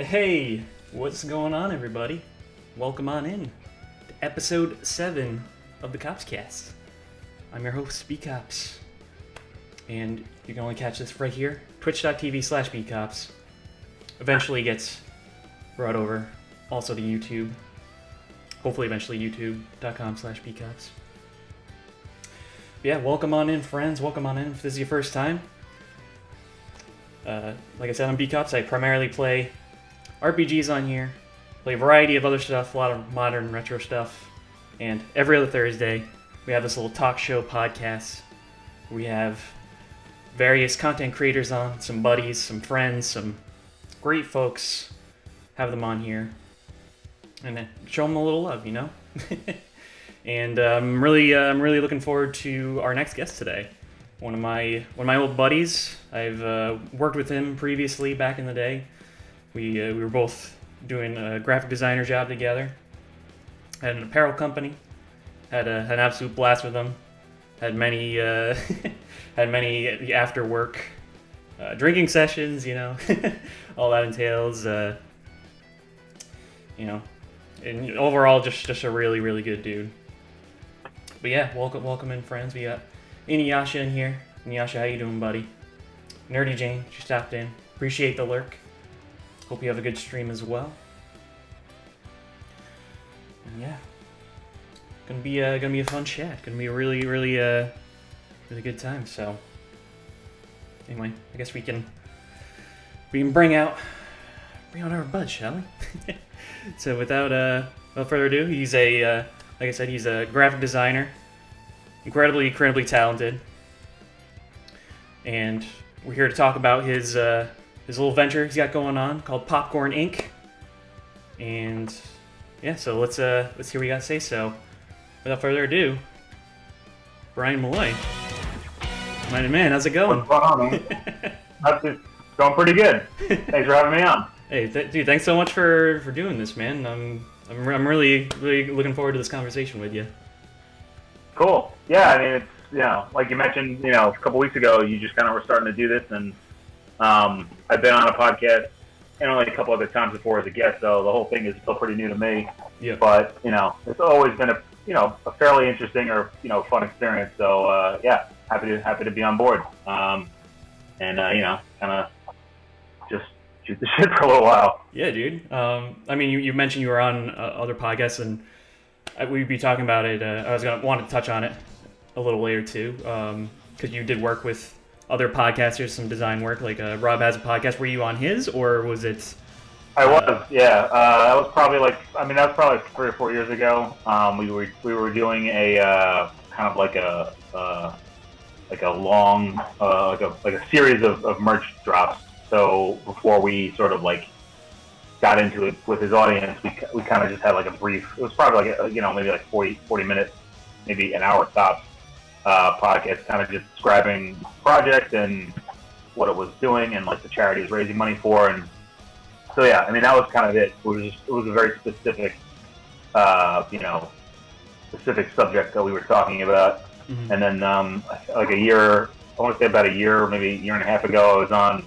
Hey, what's going on, everybody? Welcome on in to episode 7 of the KoppsCast. I'm your host, BKopps, and you can only catch this right here, twitch.tv/BKopps. Eventually gets brought over also to YouTube. Hopefully eventually youtube.com/BKopps. Yeah, welcome on in, friends. Welcome on in if this is your first time. Like I said, I'm BKopps. I primarily play RPGs on here, play a variety of other stuff, a lot of modern retro stuff, and every other Thursday we have this little talk show podcast. We have various content creators on, some buddies, some friends, some great folks. Have them on here and then show them a little love, you know. And I'm really looking forward to our next guest today. One of my old buddies. I've worked with him previously back in the day. We were both doing a graphic designer job together. Had an apparel company. Had an absolute blast with him. Had many after work drinking sessions. You know, all that entails. You know, and overall just a really good dude. But yeah, welcome in, friends. We got Inuyasha in here. Inuyasha, how you doing, buddy? Nerdy Jane, she stopped in. Appreciate the lurk. Hope you have a good stream as well. And yeah, gonna be a fun chat. Gonna be a really good time. So anyway, I guess we can bring out our bud, shall we? So without further ado, he's like I said, he's a graphic designer, incredibly talented, and we're here to talk about his little venture he's got going on called Popcorn Inc. And yeah, so let's hear what you got to say. So without further ado, Bryan Malloy, my man, how's it going? What's going on, man? It's going pretty good. Thanks for having me on. Hey, dude, thanks so much for doing this, man. I'm really looking forward to this conversation with you. Cool. Yeah, I mean, it's, like you mentioned, a couple weeks ago, you just kind of were starting to do this, and I've been on a podcast and only a couple other times before as a guest, so the whole thing is still pretty new to me. Yeah. But it's always been a fairly interesting or fun experience. So yeah, happy to be on board. And kind of just shoot the shit for a little while. Yeah, dude. I mean, you mentioned you were on other podcasts, and we'd be talking about it. I was gonna want to touch on it a little later too, because you did work with other podcasters, some design work. Like Rob has a podcast. Were you on his, or was it? I was, yeah. That was probably that was probably 3 or 4 years ago. We were doing a kind of like a long like a series of merch drops. So before we sort of got into it with his audience, we kind of just had a brief. It was probably maybe 40 minutes, maybe an hour tops. Podcast, kind of just describing the project and what it was doing and the charity it was raising money for. And so yeah, I mean, that was kind of it. It was a very specific specific subject that we were talking about. Mm-hmm. And then a year, I want to say about a year, maybe a year and a half ago, I was on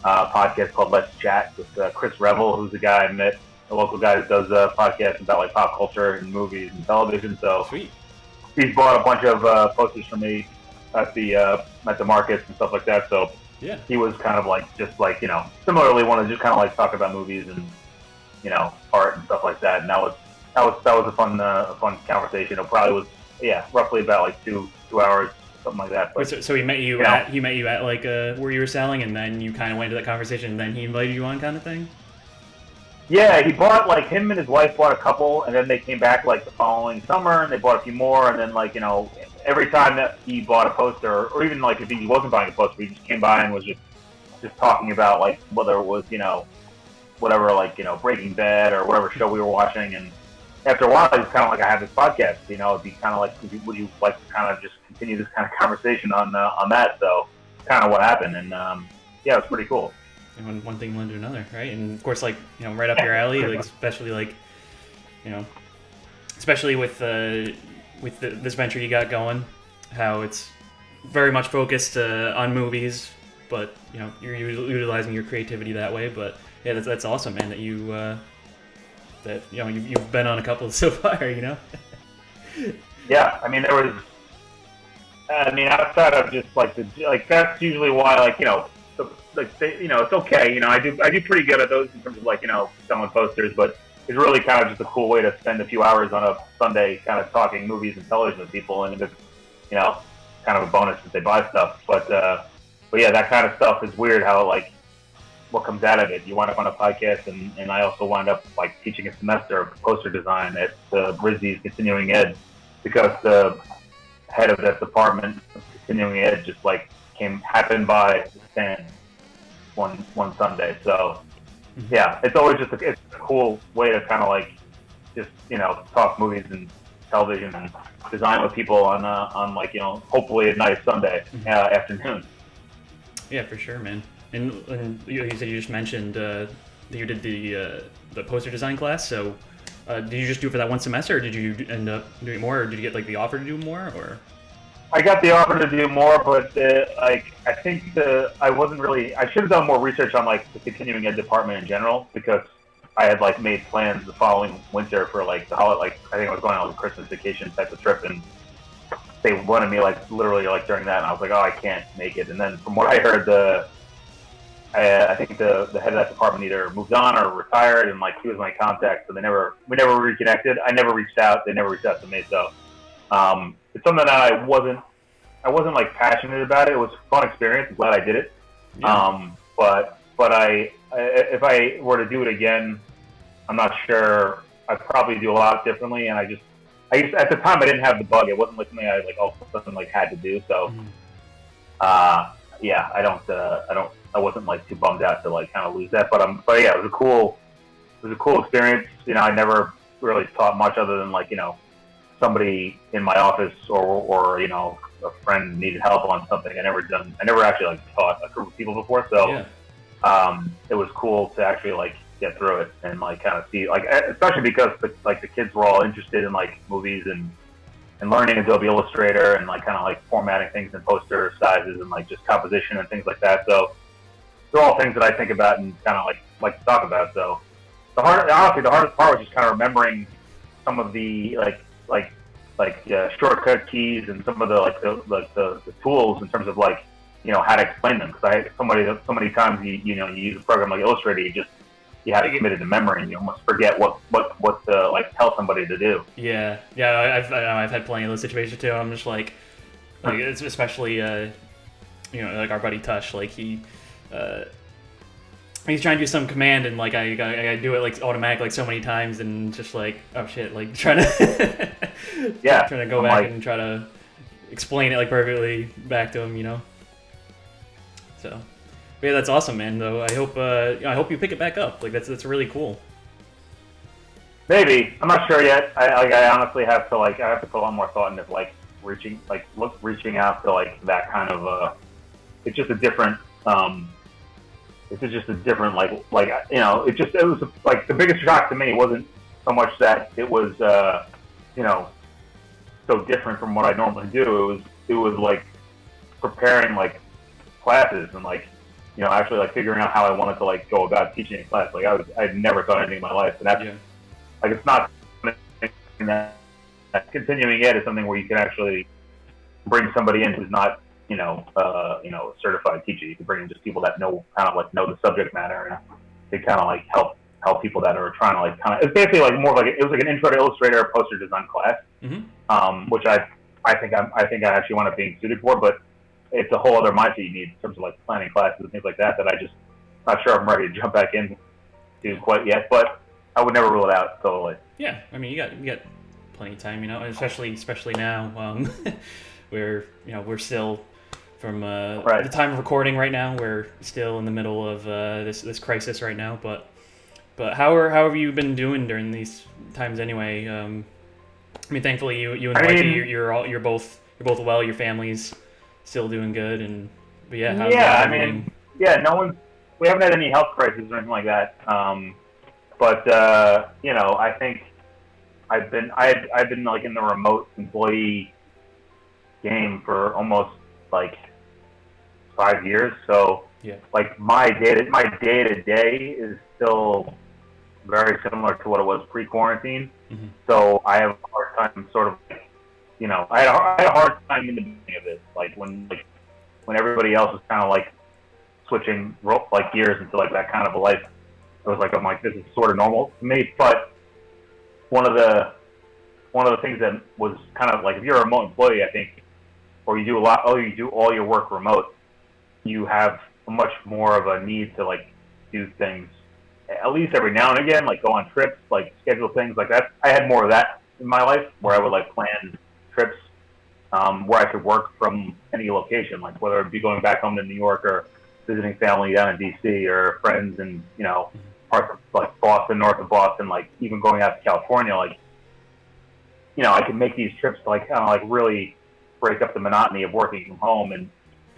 a podcast called Let's Chat with Chris Revel, who's a guy I met, a local guy that does a podcast about pop culture and movies and television. So sweet. He's bought a bunch of posters for me at the markets and stuff like that. So yeah, he was kind of similarly wanted to just kind of talk about movies and art and stuff like that. And that was a fun conversation. It probably was roughly about 2 hours, something like that. But, so he met you at where you were selling, and then you kind of went to that conversation, and then he invited you on, kind of thing. Yeah, he bought him and his wife bought a couple, and then they came back the following summer, and they bought a few more, and then every time that he bought a poster, or even if he wasn't buying a poster, he just came by and was just talking about whether it was whatever Breaking Bad or whatever show we were watching, and after a while he was kind of I have this podcast, it'd be kind of would you like to kind of just continue this kind of conversation on that? So kind of what happened, and yeah, it was pretty cool. And one thing led to another, right? And of course, right up your alley, especially with this venture you got going, how it's very much focused on movies, but you're utilizing your creativity that way. But yeah, that's awesome, man. That you've been on a couple so far. Yeah, I mean there was. I mean, outside of just that's usually why it's okay. I do pretty good at those in terms of selling posters, but it's really kind of just a cool way to spend a few hours on a Sunday, kind of talking movies and television with people, and it's kind of a bonus if they buy stuff. But yeah, that kind of stuff is weird. How what comes out of it? You wind up on a podcast, and I also wind up teaching a semester of poster design at RISD's Continuing Ed, because the head of that department of Continuing Ed just happened by the stand one Sunday. So yeah, it's always it's a cool way to kind of just talk movies and television and design with people on hopefully a nice Sunday afternoon. Yeah, for sure, man. And you said you just mentioned that you did the poster design class. So did you just do it for that one semester, or did you end up doing more, or did you get the offer to do more, or? I got the offer to do more, but I think I wasn't really. I should have done more research on the continuing ed department in general, because I had made plans the following winter for the holiday. I think I was going on a Christmas vacation type of trip, and they wanted me literally during that, and I was oh, I can't make it. And then from what I heard, I think the head of that department either moved on or retired, and he was my contact, so we never reconnected. I never reached out. They never reached out to me. So it's something that I wasn't passionate about. It was a fun experience. I'm glad I did it. Yeah. But if I were to do it again, I'm not sure. I'd probably do a lot differently. And I used at the time I didn't have the bug. It wasn't something I all of a sudden had to do. So yeah, I wasn't too bummed out to kind of lose that. But yeah, it was a cool experience. I never really taught much other than somebody in my office or a friend needed help on something. I never actually taught a group of people before. So yeah. It was cool to actually get through it and kind of see especially because the kids were all interested in movies and learning Adobe Illustrator and kind of formatting things in poster sizes and just composition and things like that. So they're all things that I think about and kind of like to talk about. So honestly, the hardest part was just kind of remembering some of the shortcut keys and some of the tools in terms of how to explain them. Because so many times you use a program like Illustrator, you have it committed to memory, and you almost forget what to tell somebody to do. Yeah. I've had plenty of those situations too. I'm just it's especially our buddy Tush, he's trying to do some command, and I do it automatic so many times, and just oh shit, trying to trying to go back and try to explain it perfectly back to him, So yeah, that's awesome, man. Though I hope you pick it back up. That's really cool. Maybe, I'm not sure yet. I honestly have to I have to put a lot more thought into reaching out to that kind of it's just a different it was the biggest shock to me wasn't so much that it was so different from what I normally do. It was preparing classes and actually figuring out how I wanted to go about teaching a class. I'd never thought anything in my life, and that's it's not that continuing ed is something where you can actually bring somebody in who's not a certified teacher. You can bring in just people that know know the subject matter, and they kind of help people that are trying to it's basically more it was an intro to Illustrator poster design class, which I think I actually wound up being suited for, but it's a whole other mindset you need in terms of planning classes and things like that I just not sure I'm ready to jump back into quite yet, but I would never rule it out totally. Yeah, I mean you got plenty of time, especially now, where we're still from the time of recording right now. We're still in the middle of this crisis right now, but how have you been doing during these times anyway? I mean, thankfully you and Mikey, you're both well. Your family's still doing good, but yeah. We haven't had any health crises or anything like that. But I think I've been in the remote employee game for almost 5 years. So Yeah. like my day to day is still very similar to what it was pre-quarantine. Mm-hmm. So I have a hard time sort of, I had a hard time in the beginning of this, like when everybody else was kind of like switching like gears into like that kind of a life. I was like, I'm like, this is sort of normal to me. But one of the things that was kind of like, if you're a remote employee, I think, or you do all your work remote, you have much more of a need to like do things at least every now and again, like go on trips, like schedule things like that. I had more of that in my life where I would like plan trips where I could work from any location, like whether it be going back home to New York or visiting family down in DC or friends in, parts of like Boston, north of Boston, like even going out to California, like, I can make these trips to like kind of like really break up the monotony of working from home. And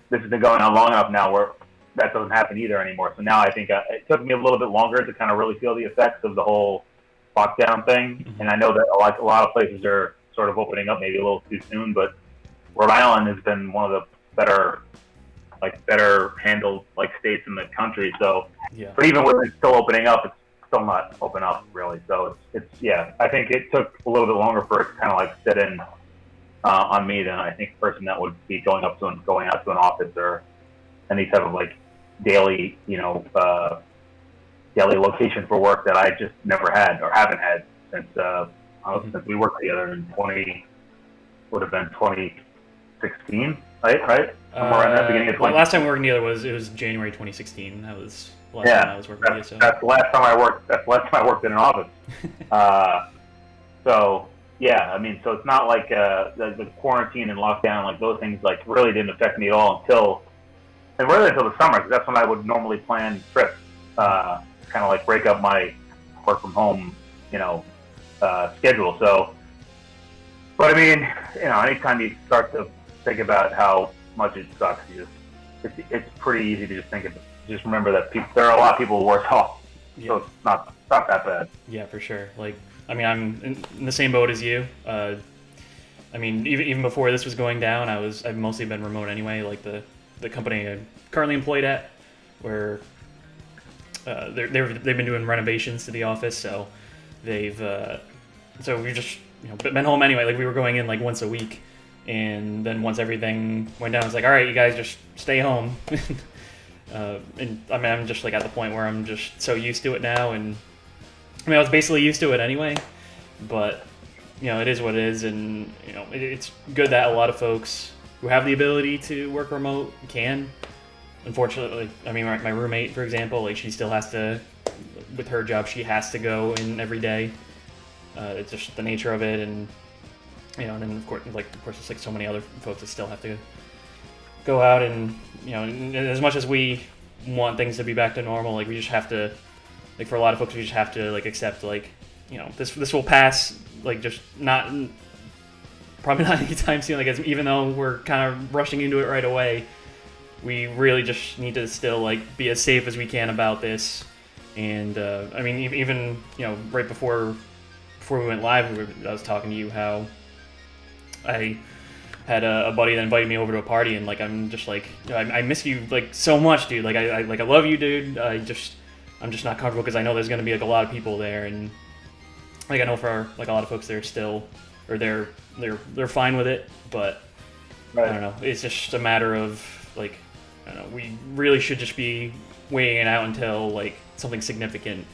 this has been going on long enough now where that doesn't happen either anymore. So now I think it took me a little bit longer to kind of really feel the effects of the whole lockdown thing. Mm-hmm. And I know that a lot of places are sort of opening up maybe a little too soon, but Rhode Island has been one of the better handled like states in the country. So, Yeah. but even with it still opening up, it's still not open up really. So it's I think it took a little bit longer for it to kind of like sit in on me than I think a person that would be going out to an office or any type of like daily, daily location for work that I just never had or haven't had since since we worked together in 2016, right? Somewhere in that beginning of 20. Last time we worked together it was January 2016. That was the last time I was working with you. So. That's the last time I worked. That's the last time I worked in an office. So yeah, I mean, so it's not like the quarantine and lockdown, like those things, like really didn't affect me at all until the summer, because that's when I would normally plan trips, kind of like break up my work from home, schedule. So, but I mean, anytime you start to think about how much it sucks, it's pretty easy to just remember that there are a lot of people worse off. Yeah. So it's not that bad. Yeah, for sure. Like, I mean, I'm in the same boat as you. I mean, even before this was going down, I've mostly been remote anyway. Like the company I'm currently employed at, where they've been doing renovations to the office, so we've just been home anyway. Like we were going in like once a week, and then once everything went down, it's like, all right, you guys just stay home. And I mean, I'm just like at the point where I'm just so used to it now, and I mean, I was basically used to it anyway, but it is what it is, and it's good that a lot of folks who have the ability to work remote can. Unfortunately, I mean, my roommate, for example, like she still has to, with her job, she has to go in every day. It's just the nature of it, and and then of course, it's like so many other folks that still have to go out, and as much as we want things to be back to normal, like we just have to, like for a lot of folks, we just have to like accept like this will pass, like just probably not anytime soon. Like even though we're kind of rushing into it right away, we really just need to still like be as safe as we can about this. And I mean, even right before we went live, I was talking to you how I had a buddy that invited me over to a party, and like I'm just like I miss you like so much, dude. Like I love you, dude. I'm just not comfortable because I know there's gonna be like a lot of people there, and like I know for like a lot of folks they're still, or they're fine with it, but right. I don't know. It's just a matter of like, I don't know. We really should just be waiting it out until like something significant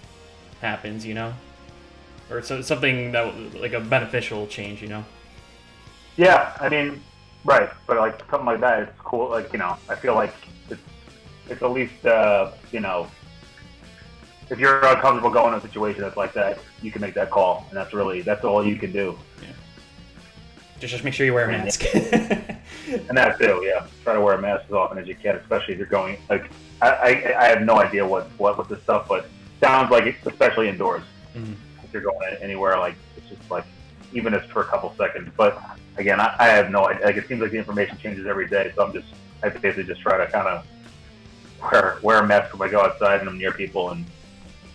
happens, or something that like a beneficial change, Yeah, I mean, right, but like something like that, it's cool. Like I feel like it's at least if you're uncomfortable going in a situation that's like that, you can make that call, and that's all you can do. Yeah. Just make sure you wear a mask. And that too, yeah. Try to wear a mask as often as you can, especially if you're going. Like I have no idea what with this stuff, but sounds like it's especially indoors. Mm-hmm. If you're going anywhere, like it's just like even if it's for a couple seconds. But again, I have no idea. Like it seems like the information changes every day, so I basically just try to kind of wear a mask when I go outside and I'm near people, and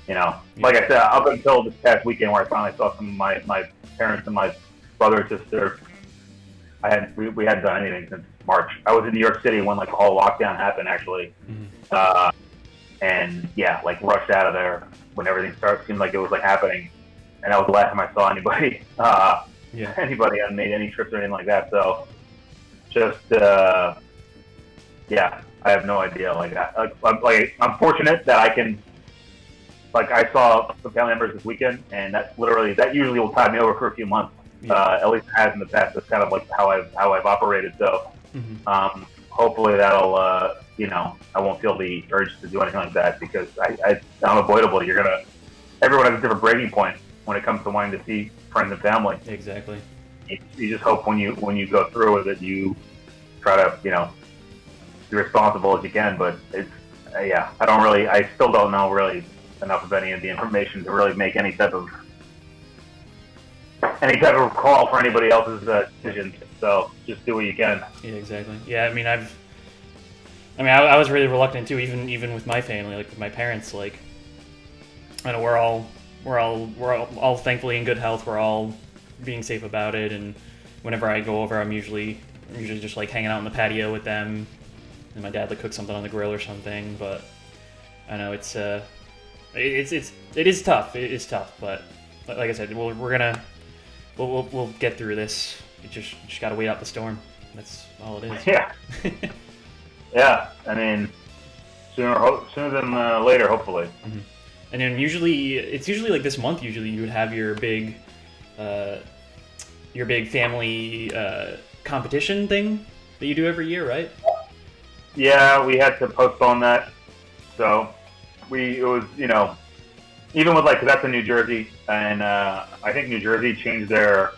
like I said, up until this past weekend where I finally saw some of my parents and my brother and sister, we hadn't done anything since March. I was in New York City when like the whole lockdown happened actually, and yeah, like rushed out of there when everything started. Seemed like it was like happening, and that was the last time I saw anybody. Anybody hadn't made any trips or anything like that. So just yeah, I have no idea. I'm fortunate that I can. Like I saw some family members this weekend, and that usually will tide me over for a few months. At least it has in the past. That's kind of like how I've operated. So hopefully that'll I won't feel the urge to do anything like that because I'm unavoidable. Everyone has a different breaking point when it comes to wanting to see friends and family. Exactly. You just hope when you go through with it, you try to be responsible as you can. But it's I still don't know really enough of any of the information to really make any type of call for anybody else's decisions. So just do what you can. Yeah, exactly. Yeah, I mean, I was really reluctant too, even with my family, like with my parents. Like, I know we're all thankfully in good health. We're all being safe about it, and whenever I go over, I'm usually just like hanging out on the patio with them, and my dad like cooks something on the grill or something. But I know it is tough. It is tough, but like I said, we'll get through this. You just gotta wait out the storm. That's all it is. Yeah. Yeah. I mean, sooner than later, hopefully. Mm-hmm. And then it's usually like this month. Usually, you would have your big family competition thing that you do every year, right? Yeah, we had to postpone that. So it was even with cause that's in New Jersey, and I think New Jersey changed their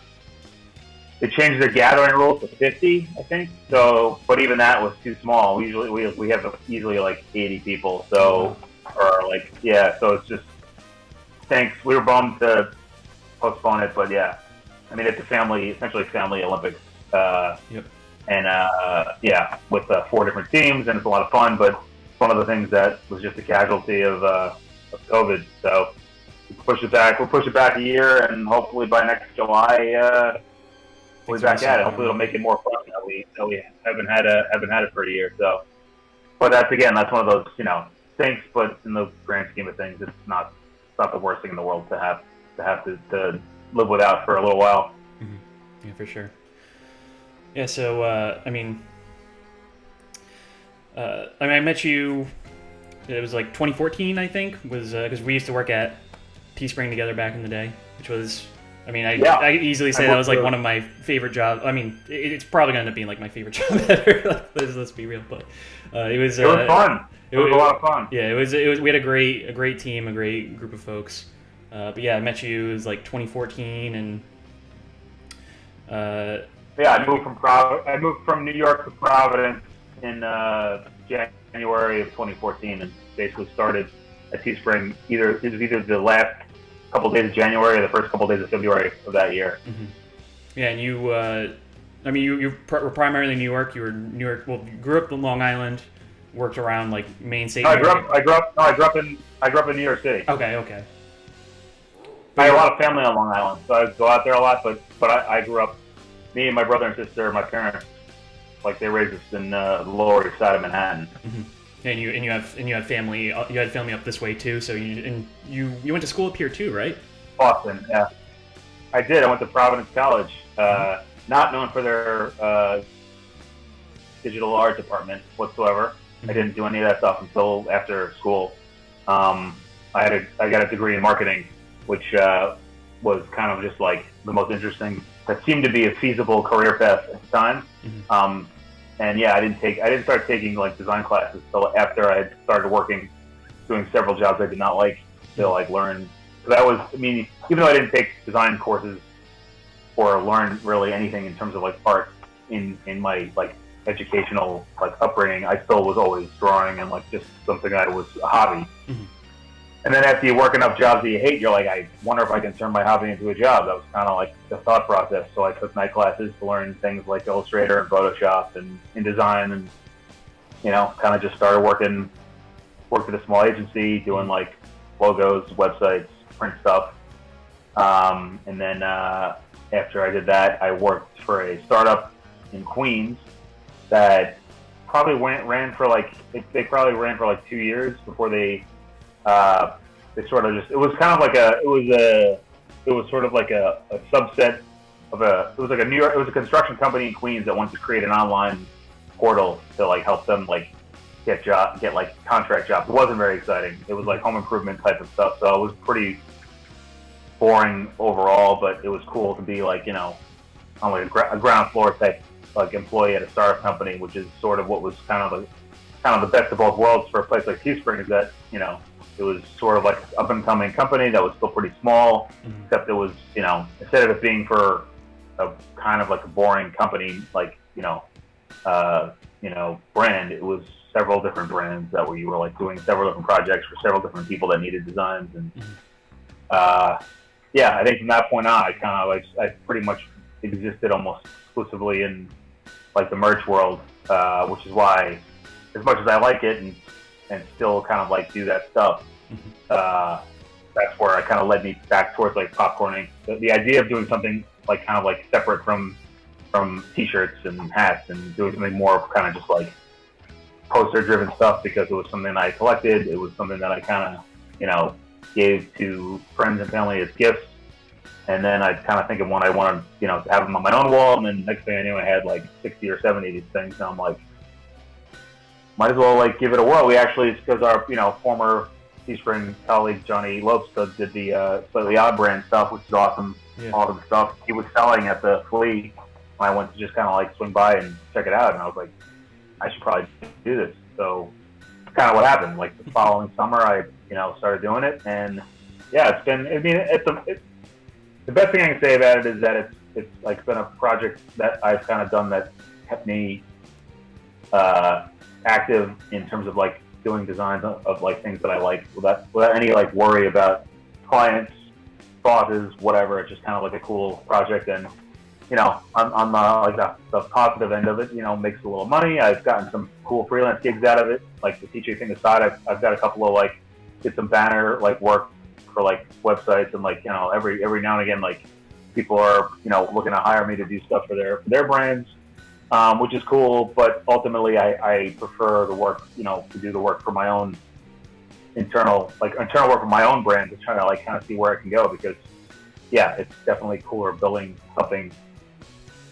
gathering rules to 50, I think. So, but even that was too small. We have easily like 80 people. So, so it's just thanks. We were bummed to postpone it, but yeah, I mean it's essentially family Olympics. Yep. And with 4 different teams, and it's a lot of fun. But it's one of the things that was just a casualty of COVID. So we'll push it back a year, and hopefully by next July we'll be back at it. Hopefully it'll make it more fun. We haven't had it for a year. So, but that's one of those stinks. But in the grand scheme of things, it's not the worst thing in the world to have to live without for a little while. Mm-hmm. Yeah, for sure. Yeah. So I met you. It was like 2014, I think, was because we used to work at Teespring together back in the day, which was, I easily say that was like one of my favorite jobs. I mean, it's probably going to end up being like my favorite job ever. Let's be real, but it was fun. It was a lot of fun. Yeah, it was. We had a great team, a great group of folks. But yeah, I met you. It was like 2014, and I moved from New York to Providence in January of 2014, and basically started at Teespring. It was either the last couple of days of January or the first couple of days of February of that year. Mm-hmm. Yeah, and you were primarily in New York. You were New York. Well, you grew up in Long Island, worked around like Maine State. I grew up in New York City. Okay. I had a lot of family on Long Island, so I go out there a lot. But I grew up. Me and my brother and sister, my parents, they raised us in the Lower East Side of Manhattan. Mm-hmm. And you had family. You had family up this way too. So you went to school up here too, right? Boston, yeah. I did. I went to Providence College. Not known for their digital art department whatsoever. Mm-hmm. I didn't do any of that stuff until after school. I got a degree in marketing, which was kind of just like the most interesting. That seemed to be a feasible career path at the time. Mm-hmm. And yeah, I didn't start taking design classes until after I had started working, doing several jobs I did not like to learn. So that was, even though I didn't take design courses or learn really anything in terms of art in my educational upbringing, I still was always drawing and just something that was a hobby. Mm-hmm. And then after you work enough jobs that you hate, you're like, I wonder if I can turn my hobby into a job. That was kind of the thought process. So I took night classes to learn things like Illustrator and Photoshop and InDesign, and kind of just started worked at a small agency doing logos, websites, print stuff. And then after I did that, I worked for a startup in Queens that probably ran for like 2 years before they sort of just, it was kind of like it was sort of like a subset of it was like it was a construction company in Queens that wanted to create an online portal to like help them like get like contract jobs. It wasn't very exciting. It was like home improvement type of stuff. So it was pretty boring overall, but it was cool to be like, on like a ground floor type like employee at a startup company, which is sort of what was kind of the best of both worlds for a place like Teespring, is that, it was sort of like an up and coming company that was still pretty small, except it was, instead of it being for a kind of like a boring company, like, brand, it was several different brands that you were like doing several different projects for several different people that needed designs. And, yeah, I think from that point on, I pretty much existed almost exclusively in like the merch world, which is why, as much as I like it and still kind of like do that stuff, that's where I kind of led me back towards like popcorning. The idea of doing something like kind of like separate from t-shirts and hats and doing something more kind of just like poster driven stuff, because it was something I collected. It was something that I kind of, gave to friends and family as gifts. And then I kind of think of one I wanted, to have them on my own wall. And then next thing I knew, I had like 60 or 70 of these things. And I'm like, might as well like give it a whirl. We actually, it's because our, former Teespring colleague, Johnny Lopes, did the Slightly Odd brand stuff, which is awesome. Yeah. Awesome stuff. He was selling at the Flea. I went to just kind of like swing by and check it out. And I was like, I should probably do this. So it's kind of what happened. Like the following summer, I, started doing it. And yeah, it's been, I mean, the best thing I can say about it is that it's like been a project that I've kind of done that kept me active in terms of like doing designs of like things that I like without any like worry about clients, bosses, whatever. It's just kind of like a cool project. And on the positive end of it, makes a little money. I've gotten some cool freelance gigs out of it. Like the teaching thing aside, I've got a couple of like, did some banner like work for like websites, and like, every now and again, like people are, looking to hire me to do stuff for their brands, which is cool. But ultimately I prefer to work, to do the work for my own internal work for my own brand, to try to like kind of see where I can go, because yeah, it's definitely cooler building something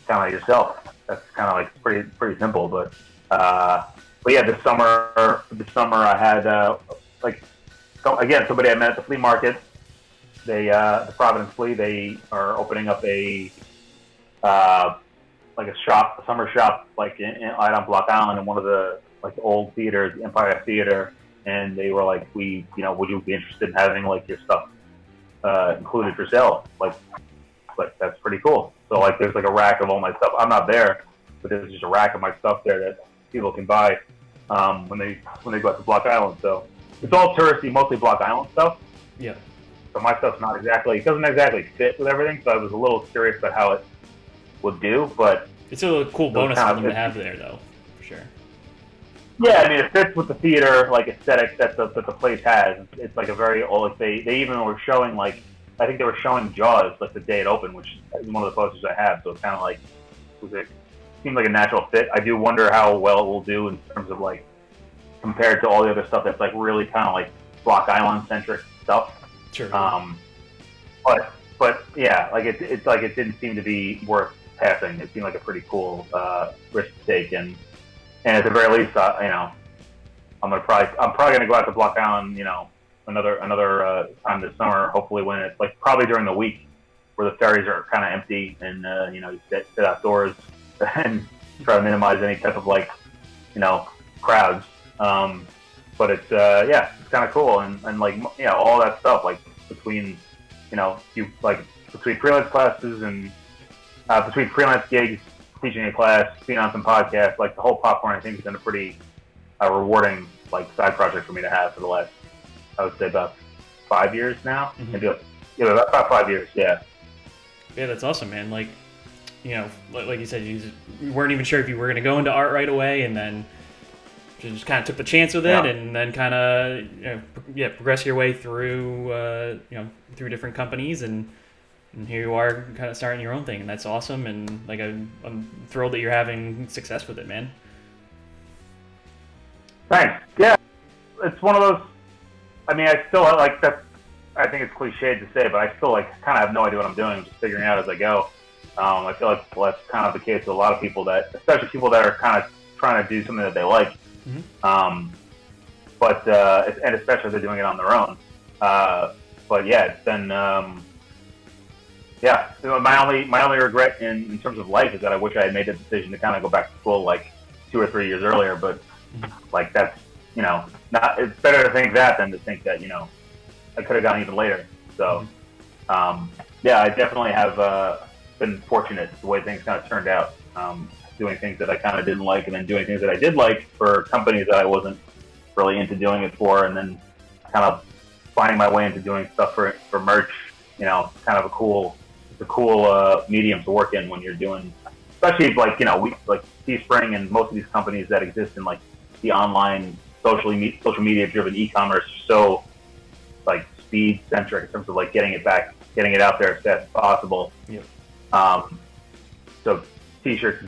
kind of yourself. That's kind of like pretty simple, but yeah, this summer I had again, somebody I met at the flea market. They the Providence Flea, they are opening up a like a summer shop, like out on Block Island in one of the like old theaters, the Empire Theater, and they were like, would you be interested in having like your stuff included for sale? Like that's pretty cool. So like there's like a rack of all my stuff. I'm not there, but there's just a rack of my stuff there that people can buy when they go out to Block Island. So it's all touristy, mostly Block Island stuff. Yeah. So my stuff's it doesn't exactly fit with everything. So I was a little curious about how it would do, but it's a cool bonus for them to have there, though, for sure. Yeah, I mean, it fits with the theater like aesthetic that the place has. It's like a very old. Like they even were showing like, I think they were showing Jaws like the day it opened, which is one of the posters I have. So it's kind of like, it seemed like a natural fit. I do wonder how well it will do in terms of like, compared to all the other stuff that's like really kind of like Block Island centric stuff. Sure. But yeah, like it's like it didn't seem to be worth passing. It seemed like a pretty cool risk to take, and at the very least, I'm probably gonna go out to Block Island, another time this summer. Hopefully, when it's like probably during the week where the ferries are kind of empty, and you sit outdoors and try to minimize any type of like crowds. But it's it's kind of cool, and like all that stuff like between between freelance classes and between freelance gigs, teaching a class, being on some podcasts, like the whole popcorn I think has been a pretty rewarding like side project for me to have for the last, I would say, about 5 years now. Mm-hmm. Maybe about 5 years. Yeah, that's awesome, man. Like like you said, you weren't even sure if you were going to go into art right away, and then just kind of took the chance with it, and then kind of progress your way through through different companies, and And here you are, kind of starting your own thing, and that's awesome. And like I'm thrilled that you're having success with it, man. Thanks. Yeah, it's one of those. I mean, I still like that. I think it's cliched to say, but I still like kind of have no idea what I'm doing. I'm just figuring it out as I go. I feel like that's kind of the case with a lot of people that, especially people that are kind of trying to do something that they like. Mm-hmm. And especially if they're doing it on their own. But yeah, it's been, yeah. My only regret in terms of life is that I wish I had made the decision to kind of go back to school like 2 or 3 years earlier. But like that's, not. It's better to think that than to think that I could have gone even later. So, yeah, I definitely have been fortunate the way things kind of turned out. Doing things that I kind of didn't like, and then doing things that I did like for companies that I wasn't really into doing it for, and then kind of finding my way into doing stuff for merch. Kind of a cool medium to work in when you're doing, especially like like Teespring and most of these companies that exist in like the online social media driven e-commerce, so like speed centric in terms of like getting it out there as fast as possible. Yep. So T-shirts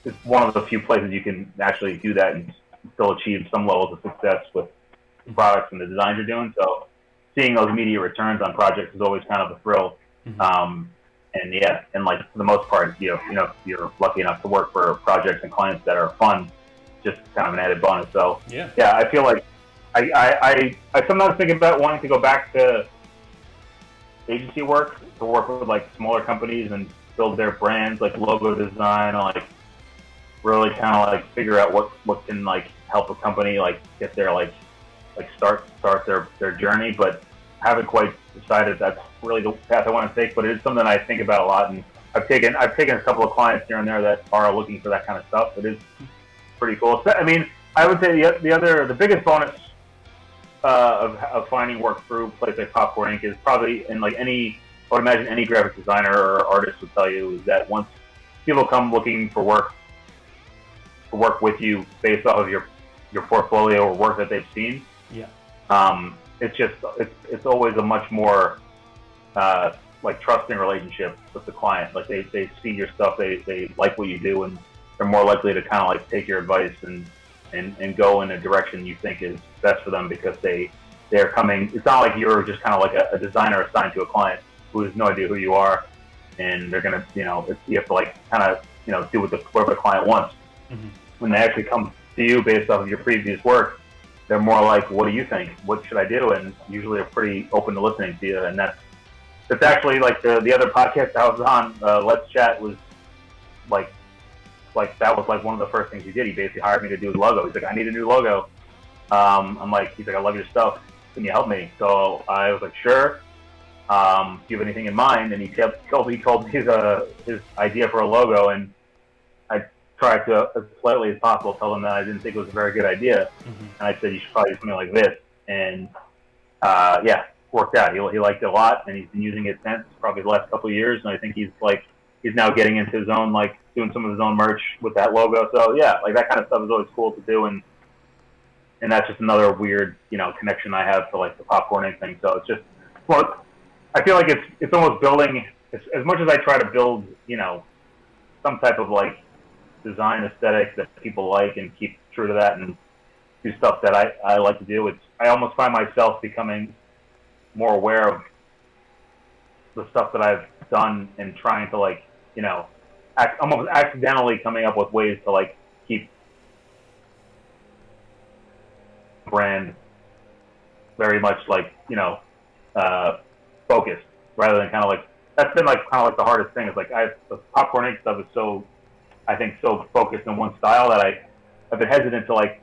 it's one of the few places you can actually do that and still achieve some levels of success with the products and the designs you're doing. So seeing those immediate returns on projects is always kind of a thrill. And yeah, and like for the most part, you're lucky enough to work for projects and clients that are fun, just kind of an added bonus. So yeah, I feel like I sometimes think about wanting to go back to agency work, to work with like smaller companies and build their brands, like logo design, or like really kind of like figure out what can like help a company like get their like start their journey, but haven't quite decided that's really the path I want to take. But it is something I think about a lot, and I've taken a couple of clients here and there that are looking for that kind of stuff. It is pretty cool. I mean, I would say the biggest bonus of finding work through a place like Popcorn Inc. is probably, and like I would imagine any graphic designer or artist would tell you, is that once people come looking for work with you based off of your portfolio or work that they've seen, it's always a much more like trusting relationship with the client. Like they see your stuff, they like what you do, and they're more likely to kind of like take your advice and go in a direction you think is best for them, because they're coming. It's not like you're just kind of like a designer assigned to a client who has no idea who you are, and they're gonna you have to like kind of do whatever the client wants. When they actually come to you based off of your previous work, they're more like, what do you think? What should I do? And usually they're pretty open to listening to you. And that's actually like the other podcast I was on, Let's Chat, was like that was like one of the first things he did. He basically hired me to do his logo. He's like, I need a new logo. He's like, I love your stuff. Can you help me? So I was like, sure. Do you have anything in mind? And he told me his idea for a logo, and I tried to, as politely as possible, tell him that I didn't think it was a very good idea. And I said, you should probably do something like this. And worked out. He liked it a lot, and he's been using it since, probably the last couple of years. And I think he's now getting into his own, like doing some of his own merch with that logo. So yeah, like that kind of stuff is always cool to do. And that's just another weird, connection I have to like the Popcorn Inc. thing. So it's just, well, I feel like it's almost building, as much as I try to build, some type of like design aesthetic that people like and keep true to that and do stuff that I like to do. I almost find myself becoming more aware of the stuff that I've done and trying to like, almost accidentally coming up with ways to like keep brand very much like, focused, rather than kind of like, that's been like kind of like the hardest thing. Is like the Popcorn Inc. stuff is so, I think, so focused in one style that I've been hesitant to like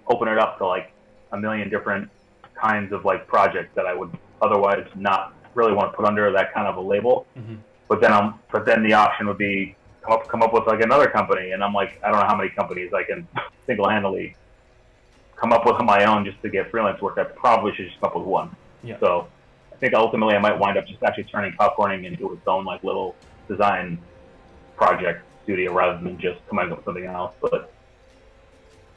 open it up to like a million different kinds of like projects that I would otherwise not really want to put under that kind of a label. But then the option would be come up with like another company, and I'm like, I don't know how many companies I can single-handedly come up with on my own just to get freelance work. I probably should just come up with one. Yeah. So I think ultimately I might wind up just actually turning Popcorn into its own like little design project studio rather than just coming up with something else. But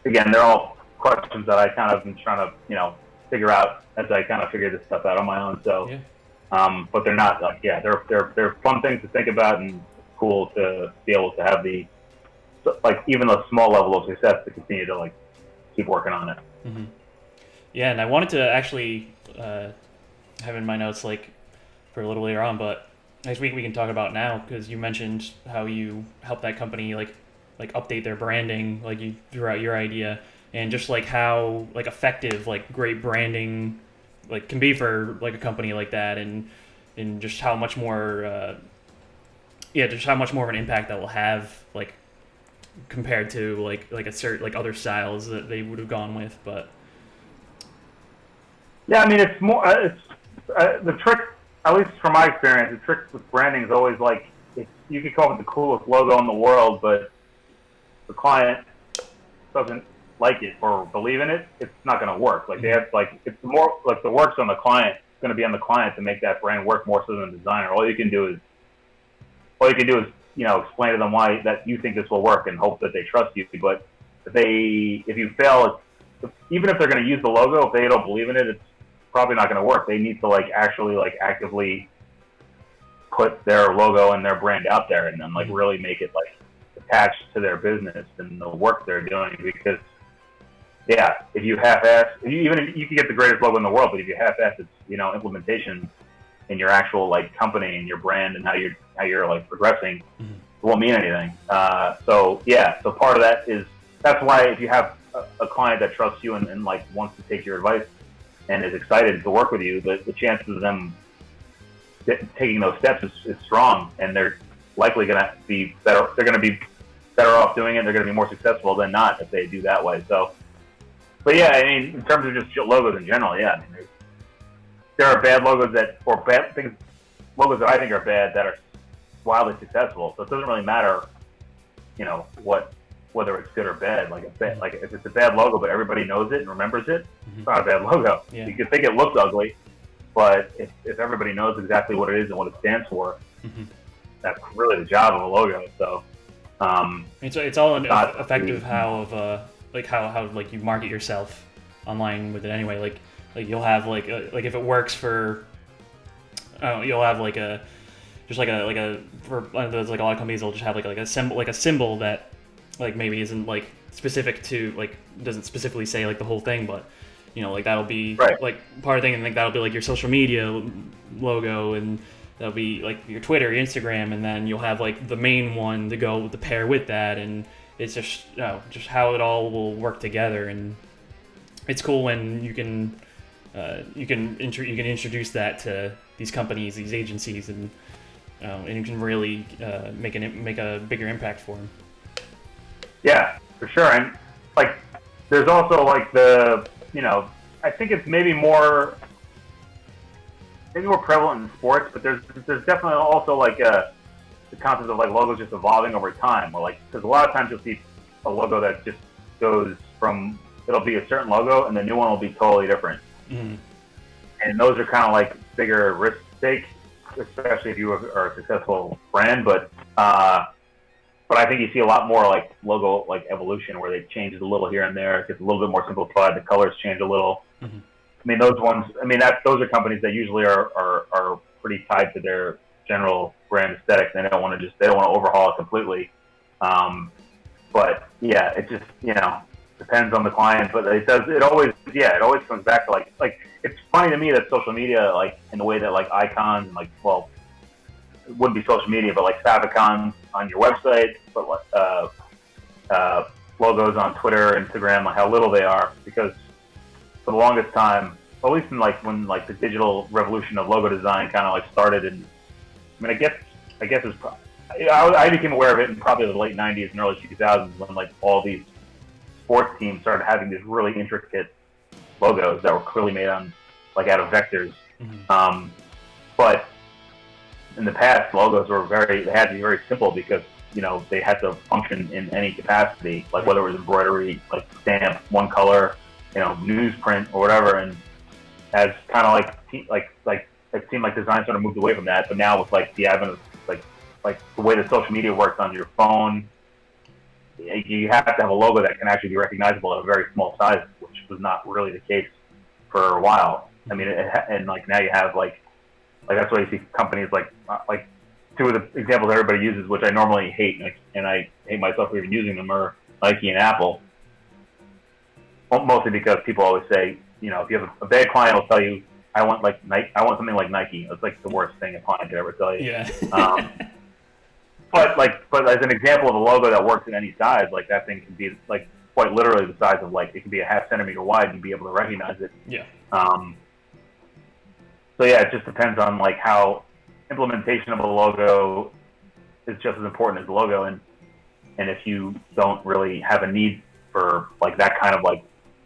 again, they're all questions that I kind of been trying to, figure out as I kind of figure this stuff out on my own. So But they're not like, yeah, they're fun things to think about and cool to be able to have the, like, even a small level of success to continue to like keep working on it. Mm-hmm. Yeah, and I wanted to actually have in my notes like for a little later on, but next week we can talk about now because you mentioned how you help that company like update their branding, like you threw out your idea, and just like how like effective like great branding like can be for like a company like that, and just how much more just how much more of an impact that will have like compared to like a certain like other styles that they would have gone with, but Yeah, I mean, it's more. The trick, at least from my experience, the trick with branding is always like, you could come up with the coolest logo in the world, but the client doesn't like it or believe in it, it's not going to work. Like they have, like, it's more like the work's on the client. It's going to be on the client to make that brand work more so than the designer. All you can do is, explain to them why that you think this will work and hope that they trust you. But if you fail, even if they're going to use the logo, if they don't believe in it, it's probably not going to work. They need to like actually like actively put their logo and their brand out there, and then like really make it like attached to their business and the work they're doing. Because yeah, if you half-ass, you can get the greatest logo in the world, but if you half-ass its implementation in your actual like company and your brand and how you're like progressing, it won't mean anything. So part of that's why if you have a client that trusts you and like wants to take your advice and is excited to work with you, the chances of them taking those steps is strong, and they're likely going to be better. They're going to be better off doing it. They're going to be more successful than not if they do that way. So, but yeah, I mean, in terms of just logos in general, yeah, I mean, there are bad logos logos that I think are bad that are wildly successful. So it doesn't really matter, whether it's good or bad. Like if it's a bad logo, but everybody knows it and remembers it, it's not a bad logo. Yeah. You could think it looks ugly, but if everybody knows exactly what it is and what it stands for, that's really the job of a logo. So it's all effective how you market yourself online with it anyway. Like you'll have like if it works for, you'll have like a for one of those, like a lot of companies will just have like a symbol that like maybe isn't like specific to like doesn't specifically say like the whole thing, but like that'll be like part of the thing, and like that'll be like your social media logo, and that'll be like your Twitter, your Instagram, and then you'll have like the main one to go with the pair with that, and it's just how it all will work together. And it's cool when you can introduce that to these companies, these agencies, and you can really make a bigger impact for them. Yeah, for sure. And like there's also like I think it's maybe more prevalent in sports, but there's definitely also like the concept of like logos just evolving over time. Or like, because a lot of times you'll see a logo that just goes from, it'll be a certain logo and the new one will be totally different. And those are kind of like bigger risk take, especially if you are a successful brand. But I think you see a lot more like logo like evolution where they change it a little here and there. It gets a little bit more simplified. The colors change a little. I mean, those ones. I mean, those are companies that usually are pretty tied to their general brand aesthetic. They don't want to overhaul it completely. But yeah, it just depends on the client. But it always comes back to like it's funny to me that social media, like in the way that like icons and like, well, it wouldn't be social media, but like favicons on your website, but logos on Twitter, Instagram, like how little they are. Because for the longest time, at least in like when like the digital revolution of logo design kind of like started, and I mean, I guess it's I became aware of it in probably the late '90s and early 2000s when like all these sports teams started having these really intricate logos that were clearly made on like out of vectors. But in the past, logos they had to be very simple because they had to function in any capacity, like whether it was embroidery, like stamp, one color, newsprint or whatever. And as kind of like it seemed like design sort of moved away from that. But now with like the advent of like the way that social media works on your phone, you have to have a logo that can actually be recognizable at a very small size, which was not really the case for a while. I mean, and like now you have like Like that's why you see companies like two of the examples everybody uses, which I normally hate, and I hate myself for even using them, are Nike and Apple. Mostly because people always say, if you have a bad client, will tell you, I want something like Nike. It's like the worst thing a client could ever tell you. Yeah. But as an example of a logo that works in any size, like that thing can be like quite literally the size of it can be a half centimeter wide and be able to recognize it. Yeah. So yeah, it just depends on like how implementation of a logo is just as important as the logo, and if you don't really have a need for like that kind of like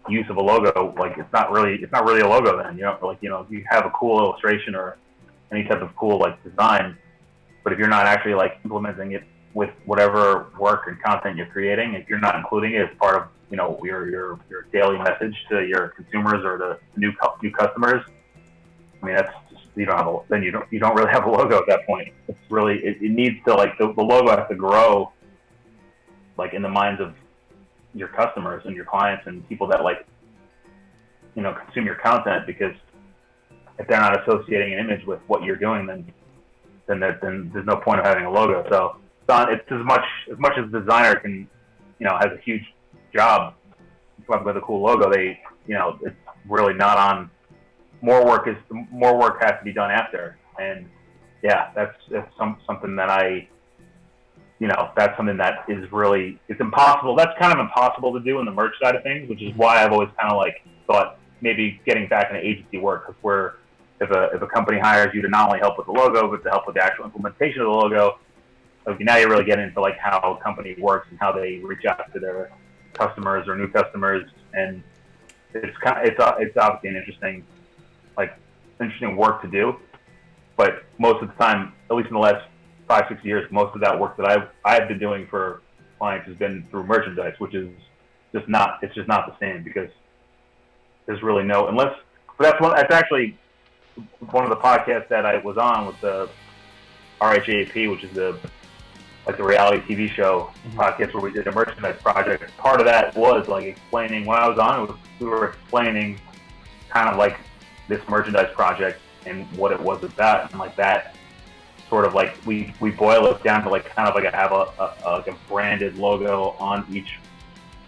use of a logo, like it's not really a logo then. If you have a cool illustration or any type of cool like design, but if you're not actually like implementing it with whatever work and content you're creating, if you're not including it as part of your daily message to your consumers or the new customers, I mean that's just, you don't really have a logo at that point. It's really it needs to like the logo has to grow like in the minds of your customers and your clients and people that like consume your content, because if they're not associating an image with what you're doing, then there's no point of having a logo. So it's as much as the designer can has a huge job to come up with a cool logo, it's really not on. More work has to be done after, and yeah, that's something that that's something that is really, it's impossible. That's kind of impossible to do in the merch side of things, which is why I've always kind of like thought maybe getting back into agency work, because if a company hires you to not only help with the logo, but to help with the actual implementation of the logo, now you're really getting into like how a company works and how they reach out to their customers or new customers, and it's obviously an interesting work to do. But most of the time, at least in the last 5-6 years, most of that work that I've been doing for clients has been through merchandise, which is just not the same, because there's really no, unless, but that's actually one of the podcasts that I was on with the RHAP, which is the reality TV show podcast where we did a merchandise project. Part of that was like explaining, when I was on, we were explaining kind of like this merchandise project and what it was about, and like that sort of like we boil it down to like kind of like have a branded logo on each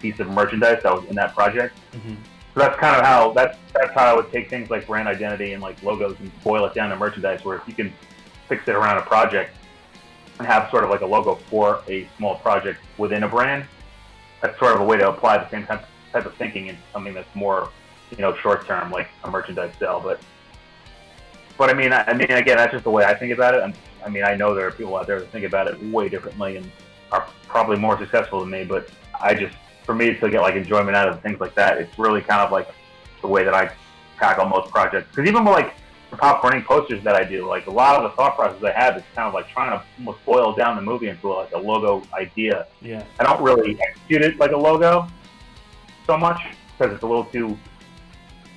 piece of merchandise that was in that project. Mm-hmm. So that's kind of how that's how I would take things like brand identity and like logos and boil it down to merchandise, where if you can fix it around a project and have sort of like a logo for a small project within a brand, that's sort of a way to apply the same type of thinking into something that's more short term, like a merchandise sale. But I mean again, that's just the way I think about it. I know there are people out there that think about it way differently and are probably more successful than me, but for me to get like enjoyment out of things like that, it's really kind of like the way that I tackle most projects. Because even with like the popcorning posters that I do, like a lot of the thought process I have is kind of like trying to almost boil down the movie into like a logo idea. Yeah. I don't really execute it like a logo so much because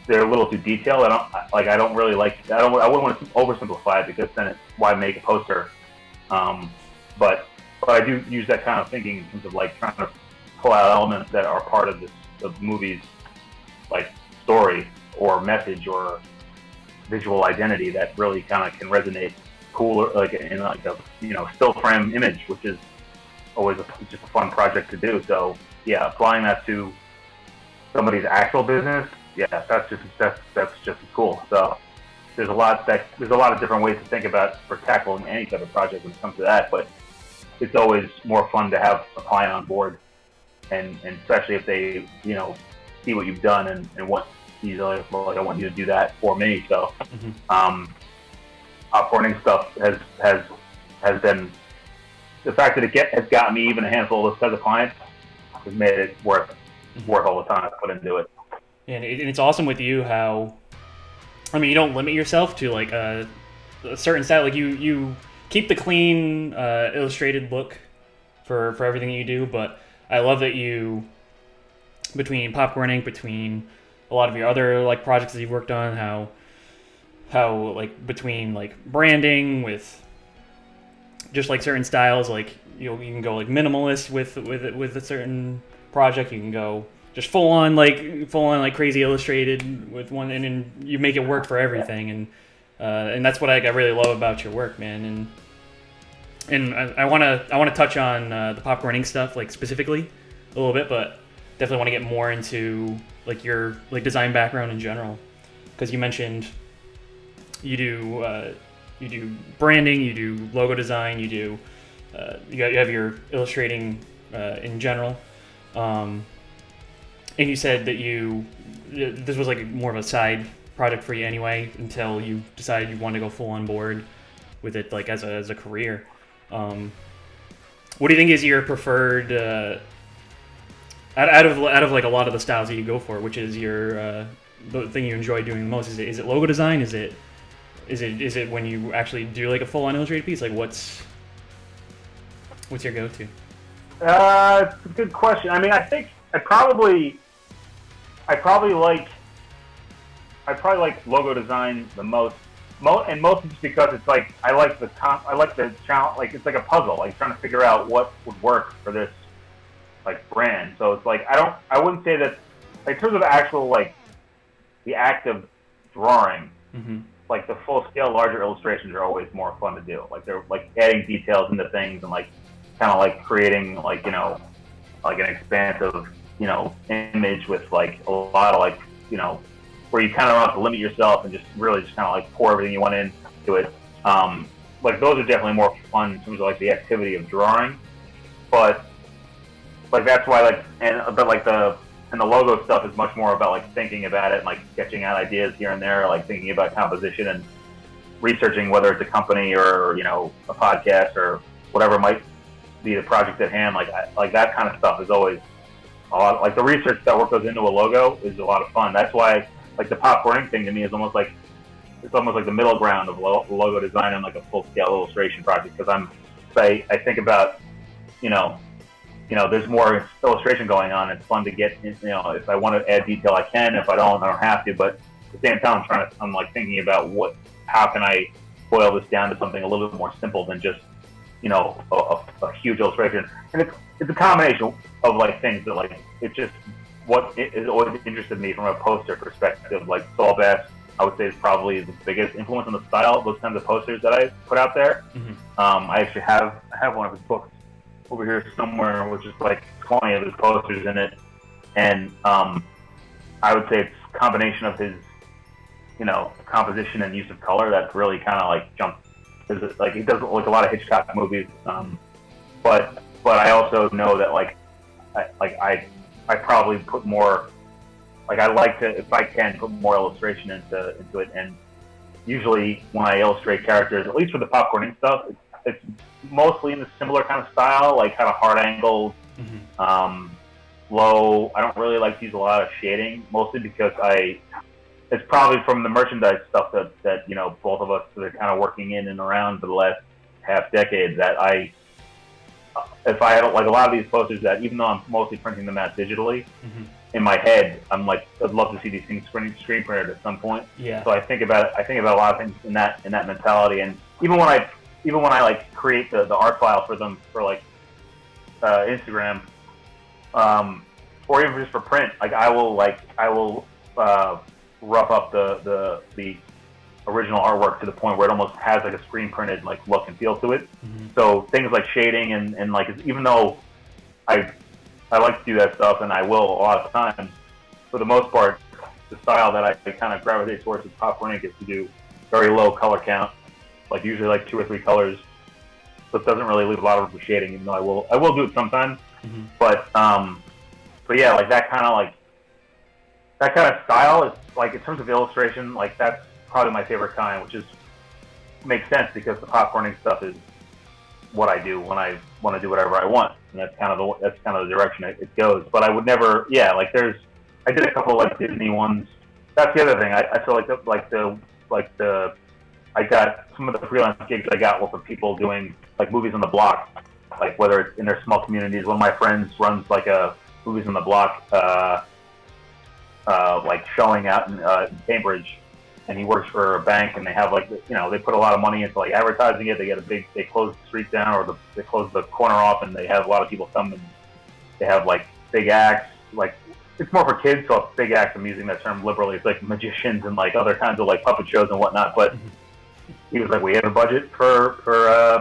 they're a little too detailed. I don't really like. I wouldn't want to oversimplify it, because then why make a poster? But I do use that kind of thinking in terms of like trying to pull out elements that are part of the movie's like story or message or visual identity that really kind of can resonate cooler, like in like a still frame image, which is always just a fun project to do. So yeah, applying that to somebody's actual business, yeah, that's just as cool. So there's a lot of different ways to think about for tackling any type of project when it comes to that, but it's always more fun to have a client on board, and especially if they see what you've done and want you like, well, I want you to do that for me. So popcorning stuff has been, the fact that it has gotten me even a handful of those clients has made it worth all the time I put into it. And it's awesome with you how, you don't limit yourself to like a certain style. Like you keep the clean illustrated look for everything you do, but I love that you, between Popcorn Inc., between a lot of your other like projects that you've worked on, how like between like branding with just like certain styles, like you can go like minimalist with a certain project, you can go just full on like crazy illustrated with one, and then you make it work for everything. And and that's what I really love about your work, man. And I want to touch on the Popcorn Inc. stuff like specifically a little bit, but definitely want to get more into like your like design background in general, because you mentioned you do branding, you do logo design, you have your illustrating in general, and you said that this was like more of a side project for you anyway until you decided you wanted to go full on board with it like as a career. What do you think is your preferred out of like a lot of the styles that you go for? Which is your the thing you enjoy doing the most? Is it logo design? Is it when you actually do like a full on illustrated piece? Like what's your go-to? It's a good question. I mean, I think I probably like logo design the most. And mostly just because it's like I like the challenge. Like it's like a puzzle. Like trying to figure out what would work for this like brand. So it's like I wouldn't say that like, in terms of actual like the act of drawing. Mm-hmm. Like the full scale larger illustrations are always more fun to do. Like they're like adding details into things and like kind of like creating like like an expansive image with like a lot of like where you kind of don't have to limit yourself and just really just kind of like pour everything you want into it. Like those are definitely more fun in terms of like the activity of drawing, but like that's why and the logo stuff is much more about like thinking about it and like sketching out ideas here and there, like thinking about composition and researching whether it's a company or a podcast or whatever might be the project at hand. Like that kind of stuff is always a lot. Like the research that work goes into a logo is a lot of fun. That's why like the Popcorn Inc. thing to me is almost like the middle ground of logo design and like a full scale illustration project, because I think about there's more illustration going on. It's fun to get, if I want to add detail, I can. If I don't have to. But at the same time, I'm like thinking about how can I boil this down to something a little bit more simple than just, a huge illustration. And it's a combination of like things that like, it's just what it has always interested me from a poster perspective. Like Saul Bass, I would say, is probably the biggest influence on the style of those kinds of posters that I put out there. Mm-hmm. I actually have one of his books over here somewhere, which is like 20 of his posters in it, and I would say it's a combination of his, composition and use of color that really kind of like jumped. Like he does like a lot of Hitchcock movies, but I also know that I probably put more. Like I like to, if I can, put more illustration into it, and usually when I illustrate characters, at least for the Popcorn Inc. stuff, it's mostly in a similar kind of style, like kind of hard angles, mm-hmm. Low. I don't really like to use a lot of shading, mostly because it's probably from the merchandise stuff that both of us are kind of working in and around for the last half decade, that if I had like a lot of these posters that, even though I'm mostly printing them out digitally, mm-hmm. in my head, I'm like, I'd love to see these things screen printed at some point. Yeah. So I think about a lot of things in that mentality, and even when I like create the art file for them for like Instagram, or even just for print, like I will rough up the original artwork to the point where it almost has like a screen printed like look and feel to it. Mm-hmm. So things like shading and like, even though I like to do that stuff, and I will a lot of times, for the most part, the style that I kind of gravitate towards with Popcorn Inc. is to do very low color count, like usually like 2 or 3 colors. So it doesn't really leave a lot of room for shading, even though I will do it sometimes. Mm-hmm. But yeah, like that kind of style is like, in terms of illustration, like that's probably my favorite kind, which makes sense because the Popcorn Inc. stuff is what I do when I want to do whatever I want, and that's kind of the direction it goes. But I would never, I did a couple like Disney ones. That's the other thing. I feel I got some of the freelance gigs I got were for people doing like movies on the block, like whether it's in their small communities. One of my friends runs like a movies on the block, like showing out in Cambridge, and he works for a bank, and they have like, they put a lot of money into like advertising it. They close the street down, or they close the corner off, and they have a lot of people come, and they have like big acts. Like, it's more for kids, so big acts, I'm using that term liberally. It's like magicians and like other kinds of like puppet shows and whatnot. But he was like, we have a budget for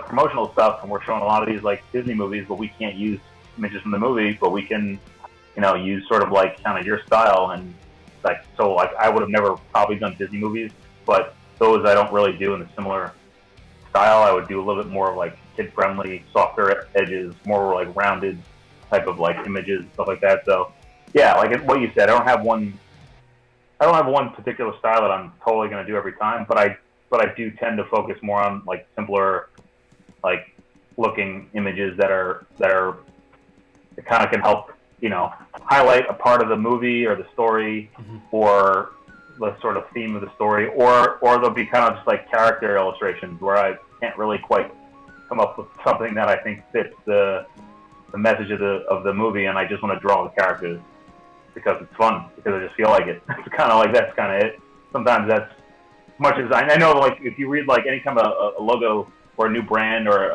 promotional stuff, and we're showing a lot of these like Disney movies, but we can't use images from the movie, but we can, use sort of like kind of your style. And like, so like I would have never probably done Disney movies, but those I don't really do in a similar style. I would do a little bit more like kid friendly, softer edges, more like rounded type of like images, stuff like that. So yeah, like what you said, I don't have one particular style that I'm totally going to do every time, but I do tend to focus more on like simpler, like looking images that kind of can help, highlight a part of the movie or the story, or the sort of theme of the story, or they'll be kind of just like character illustrations where I can't really quite come up with something that I think fits the message of the movie, and I just want to draw the characters because it's fun, because I just feel like it. It's kind of like that's kind of it. Sometimes that's as much as I know. Like if you read like any kind of a logo or a new brand or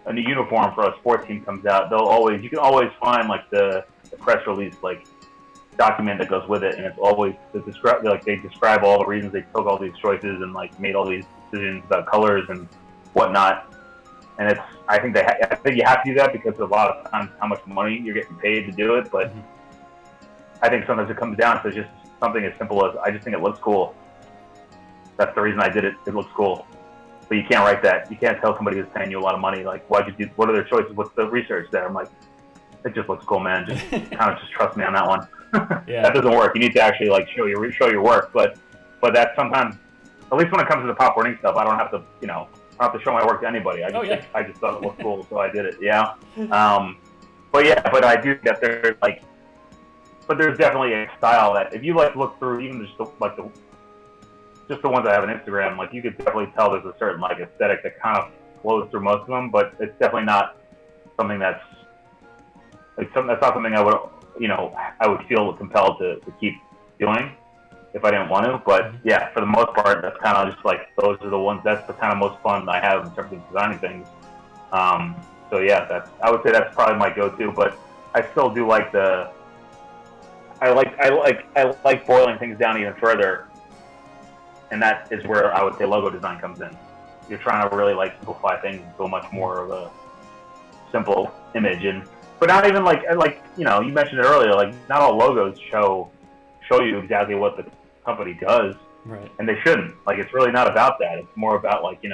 a new uniform for a sports team comes out, you can always find like the press release like document that goes with it, and it's always they describe all the reasons they took all these choices and like made all these decisions about colors and whatnot. And I think you have to do that because a lot of times how much money you're getting paid to do it. But I think sometimes it comes down to just something as simple as I just think it looks cool. That's the reason I did it. It looks cool. But you can't write that. You can't tell somebody who's paying you a lot of money like, why'd you do? What are their choices? What's the research there? I'm like, it just looks cool, man. Just kind of just trust me on that one. Yeah. That doesn't work. You need to actually like show your work. But that's sometimes, at least when it comes to the popcorning stuff, I don't have to I don't have to show my work to anybody. I just thought it looked cool, so I did it. Yeah. But I do get there like. But there's definitely a style that if you like look through even just the ones I have on Instagram, like you could definitely tell there's a certain like aesthetic that kind of flows through most of them, but it's definitely not something that's not something I would feel compelled to keep doing if I didn't want to. But yeah, for the most part, that's kind of just like those are the ones. That's the kind of most fun I have in terms of designing things. So yeah, I would say that's probably my go-to. But I still do like I like boiling things down even further, and that is where I would say logo design comes in. You're trying to really like simplify things into a much more of a simple image, but not even like you mentioned it earlier, like not all logos show you exactly what the company does, right? And they shouldn't. Like it's really not about that. It's more about like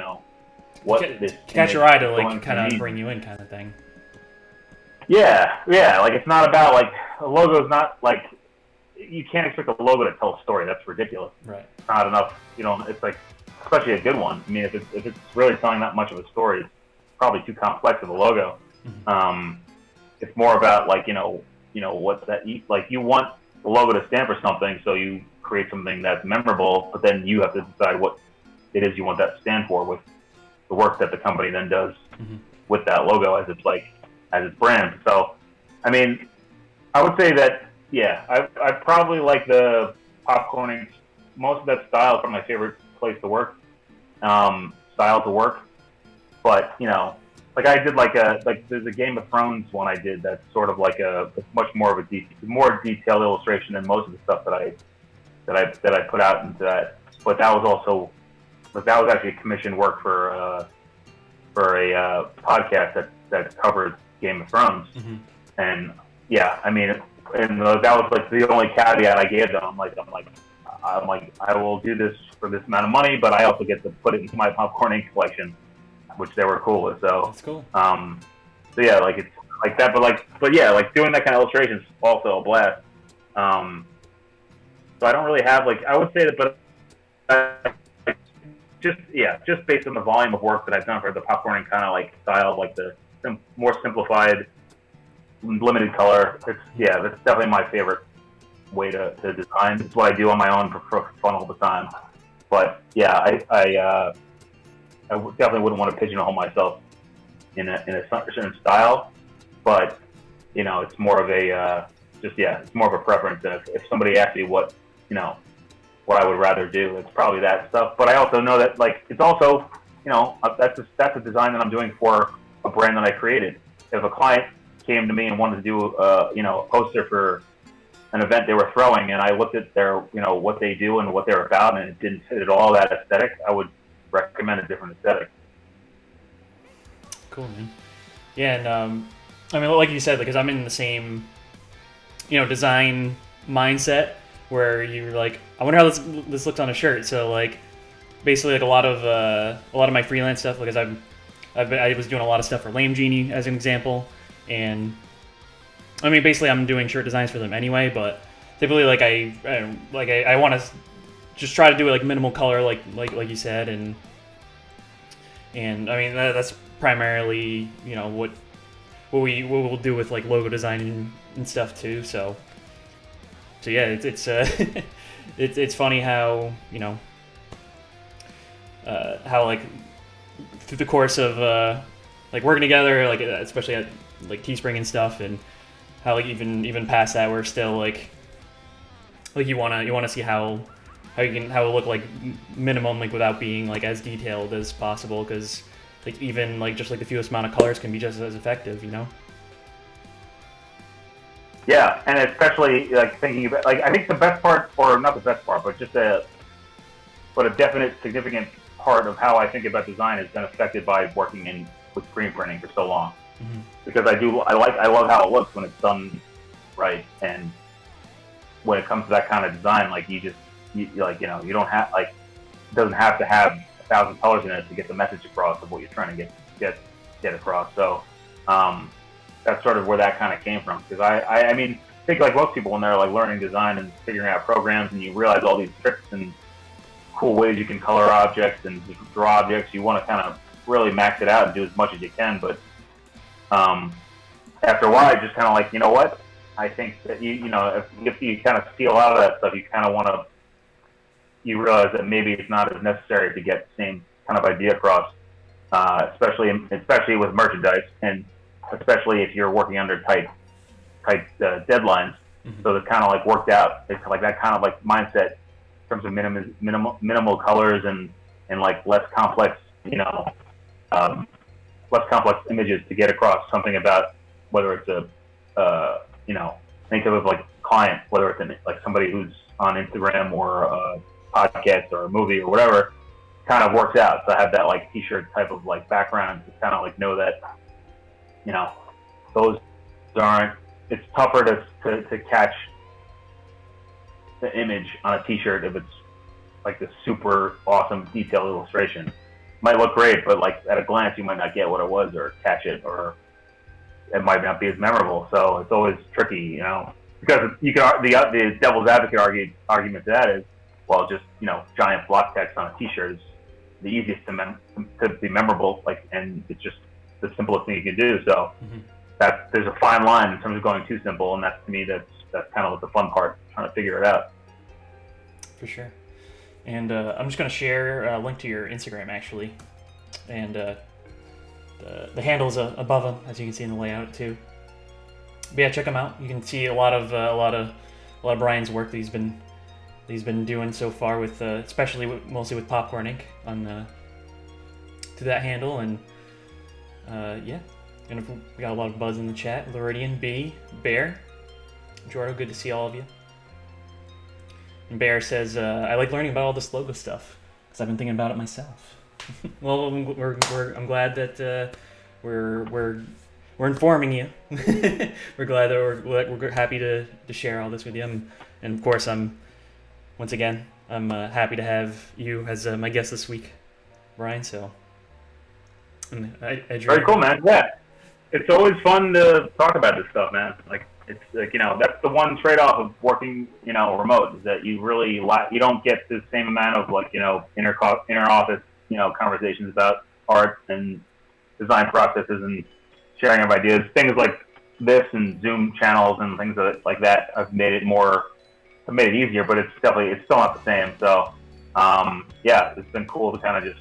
what this catch your eye to like kind of bring you in, kind of thing. Yeah. Like it's not about like a logo's not like you can't expect a logo to tell a story. That's ridiculous. Right. It's not enough. It's like especially a good one. I mean, if it's really telling that much of a story, it's probably too complex of a logo. It's more about like what's that like you want the logo to stand for something, so you create something that's memorable, but then you have to decide what it is you want that to stand for with the work that the company then does with that logo as its brand. So, I mean, I would say that I probably like the popcorning. Most of that style is my favorite place to work, style to work. But like I did there's a Game of Thrones one I did that's sort of like it's much more of a more detailed illustration than most of the stuff that I put out into that. But that was actually commissioned work for a podcast that covered Game of Thrones. And yeah, I mean, and that was like the only caveat I gave them. I'm like, I will do this for this amount of money, but I also get to put it into my popcorning collection, which they were cool with. So that's cool. So yeah, like it's like that, but yeah, like doing that kind of illustration is also a blast. So I don't really have like I would say that, but just based on the volume of work that I've done for the popcorning kind of like style, like the more simplified, limited color. That's definitely my favorite way to design. It's what I do on my own for fun all the time. But yeah, I definitely wouldn't want to pigeonhole myself in a certain style. But it's more of a it's more of a preference. If somebody asks me what I would rather do, it's probably that stuff. But I also know that like it's also that's a design that I'm doing for a brand that I created. If a client came to me and wanted to do a poster for an event they were throwing, and I looked at their what they do and what they're about, and it didn't fit at all that aesthetic, I would recommend a different aesthetic. Cool, man. Yeah, and I mean, like you said, because I'm in the same, design mindset where you're like, I wonder how this looks on a shirt. So like, basically, like a lot of my freelance stuff, because I was doing a lot of stuff for Lame Genie as an example, and I mean, basically, I'm doing shirt designs for them anyway. But typically, like I want to just try to do it like minimal color, like you said, and I mean that's primarily what we'll do with like logo design and stuff too. So yeah, it's it's funny how how like through the course of like working together, like especially at like Teespring and stuff, and how like even past that, we're still like you wanna see how it look like minimum, like without being like as detailed as possible, because like even like just like the fewest amount of colors can be just as effective, Yeah, and especially like thinking about, like, I think the best part, or not the best part, but just a definite significant part of how I think about design has been affected by working with screen printing for so long. Mm-hmm. Because I love how it looks when it's done right, and when it comes to that kind of design, like you don't have, like, it doesn't have to have 1,000 colors in it to get the message across of what you're trying to get across. So that's sort of where that kind of came from. Because I mean, I think like most people, when they're like learning design and figuring out programs, and you realize all these tricks and cool ways you can color objects and draw objects, you want to kind of really max it out and do as much as you can. But after a while, I just kind of like, you know what? I think that if you kind of steal out of that stuff, you kind of want to, you realize that maybe it's not as necessary to get the same kind of idea across, especially with merchandise, and especially if you're working under tight deadlines. Mm-hmm. So it's kind of like worked out. It's like that kind of like mindset in terms of minimal colors and like less complex, less complex images to get across something about, whether it's think of it like client, whether it's like somebody who's on Instagram or a podcast or a movie or whatever, kind of works out. So I have that like t-shirt type of like background to kind of like know that, those aren't, it's tougher to catch the image on a t-shirt if it's like this super awesome detailed illustration. Might look great, but like at a glance you might not get what it was or catch it, or it might not be as memorable. So it's always tricky, because you can, the devil's advocate argument to that is, well, just giant block text on a t-shirt is the easiest to be memorable, like, and it's just the simplest thing you can do. So there's a fine line in terms of going too simple, and that's, to me, that's kind of the fun part, trying to figure it out. For sure. And I'm just going to share a link to your Instagram, actually, and the handle's above them, as you can see in the layout too. But yeah, check them out. You can see a lot of Bryan's work that he's been doing so far, with mostly with Popcorn Ink on to that handle. And yeah, and we got a lot of buzz in the chat. Luridian, B, Bear, Jordo, good to see all of you. And Bear says, I like learning about all this logo stuff because I've been thinking about it myself. Well, I'm glad that we're informing you. We're glad that we're happy to share all this with you. And of course, I'm happy to have you as my guest this week, Bryan. So, very cool, man. Yeah, it's always fun to talk about this stuff, man. Like, it's like, that's the one trade-off of working, remote, is that you don't get the same amount of like, inner office, conversations about art and design processes and sharing of ideas. Things like this and Zoom channels and things like that have made it easier, but it's still not the same. So, yeah, it's been cool to kind of just,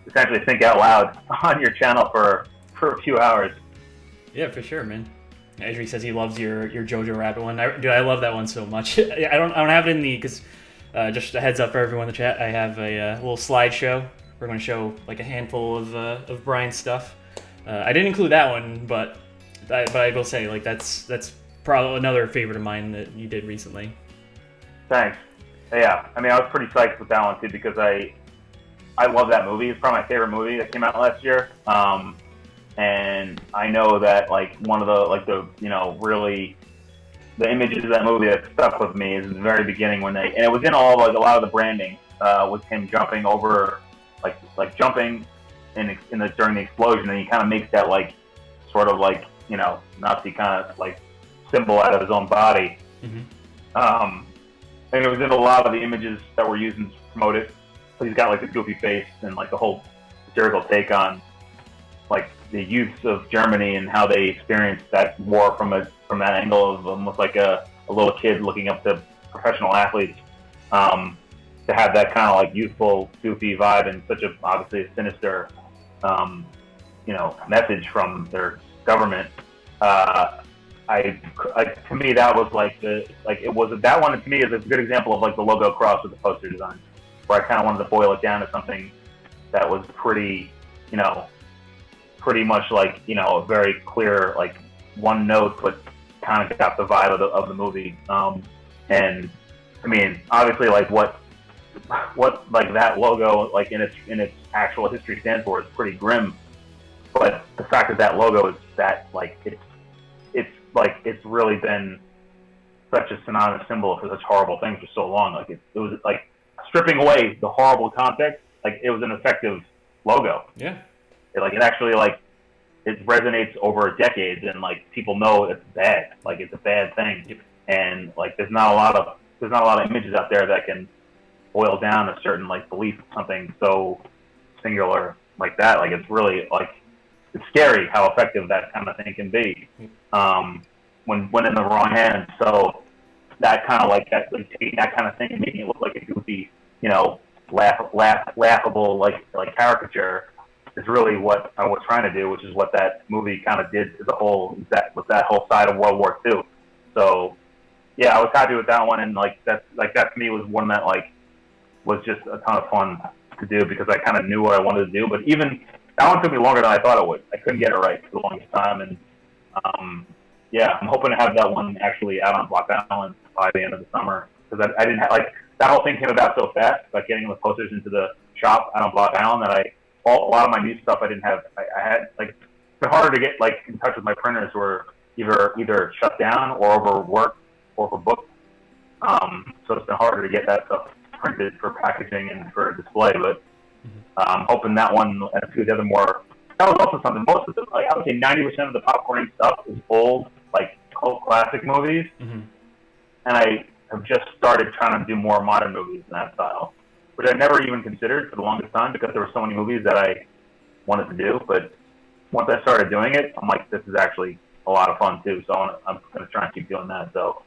essentially think out loud on your channel for a few hours. Yeah, for sure, man. Edry says he loves your Jojo Rabbit one. I love that one so much. I don't have it in because just a heads up for everyone in the chat, I have a little slideshow. We're going to show like a handful of Bryan's stuff. I didn't include that one, but I will say, like, that's probably another favorite of mine that you did recently. Thanks. Yeah, I mean, I was pretty psyched with that one too, because I love that movie. It's probably my favorite movie that came out last year. And I know that like one of the really the images of that movie that stuck with me is in the very beginning and it was in all like a lot of the branding with him jumping over like jumping during the explosion, and he kind of makes that like sort of like Nazi kind of like symbol out of his own body. Mm-hmm. And it was in a lot of the images that were used to promote it. So he's got like the goofy face and like the whole satirical take on like the youths of Germany and how they experienced that war from that angle of almost like a little kid looking up to professional athletes. To have that kind of like youthful, goofy vibe and such a obviously a sinister, message from their government. To me that was that one to me is a good example of like the logo cross with the poster design, where I kind of wanted to boil it down to something that was pretty much like a very clear like one note, but kind of got the vibe of the movie. And I mean, obviously, like what like that logo like in its actual history stands for is pretty grim. But the fact that logo is that like it's really been such a synonymous symbol for such horrible things for so long. Like it was like stripping away the horrible context. Like it was an effective logo. Yeah. It actually like it resonates over decades, and like people know it's bad. Like it's a bad thing. Yep. And like there's not a lot of images out there that can boil down a certain like belief of something so singular like that. Like it's really like it's scary how effective that kind of thing can be when in the wrong hands. So that kind of like taking that kind of thing and making it look like a goofy, laughable like caricature is really what I was trying to do, which is what that movie kind of did to the whole that whole side of World War II. So yeah, I was happy with that one, and that to me was one that like was just a ton of fun to do because I kind of knew what I wanted to do. But even that one took me longer than I thought it would. I couldn't get it right for the longest time, and yeah, I'm hoping to have that one actually out on Block Island by the end of the summer, because I didn't have that whole thing came about so fast, like getting the posters into the shop out on Block Island, that a lot of my new stuff I didn't have. I had it's been harder to get in touch with my printers who were either shut down or overworked or overbooked. So it's been harder to get that stuff printed for packaging and for display. But I'm hoping that one and a few of the other more. That was also something. Most of the I would say 90% of the popcorn stuff is old cult classic movies, and I have just started trying to do more modern movies in that style, which I never even considered for the longest time because there were so many movies that I wanted to do. But once I started doing it, I'm like, this is actually a lot of fun too. So I'm going to try and keep doing that. So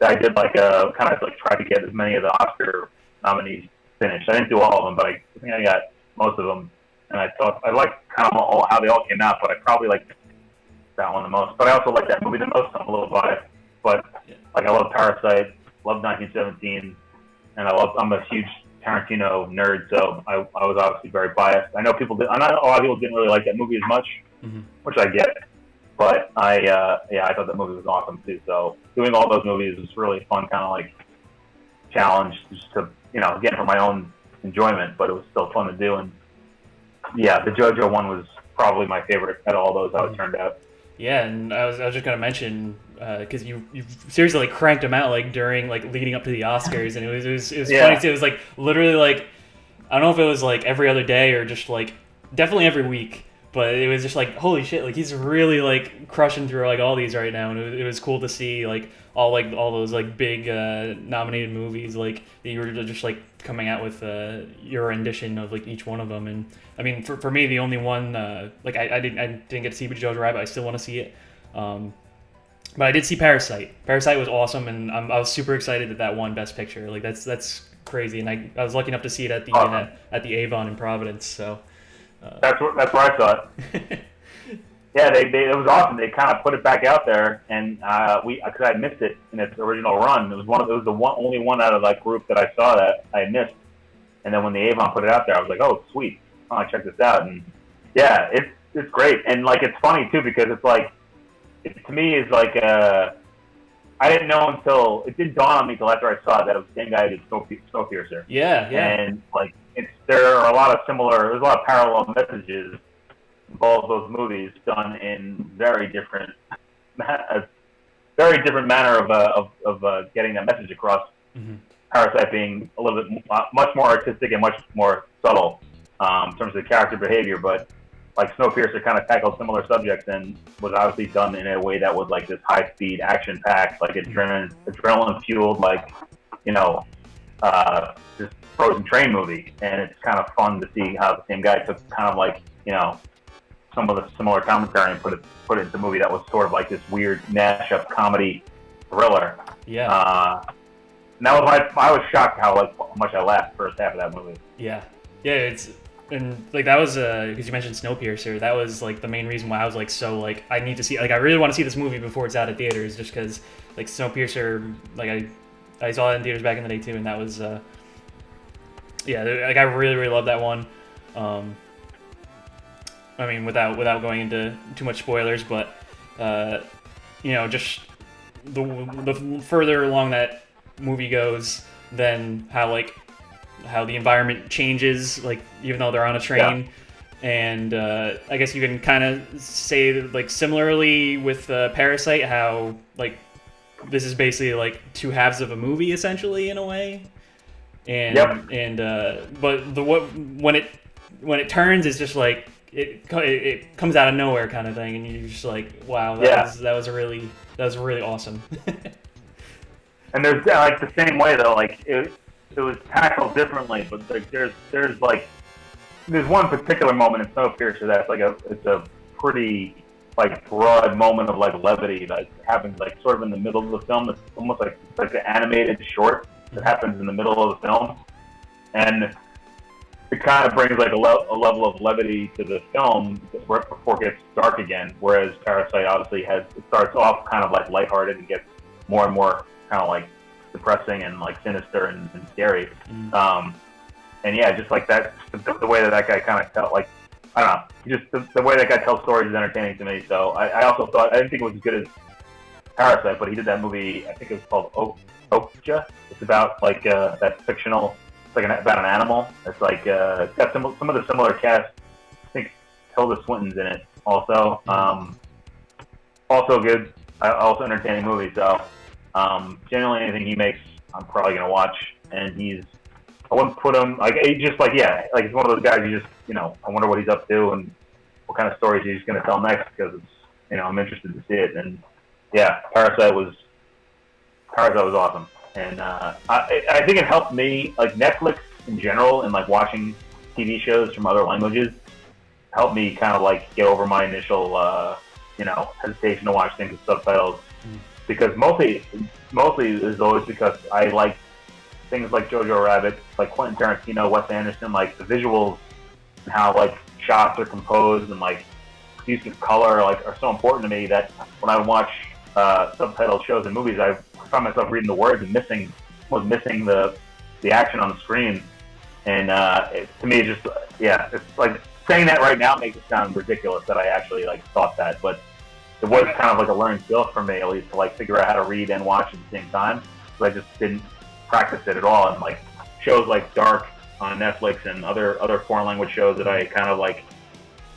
I did try to get as many of the Oscar nominees finished. I didn't do all of them, but I think I got most of them. And I thought I liked kind of how they all came out, but I probably liked that one the most. But I also like that movie the most. I'm a little biased, but I love Parasite, love 1917, and I'm a huge Tarantino nerd, so I was obviously very biased. I know a lot of people didn't really like that movie as much, which I get. But I thought that movie was awesome too. So doing all those movies was really fun, kind of challenge just to again for my own enjoyment, but it was still fun to do. And yeah, the JoJo one was probably my favorite out of all those. How it turned out. Yeah, and I was just gonna mention because you seriously cranked them out during leading up to the Oscars, and it was funny too. It was literally I don't know if it was every other day or just definitely every week. But it was just holy shit, he's really crushing through all these right now, and it was cool to see all those big nominated movies that you were just coming out with your rendition of each one of them. And I mean for me the only one I didn't get to see Jojo Rabbit. I still want to see it, but I did see Parasite. Parasite was awesome, and I was super excited that won Best Picture. That's crazy, and I was lucky enough to see it at the Avon in Providence. So. That's where I saw it. Yeah, it was awesome. They kind of put it back out there, and because I missed it in its original run. It was only one out of that group that I saw that I missed. And then when the Avon put it out there, I was like, oh sweet, I'll check this out. And yeah, it's great, and it's funny too because to me is I didn't know until it didn't dawn on me until after I saw it that it was the same guy who did Snowpiercer. Yeah. And there are a lot of similar. There's a lot of parallel messages in both of those movies done in very different, a very different manner of getting that message across. Mm-hmm. Parasite being a little bit much more artistic and much more subtle in terms of character behavior, but like Snowpiercer kind of tackled similar subjects and was obviously done in a way that was like this high-speed, action-packed, like adrenaline-fueled, like, you know, this Frozen Train movie. And it's kind of fun to see how the same guy took kind of like, you know, some of the similar commentary and put it into a movie that was sort of like this weird mashup comedy thriller. Yeah. And that was I was shocked how much I laughed the first half of that movie. Yeah. And like that was because you mentioned Snowpiercer. That was like the main reason why I was like so like I need to see, like I really want to see this movie before it's out of theaters, just because like Snowpiercer, like I saw it in theaters back in the day too, and that was yeah, like I really love that one. I mean, without going into too much spoilers, but you know, just the further along that movie goes, then how the environment changes, like even though they're on a train. Yeah. And I guess you can kind of say like similarly with Parasite, how like this is basically like two halves of a movie essentially in a way. And yep. But when it turns, it's just like it comes out of nowhere kind of thing, and you're just like, wow, that was really awesome. And there's like the same way though, like it was tackled differently, but there's one particular moment in Snowpiercer that's like it's a pretty like broad moment of like levity that happens like sort of in the middle of the film. It's almost like an animated short that happens in the middle of the film, and it kind of brings like a level of levity to the film right before it gets dark again. Whereas Parasite obviously it starts off kind of like lighthearted and gets more and more kind of like depressing and like sinister and scary. And yeah, just like that, the way that guy kind of felt, like, I don't know, just the way that guy tells stories is entertaining to me. So I also thought, I didn't think it was as good as Parasite, but he did that movie, I think it was called Okja. It's about like that fictional, it's like about an animal. It's like it's got some of the similar cast. I think Tilda Swinton's in it also. Also good, also entertaining movie. So generally anything he makes, I'm probably gonna watch. And I wouldn't put him like he's just like he's one of those guys you just I wonder what he's up to and what kind of stories he's gonna tell next, because it's I'm interested to see it. And yeah, Parasite was awesome. And I think it helped me, like Netflix in general, and like watching TV shows from other languages helped me kind of like get over my initial hesitation to watch things with subtitles. Because mostly is always because I like things like Jojo Rabbit, like Quentin Tarantino, Wes Anderson, like the visuals and how like shots are composed and like use of color are so important to me that when I watch subtitled shows and movies, I find myself reading the words and missing the action on the screen. And to me, it's like saying that right now makes it sound ridiculous that I actually like thought that, but it was kind of like a learned skill for me, at least, to like figure out how to read and watch at the same time. So I just didn't practice it at all. And like shows like Dark on Netflix and other foreign language shows that I kind of like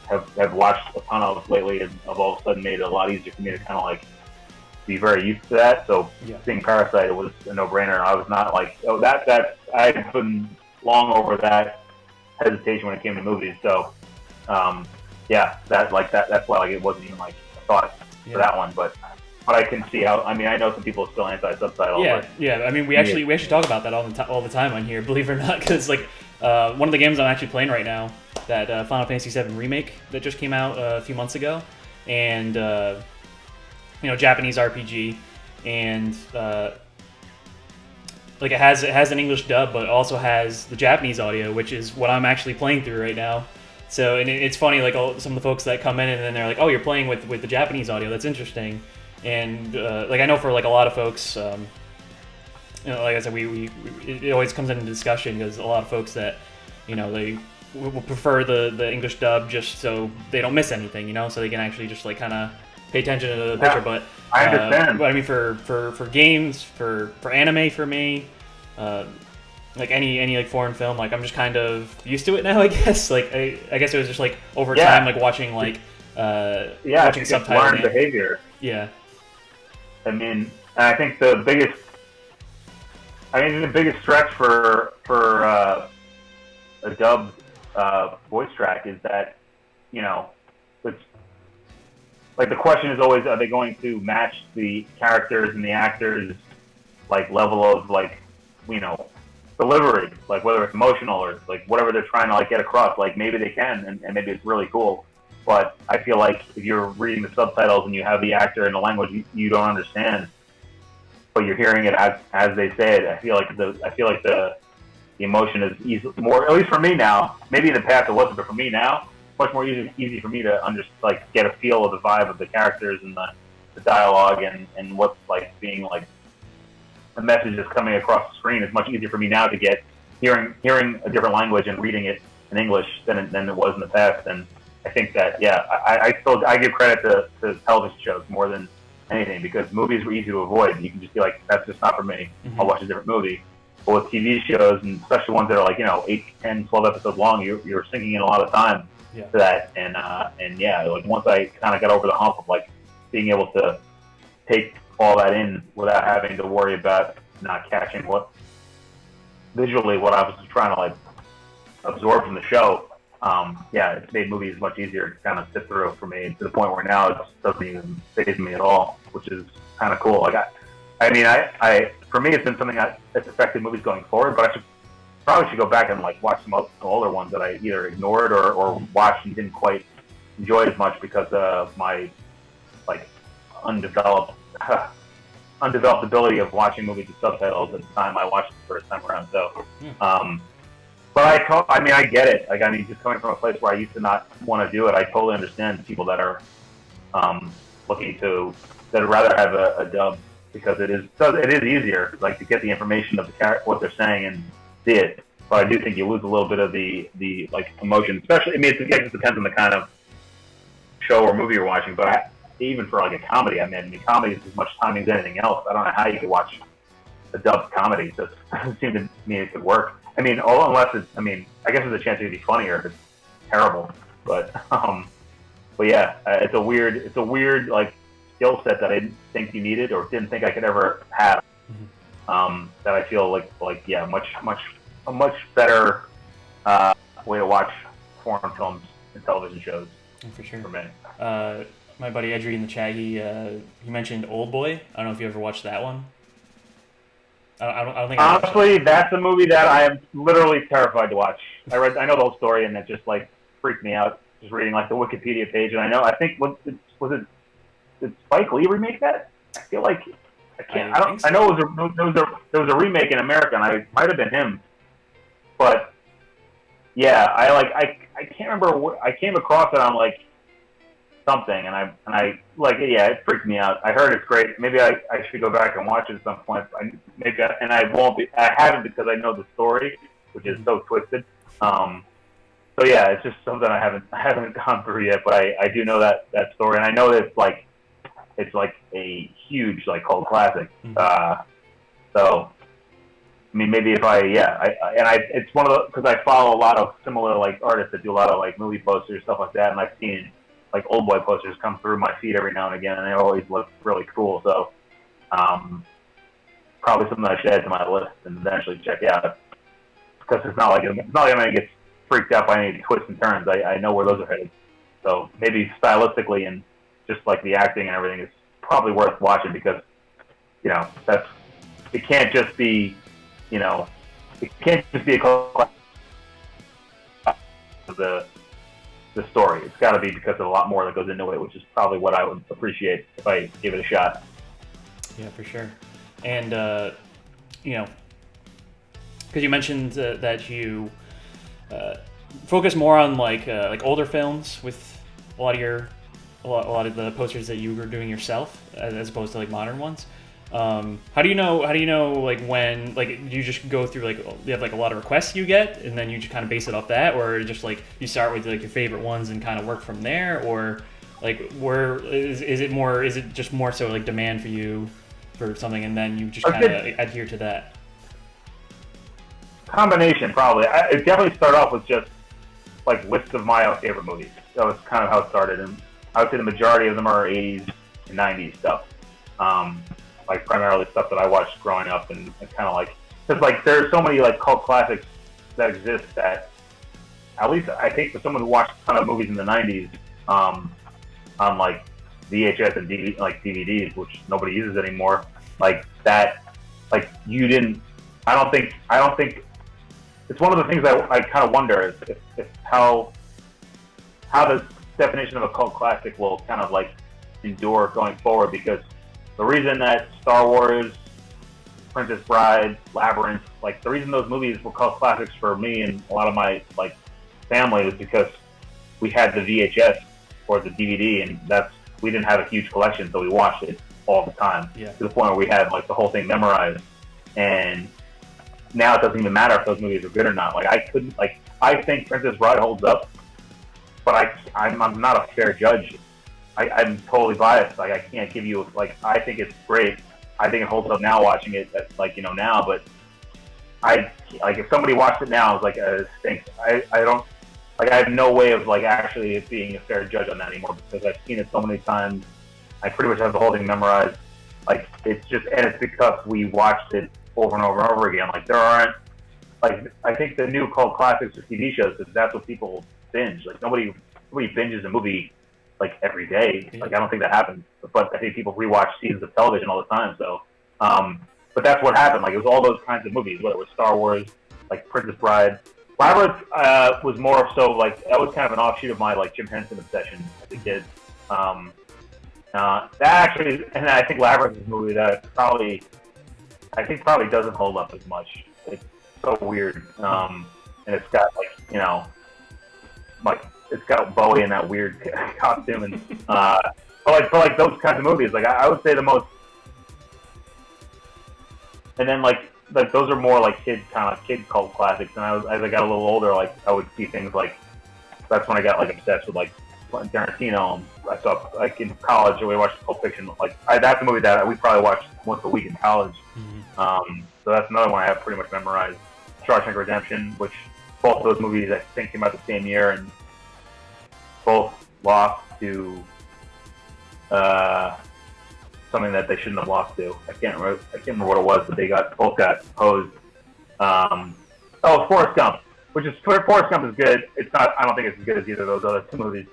have watched a ton of lately, have all of a sudden made it a lot easier for me to kind of like be very used to that. So seeing Parasite, it was a no-brainer. I was not like, that I had been long over that hesitation when it came to movies. So that's why like it wasn't even like a thought for that one. But I can see how. I mean, I know some people are still anti-subtitle. Yeah. I mean, we actually talk about that all the time on here, believe it or not, because like one of the games I'm actually playing right now, that Final Fantasy VII remake that just came out a few months ago, and Japanese RPG, and like it has an English dub, but it also has the Japanese audio, which is what I'm actually playing through right now. So, and it's funny, like some of the folks that come in and then they're like, "Oh, you're playing with the Japanese audio. That's interesting." And like I know for like a lot of folks, like I said, it always comes into discussion because a lot of folks that they will prefer the English dub just so they don't miss anything, so they can actually just like kind of pay attention to the picture. But I understand. But I mean, for games, for anime, for me, like any like foreign film, like I'm just kind of used to it now, I guess. Like I guess it was just like over time, like watching like watching subtitles. Learned behavior. Yeah. I mean, I think the biggest stretch for a dubbed voice track is that, you know, it's like the question is always, are they going to match the characters and the actors like level of like, you know, delivery, like whether it's emotional or like whatever they're trying to like get across. Like maybe they can, and maybe it's really cool. But I feel like if you're reading the subtitles and you have the actor in a language you don't understand, but you're hearing it as they say it, I feel like the emotion is more, at least for me now. Maybe in the past it wasn't, but for me now, much more easy for me to get a feel of the vibe of the characters and the dialogue and what's like being like the message that's coming across the screen is much easier for me now to get hearing a different language and reading it in English than it was in the past. And I think that I give credit to television shows more than anything, because movies were easy to avoid. You can just be like, that's just not for me. I'll watch a different movie. But with TV shows, and especially ones that are like, you know, 8, 10, 12 episodes long, you're sinking in a lot of time to that. And like once I kind of got over the hump of like being able to take all that in without having to worry about not catching visually what I was trying to like absorb from the show. It's made movies much easier to kind of sit through for me, to the point where now it just doesn't even faze me at all, which is kind of cool. Like I for me, it's been something that's affected movies going forward, but I probably should go back and like watch some older ones that I either ignored or watched and didn't quite enjoy as much because of my like undeveloped ability of watching movies with subtitles at the time I watched it the first time around. So, but I get it. Like, I mean, just coming from a place where I used to not want to do it, I totally understand people that are that'd rather have a dub, because it is easier, like, to get the information of what they're saying and see it. But I do think you lose a little bit of the like emotion, especially. I mean, it just depends on the kind of show or movie you're watching. But even for like a comedy, I mean, comedy is as much timing as anything else. I don't know how you could watch a dubbed comedy. It doesn't seem to me it could work. I mean, unless it's, I mean, I guess there's a chance it could be funnier if it's terrible. But yeah, it's a weird like skill set that I didn't think you needed or didn't think I could ever have. That I feel like a much better way to watch foreign films and television shows. For sure. For me. My buddy Edry in the chat, he mentioned Old Boy. I don't know if you ever watched that one. I don't think. Honestly, that's a movie that I am literally terrified to watch. I know the whole story, and it just like freaked me out. Just reading like the Wikipedia page, and I think did Spike Lee remake that? I feel like I know there was a remake in America, and I might have been him, but yeah, I can't remember what I came across it on like something, and I like it freaked me out. I heard it's great. Maybe I should go back and watch it at some point. I won't be. I haven't, because I know the story, which is so twisted. So yeah, it's just something I haven't gone through yet, but I do know that story, and I know that it's like a huge like cult classic. So I mean, maybe if it's one of the, because I follow a lot of similar like artists that do a lot of like movie posters, stuff like that, and I've seen like Old Boy posters come through my feed every now and again, and they always look really cool. So probably something I should add to my list and eventually check out, because it's not like I'm gonna get freaked out by any twists and turns. I know where those are headed. So maybe stylistically and just like the acting and everything is probably worth watching, because it can't just be a cult of the story. It's got to be because of a lot more that goes into it, which is probably what I would appreciate if I gave it a shot. Yeah, for sure. And because you mentioned that you focus more on like older films with a lot of the posters that you were doing yourself, as opposed to like modern ones. How do you know like when, like, you just go through, like, you have like a lot of requests you get and then you just kind of base it off that, or just like you start with like your favorite ones and kind of work from there, or like where is it just more so like demand for you for something and then you just kind of adhere to that? Combination, probably. It definitely started off with just like lists of my favorite movies. That was kind of how it started, and I would say the majority of them are 80s and 90s stuff. Like primarily stuff that I watched growing up, and kind of like because like there's so many like cult classics that exist that at least I think for someone who watched a ton of movies in the 90s on like VHS and DVDs, which nobody uses anymore, like that, like you didn't. I don't think it's one of the things I kind of wonder is if how the definition of a cult classic will kind of like endure going forward, because the reason that Star Wars, Princess Bride, Labyrinth, like the reason those movies were cult classics for me and a lot of my like family was because we had the VHS or the DVD, and we didn't have a huge collection, so we watched it all the time to the point where we had like the whole thing memorized. And now it doesn't even matter if those movies are good or not. Like I think Princess Bride holds up, but I'm not a fair judge. I'm totally biased. Like I can't give you like I think it's great. I think it holds up now watching it like now, but I like if somebody watched it now, it's like it stinks. I don't like I have no way of like actually being a fair judge on that anymore because I've seen it so many times. I pretty much have the whole thing memorized. Like it's because we watched it over and over and over again. Like there aren't like I think the new cult classics or TV shows because that's what people binge. Like nobody binges a movie like every day. Like I don't think that happens. But I think people rewatch seasons of television all the time. So, but that's what happened. Like it was all those kinds of movies, whether it was Star Wars, like Princess Bride. Labyrinth was more so like that was kind of an offshoot of my like Jim Henson obsession as a kid. That actually, and I think Labyrinth is a movie that probably doesn't hold up as much. It's so weird, and it's got like it's got Bowie in that weird costume, and but like those kinds of movies, like I would say the most, and then like those are more like kid cult classics. And as I got a little older, like I would see things like that's when I got like obsessed with like Tarantino. I saw like in college, we watched Pulp Fiction. Like that's a movie that we probably watched once a week in college. So that's another one I have pretty much memorized. Shawshank Redemption, which both of those movies I think came out the same year, and both lost to something that they shouldn't have lost to. I can't remember what it was, but both got posed. Forrest Gump, Forrest Gump is good. It's not. I don't think it's as good as either of those other two movies.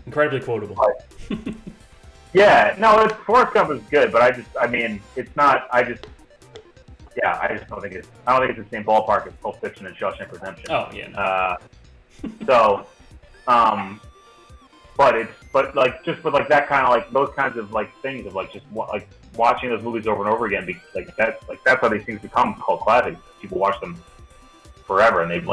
Incredibly quotable. Yeah, no, Forrest Gump is good, but it's not. I just don't think it's. I don't think it's the same ballpark as Pulp Fiction and Shawshank Redemption. Oh yeah. No. But that kind of like those kinds of like things of like just like watching those movies over and over again. That's how these things become cult classics. People watch them forever, and they've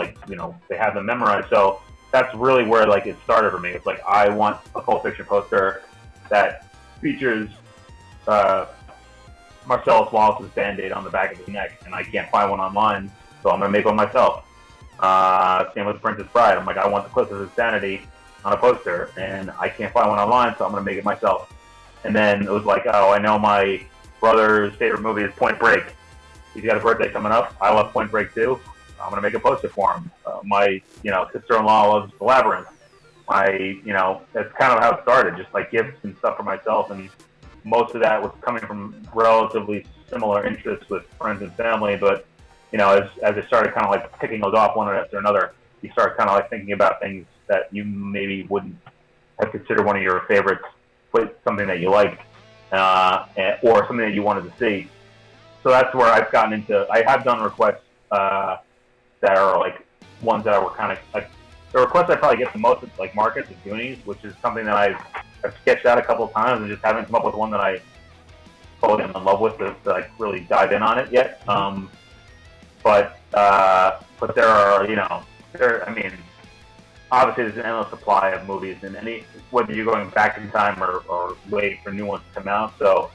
they have them memorized. So that's really where like it started for me. It's like I want a Pulp Fiction poster that features Marcellus Wallace's Band-Aid on the back of his neck, and I can't find one online, so I'm gonna make one myself. Same with Princess Bride. I'm like, I want the Cliffs of Insanity on a poster, and I can't find one online, so I'm gonna make it myself. And then it was like, oh, I know my brother's favorite movie is Point Break. He's got a birthday coming up. I love Point Break too. I'm gonna make a poster for him. My sister-in-law loves The Labyrinth. That's kind of how it started, just like gifts and stuff for myself, and most of that was coming from relatively similar interests with friends and family. But as I started kind of like picking those off one after another, you start kind of like thinking about things that you maybe wouldn't have considered one of your favorites, but something that you liked, or something that you wanted to see. So that's where I've gotten into. I have done requests that are like ones that were kind of like the requests I probably get the most at like markets is Goonies, which is something that I've sketched out a couple of times and just haven't come up with one that I totally am in love with to like really dive in on it yet. But there are obviously there's an endless supply of movies, and whether you're going back in time or waiting for new ones to come out. So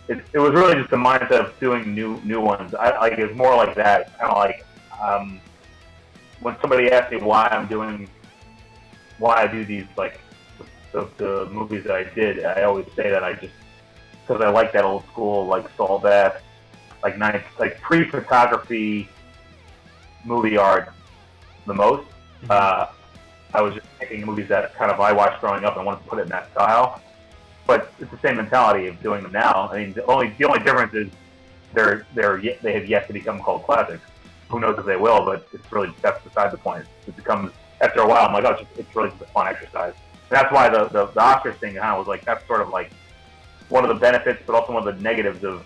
it was really just the mindset of doing new ones. It was more like that, kind of like when somebody asks me why I do these like the movies that I did, I always say that because I like that old school like Saul Bass, like pre-photography movie art the most. Mm-hmm. I was just picking movies that kind of I watched growing up and wanted to put it in that style. But it's the same mentality of doing them now. I mean, the only difference is they have yet to become cult classics. Who knows if they will? But that's beside the point. It becomes after a while. I'm like, oh, it's really just a fun exercise. And that's why the Oscars thing was like that's sort of like one of the benefits, but also one of the negatives of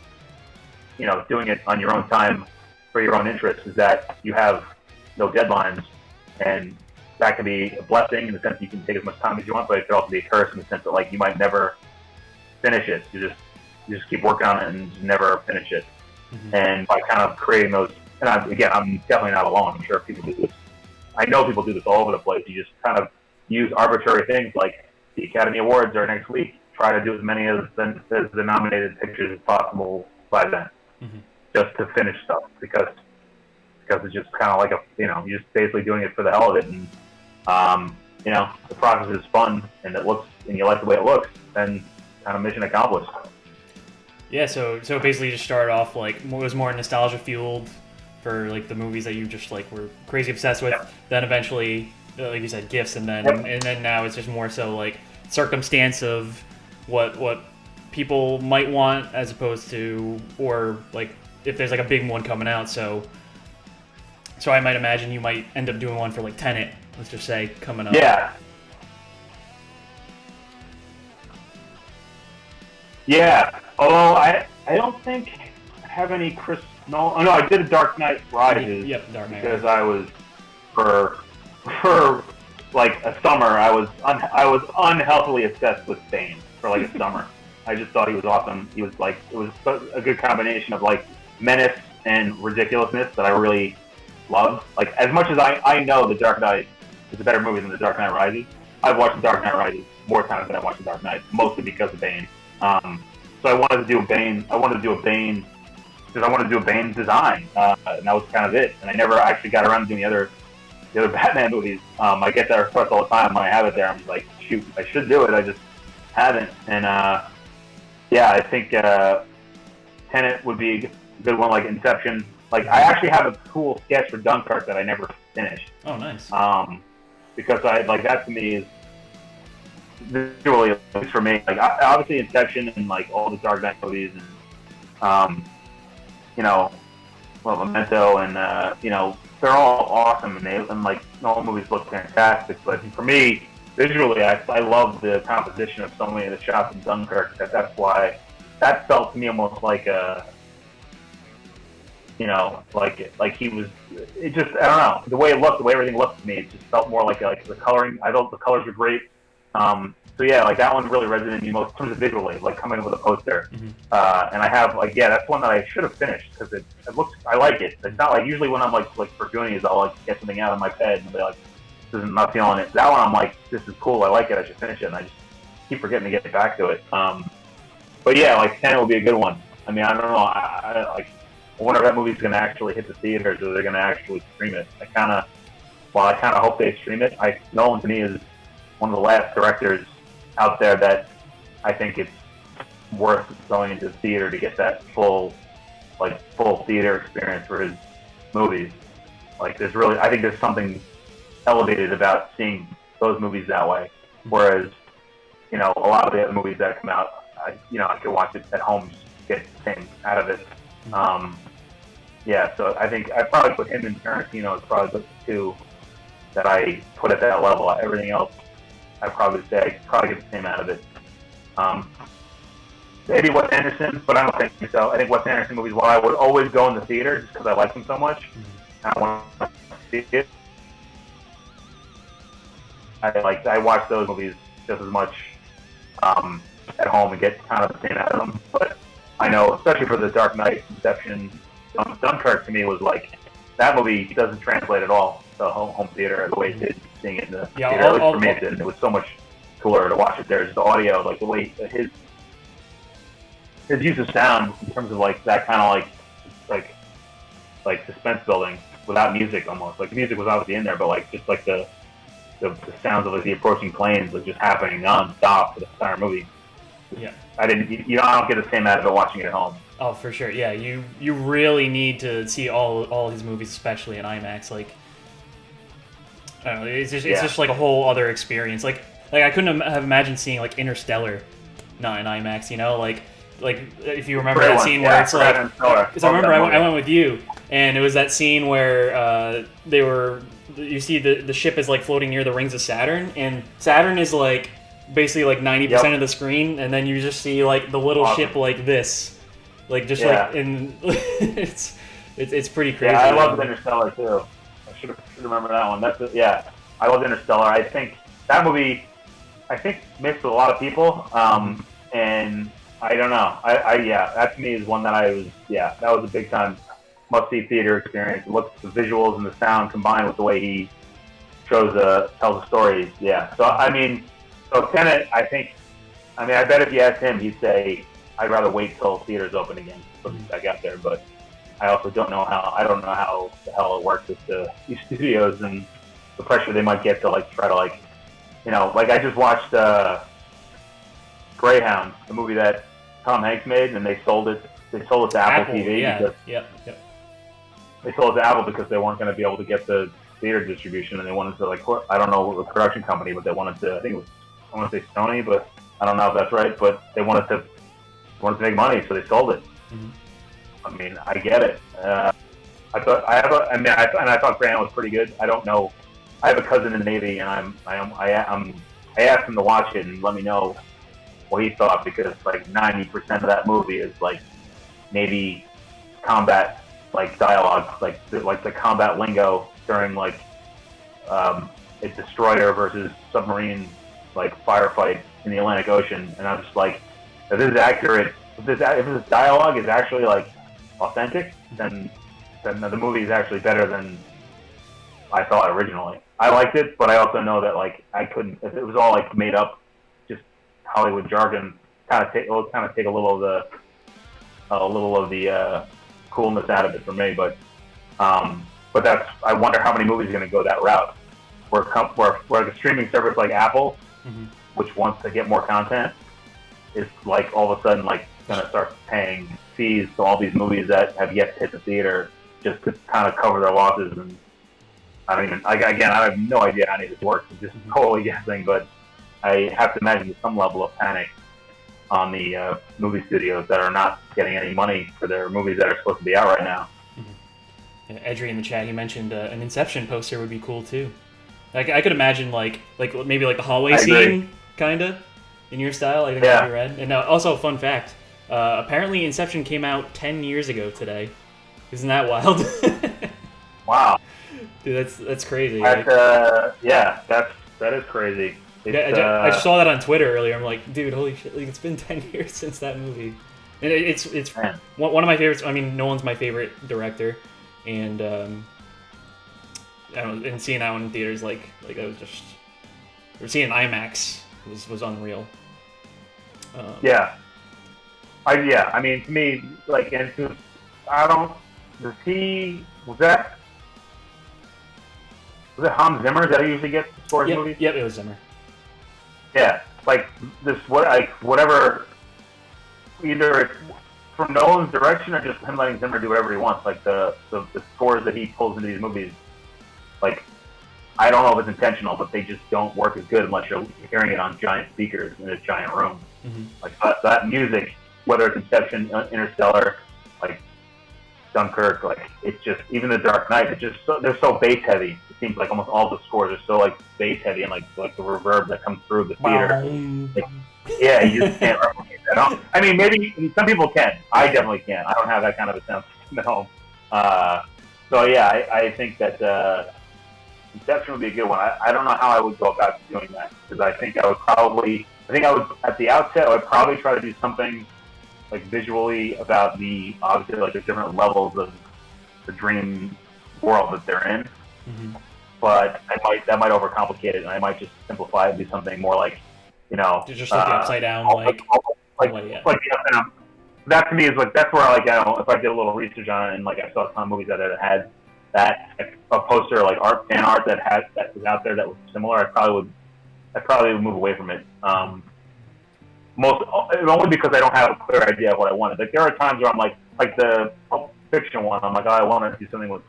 doing it on your own time for your own interests is that you have no deadlines, and that can be a blessing in the sense that you can take as much time as you want, but it could also be a curse in the sense that like you might never finish it. You just keep working on it and just never finish it. Mm-hmm. And by kind of creating those, and I'm definitely not alone. I'm sure people do this. I know people do this all over the place. You just kind of use arbitrary things like the Academy Awards are next week. Try to do as many of the nominated pictures as possible by then, mm-hmm. just to finish stuff because it's just kind of like you're just basically doing it for the hell of it, and the process is fun and you like the way it looks, then kind of mission accomplished. Yeah, so basically you just started off like it was more nostalgia fueled for like the movies that you just like were crazy obsessed with. Yep. Then eventually, like you said, gifts, and then now it's just more so like circumstance of what people might want as opposed to, or like if there's like a big one coming out. So I might imagine you might end up doing one for like Tenet, let's just say, coming up. Yeah. Yeah. Although I don't think I have any no, I did a Dark Knight Rises. Yep, Dark Knight. Because I was for like a summer, I was unhealthily obsessed with Bane for like a summer. I just thought he was awesome. He was like, it was a good combination of like menace and ridiculousness that I really loved. Like, as much as I know The Dark Knight is a better movie than The Dark Knight Rises, I've watched The Dark Knight Rises more times than I watched The Dark Knight, mostly because of Bane. So I wanted to do a Bane because I wanted to do a Bane design, and that was kind of it. And I never actually got around to doing the other Batman movies. I get that request all the time when I have it there. I'm like, shoot, I should do it. I just haven't. And I think Tenet would be a good one, like Inception. Like, I actually have a cool sketch for Dunkirk that I never finished. Oh, nice. Because that to me is visually, at least for me, like obviously Inception and like all the Dark Knight movies and Memento and they're all awesome and like all movies look fantastic. But for me, visually, I love the composition of so many of the shots in Dunkirk. That's why that felt to me almost like a. Like he was. It just, I don't know, the way it looked, the way everything looked to me, it just felt more like the coloring. I thought the colors were great. So yeah, like that one really resonated with me most in terms of visually, like coming up with a poster. Mm-hmm. And I have that's one that I should have finished because it looks. I like it. It's not like usually when I'm like for Goonies, I'll like get something out of my head and be like, I'm not feeling it. That one I'm like, this is cool. I like it. I should finish it. And I just keep forgetting to get back to it. But yeah, like Tenet will be a good one. I mean, I don't know. I wonder if that movie's going to actually hit the theaters or they're going to actually stream it. I kind of hope they stream it. Nolan to me is one of the last directors out there that I think it's worth going into the theater to get that full theater experience for his movies. Like, I think there's something elevated about seeing those movies that way. Whereas, a lot of the other movies that come out, I could watch it at home, just get the same out of it. So I think I'd probably put him and Tarantino as probably the two that I put at that level. Everything else, I'd probably say I could probably get the same out of it. Maybe Wes Anderson, but I don't think so. I think Wes Anderson movies, while I would always go in the theater just because I like them so much, I want to see it. I watch those movies just as much at home and get kind of the same out of them. But I know, especially for the Dark Knight, Inception, Dunkirk to me was like, that movie doesn't translate at all to home theater the way it did seeing it in the theater. At least for me it did. It was so much cooler to watch it there. Just the audio, like the way his use of sound in terms of like that kind of like suspense building without music almost. Like the music was obviously in there, but like just like the sounds of like the approaching planes was just happening non-stop for the entire movie. Yeah. I don't get the same out of it watching it at home. Oh, for sure. Yeah, you really need to see all his movies, especially in IMAX. Like, I don't know, it's just like a whole other experience. Like I couldn't have imagined seeing like Interstellar, not in IMAX. You know, like if you remember that scene where it's like, because I remember I went with you, and it was that scene where you see the ship is like floating near the rings of Saturn, and Saturn is like basically like 90% of the screen, and then you just see like the little ship like this, like just like in it's pretty crazy. Yeah, I love Interstellar too. I should remember that one. I love Interstellar. I think that movie, mixed with a lot of people, and I don't know. That to me is one that that was a big time must see theater experience. Look, the visuals and the sound combined with the way he tells the stories. Yeah. So Tenet, I bet if you asked him, he'd say, I'd rather wait till theaters open again back out there. But I also don't know how the hell it works with these studios and the pressure they might get to like try to like, like I just watched Greyhound, the movie that Tom Hanks made, and they sold it to Apple TV. Yeah. They sold it to Apple because they weren't going to be able to get the theater distribution, and they wanted to I don't know what the production company, but they wanted to. I want to say Sony, but I don't know if that's right. But they wanted to make money, so they sold it. Mm-hmm. I mean, I get it. I thought Grant was pretty good. I don't know. I have a cousin in the Navy, and I asked him to watch it and let me know what he thought, because like 90% of that movie is like Navy combat like dialogue, like the combat lingo during like a destroyer versus submarine like firefight in the Atlantic Ocean, and I'm just like, if this is accurate, if this dialogue is actually like authentic, then the movie is actually better than I thought originally. I liked it, but I also know that like I couldn't, if it was all like made up, just Hollywood jargon, kind of take a little of the coolness out of it for me. But I wonder how many movies are going to go that route, where a streaming service like Apple, which wants to get more content, is like all of a sudden like going to start paying fees to all these movies that have yet to hit the theater, just to kind of cover their losses. And I have no idea how any of this works. I'm just totally guessing, but I have to imagine there's some level of panic on the movie studios that are not getting any money for their movies that are supposed to be out right now. Edry in the chat, he mentioned an Inception poster would be cool too. Like I could imagine like maybe like the hallway scene, kinda, in your style. I think that'd be rad. And also a fun fact: apparently Inception came out 10 years ago today. Isn't that wild? Wow, dude, that's crazy. That is crazy. I just saw that on Twitter earlier. I'm like, dude, holy shit! Like, it's been 10 years since that movie, and it's one of my favorites. I mean, Nolan's my favorite director, and I don't know, and seeing that one in theaters, like it was just, or seeing IMAX was unreal. I mean, to me, like, and was it Hans Zimmer that he usually gets to score his movies? Yep, it was Zimmer. Yeah, like whatever, either it's from Nolan's direction or just him letting Zimmer do whatever he wants. Like the scores that he pulls into these movies, like I don't know if it's intentional, but they just don't work as good unless you're hearing it on giant speakers in a giant room. Like that music, whether it's Inception, Interstellar, like Dunkirk, like it's just, even The Dark Knight, it's just they're so bass heavy. It seems like almost all the scores are so like bass heavy, and like the reverb that comes through the theater. Like, yeah, you just can't replicate that. I mean, maybe some people can. I definitely can't. I don't have that kind of a sound system at home. So yeah, I think that Inception would be a good one. I don't know how I would go about doing that, because I think I would at the outset I would probably try to do something like visually about obviously like the different levels of the dream world that they're in. But that might overcomplicate it, and I might just simplify it and do something more like, just like the upside down, like the upside down. That to me is like, that's where like, if I did a little research on it and like I saw a ton of movies that had that, like, a poster, like fan art that was out there that was similar, I probably would move away from it. only because I don't have a clear idea of what I wanted. Like there are times where I'm like the Pulp Fiction one. I'm like, oh, I want to do something with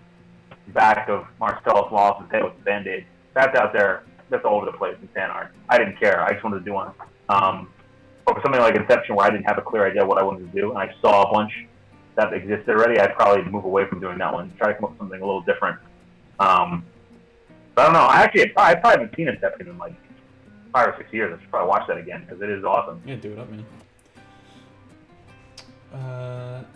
the back of Marcellus Wallace's head with the Band-Aid. That's out there. That's all over the place in fan art. I didn't care. I just wanted to do one. But for something like Inception, where I didn't have a clear idea what I wanted to do, and I saw a bunch that existed already, I'd probably move away from doing that one. Try to come up with something a little different. But I don't know. I probably haven't seen Inception in like 5 or 6 years. I should probably watch that again because it is awesome. Yeah, do it up, man.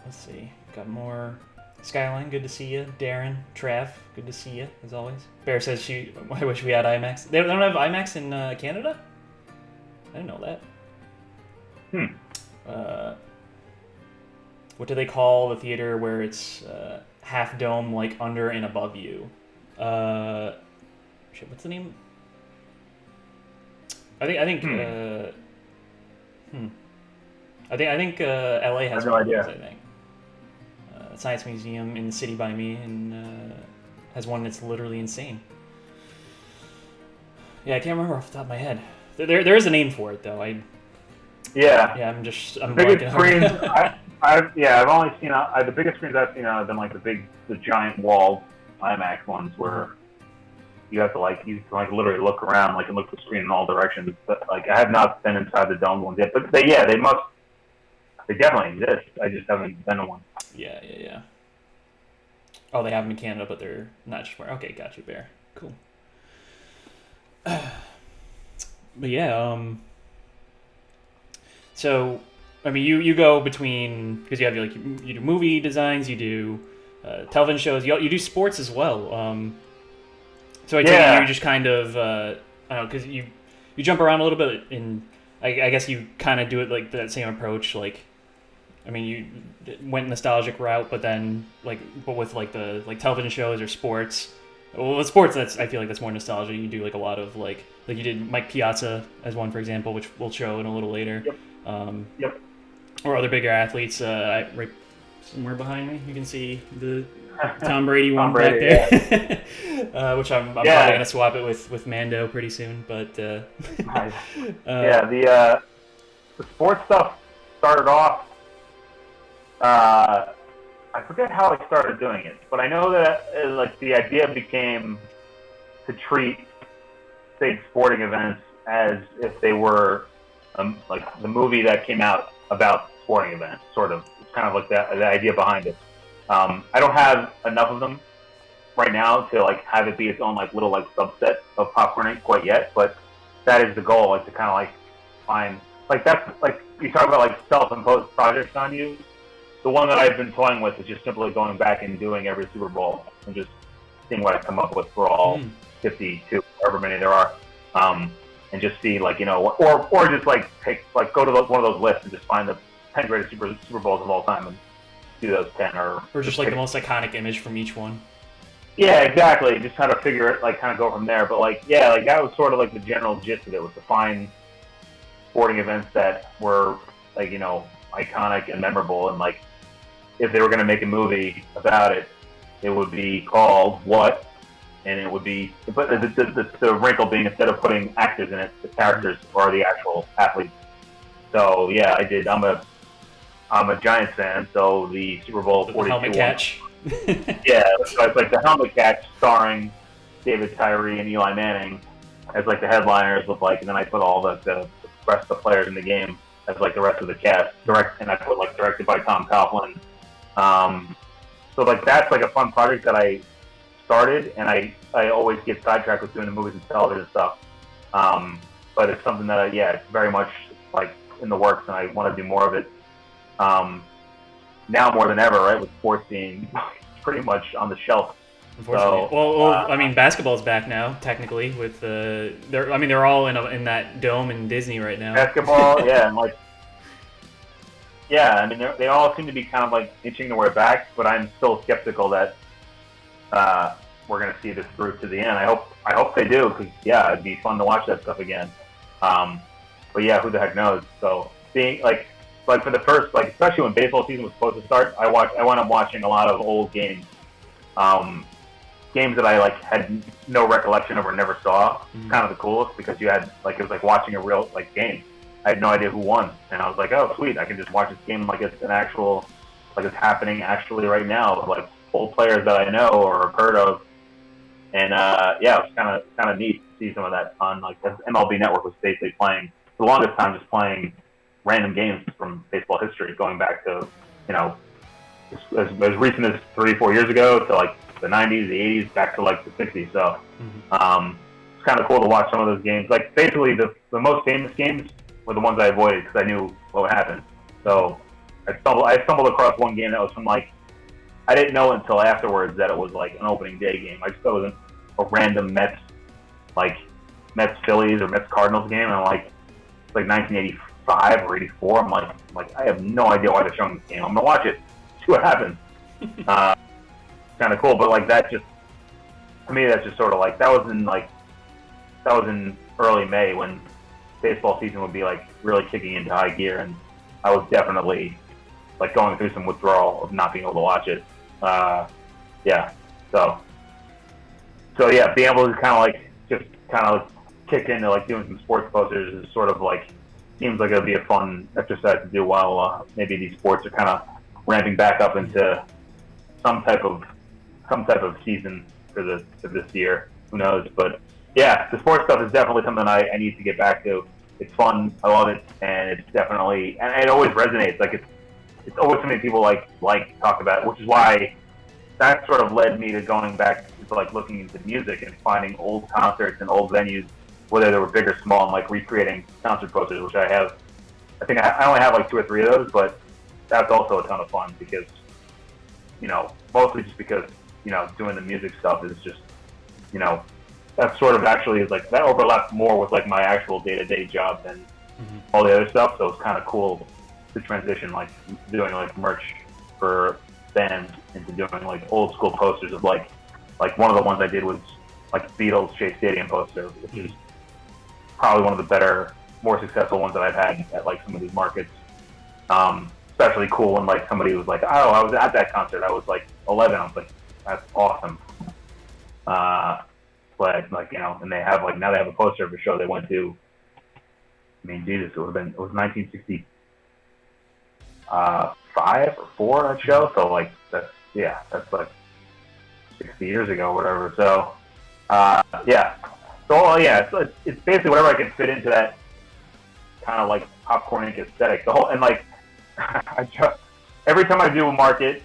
Let's see. Got more. Skyline, good to see you. Darren, Trav, good to see you, as always. Bear says I wish we had IMAX. They don't have IMAX in Canada? I didn't know that. What do they call the theater where it's half dome, like under and above you? Shit, what's the name? I think LA has no one idea. of those, I think. Science Museum in the city by me and has one that's literally insane. Yeah, I can't remember off the top of my head. There is a name for it though. I'm biggest screens. I've only seen the biggest screens I've seen have been like the giant walled IMAX ones where you have to literally look around and look at the screen in all directions. But I have not been inside the dome ones yet. But they definitely exist. I just haven't been to one. Yeah. Oh, they have them in Canada, but they're not just where. Okay, got you, Bear. Cool. But yeah, so I mean, you go between because you have you do movie designs, you do television shows, you do sports as well. So I take it you just kind of I don't know because you jump around a little bit, and I guess you kind of do it like that same approach, like. I mean, you went nostalgic route, but then but with the television shows or sports. Well, with sports, I feel like that's more nostalgia. You do a lot of like you did Mike Piazza as one, for example, which we'll show in a little later. Yep. Or other bigger athletes. Right somewhere behind me, you can see the Tom Brady one back there, which I'm probably gonna swap it with Mando pretty soon. But nice. The sports stuff started off. I forget how I started doing it, but I know that the idea became to treat big sporting events as if they were the movie that came out about sporting events, sort of. It's kind of like the idea behind it. I don't have enough of them right now to have it be its own little subset of Popcorning quite yet, but that is the goal, to kind of find that's you talk about self-imposed projects on you. The one that I've been toying with is just simply going back and doing every Super Bowl and just seeing what I come up with for all 52, however many there are, and just see or just take go to one of those lists and just find the 10 greatest Super Bowls of all time and do those 10 or just the most iconic image from each one. Yeah, exactly. Just kind of figure it, kind of go from there. But that was sort of the general gist of it, was to find sporting events that were iconic and memorable, and if they were going to make a movie about it, it would be called what, and it would be, but the wrinkle being, instead of putting actors in it, the characters are the actual athletes. So yeah, I did. I'm a Giants fan, so the Super Bowl 42 helmet catch. Yeah, so it's the helmet catch starring David Tyree and Eli Manning as the headliners with and then I put all the rest of the players in the game as the rest of the cast, and I put directed by Tom Coughlin. So that's a fun project that I started, and I always get sidetracked with doing the movies and television stuff. But it's something that it's very much in the works, and I want to do more of it. Now more than ever, right, with sports being pretty much on the shelf. Unfortunately, well, I mean, basketball's back now, technically. With they're all in that dome in Disney right now. Basketball, yeah, and I mean, they all seem to be kind of inching their way back, but I'm still skeptical that we're going to see this through to the end. I hope they do, because it'd be fun to watch that stuff again. But yeah, who the heck knows? So being for the first, especially when baseball season was supposed to start, I wound up watching a lot of old games. Games that I had no recollection of or never saw. Kind of the coolest, because you had it was watching a real game. I had no idea who won, and I was like, oh sweet, I can just watch this game like it's happening actually right now with like old players that I know or have heard of, and yeah, it was kind of neat to see some of that on like the MLB Network was basically playing for the longest time just playing random games from baseball history, going back to as recent as 3-4 years ago to like the 90s, the 80s, back to like the 60s. So it's kind of cool to watch some of those games. Like basically the most famous games were the ones I avoided because I knew what would happen. So I stumbled across one game that was from like, I didn't know until afterwards that it was like an opening day game. I just thought it was a random Mets Phillies or Mets Cardinals game, and I'm like, it's like 1985 or 84. I'm like, I have no idea why they're showing this game. I'm gonna watch it, see what happens. Kind of cool, but like that just, to me, that's just sort of like that was in early May when baseball season would be like really kicking into high gear, and I was definitely like going through some withdrawal of not being able to watch it. Yeah, so yeah, being able to kind of kick into like doing some sports posters is sort of like seems like it'd be a fun exercise to do while maybe these sports are kind of ramping back up into some type of season for this year. Who knows? But yeah, the sports stuff is definitely something I need to get back to. It's fun. I love it, and it's definitely, and it always resonates. Like it's always something people like talk about, which is why that sort of led me to going back to like looking into music and finding old concerts and old venues, whether they were big or small, and like recreating concert posters, which I have. I think I only have like 2 or 3 of those, but that's also a ton of fun because, mostly just because, doing the music stuff is just, that sort of actually is like, that overlaps more with like my actual day-to-day job than all the other stuff. So it's kind of cool to transition, like doing like merch for bands into doing like old school posters of like one of the ones I did was like Beatles Shea Stadium poster, which is probably one of the better, more successful ones that I've had at like some of these markets. Especially cool when like somebody was like, oh, I was at that concert. I was like 11. I was like, that's awesome. But like, and they have like, now they have a poster of a show they went to. I mean, Jesus, it was 1965 or 4 that show. So like, that's like 60 years ago or whatever. So, yeah. So yeah, it's basically whatever I can fit into that kind of like popcorn ink aesthetic. The whole, and like, every time I do a market,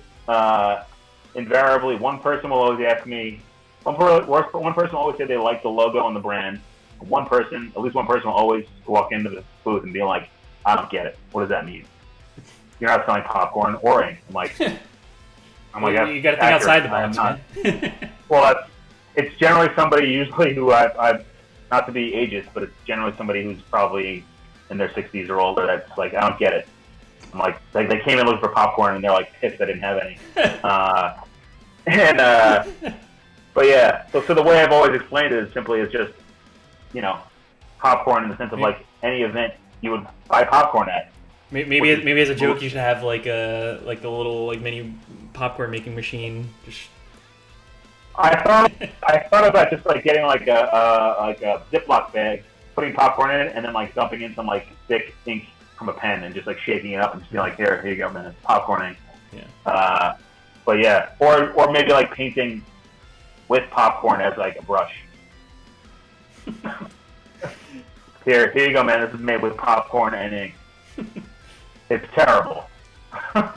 invariably one person will always ask me. One person will always say they like the logo and the brand. At least one person will always walk into the booth and be like, "I don't get it. What does that mean? You're not selling popcorn or ink." I'm like, you got to think outside the box, man. Well, it's generally somebody usually who I've not to be ageist, but it's generally somebody who's probably in their 60s or older. That's like, I don't get it. I'm like they came in looking for popcorn and they're like pissed I didn't have any. But yeah, so the way I've always explained it is simply it's just, popcorn in the sense of like any event you would buy popcorn at. Maybe as a joke you should have like a little like mini popcorn making machine. I thought about just like getting like a Ziploc bag, putting popcorn in it, and then like dumping in some like thick ink from a pen and just like shaking it up and just being like, here you go, man, it's popcorn ink. Yeah. But yeah, or maybe like painting with popcorn as like a brush. Here you go, man. This is made with popcorn and ink. It's terrible. I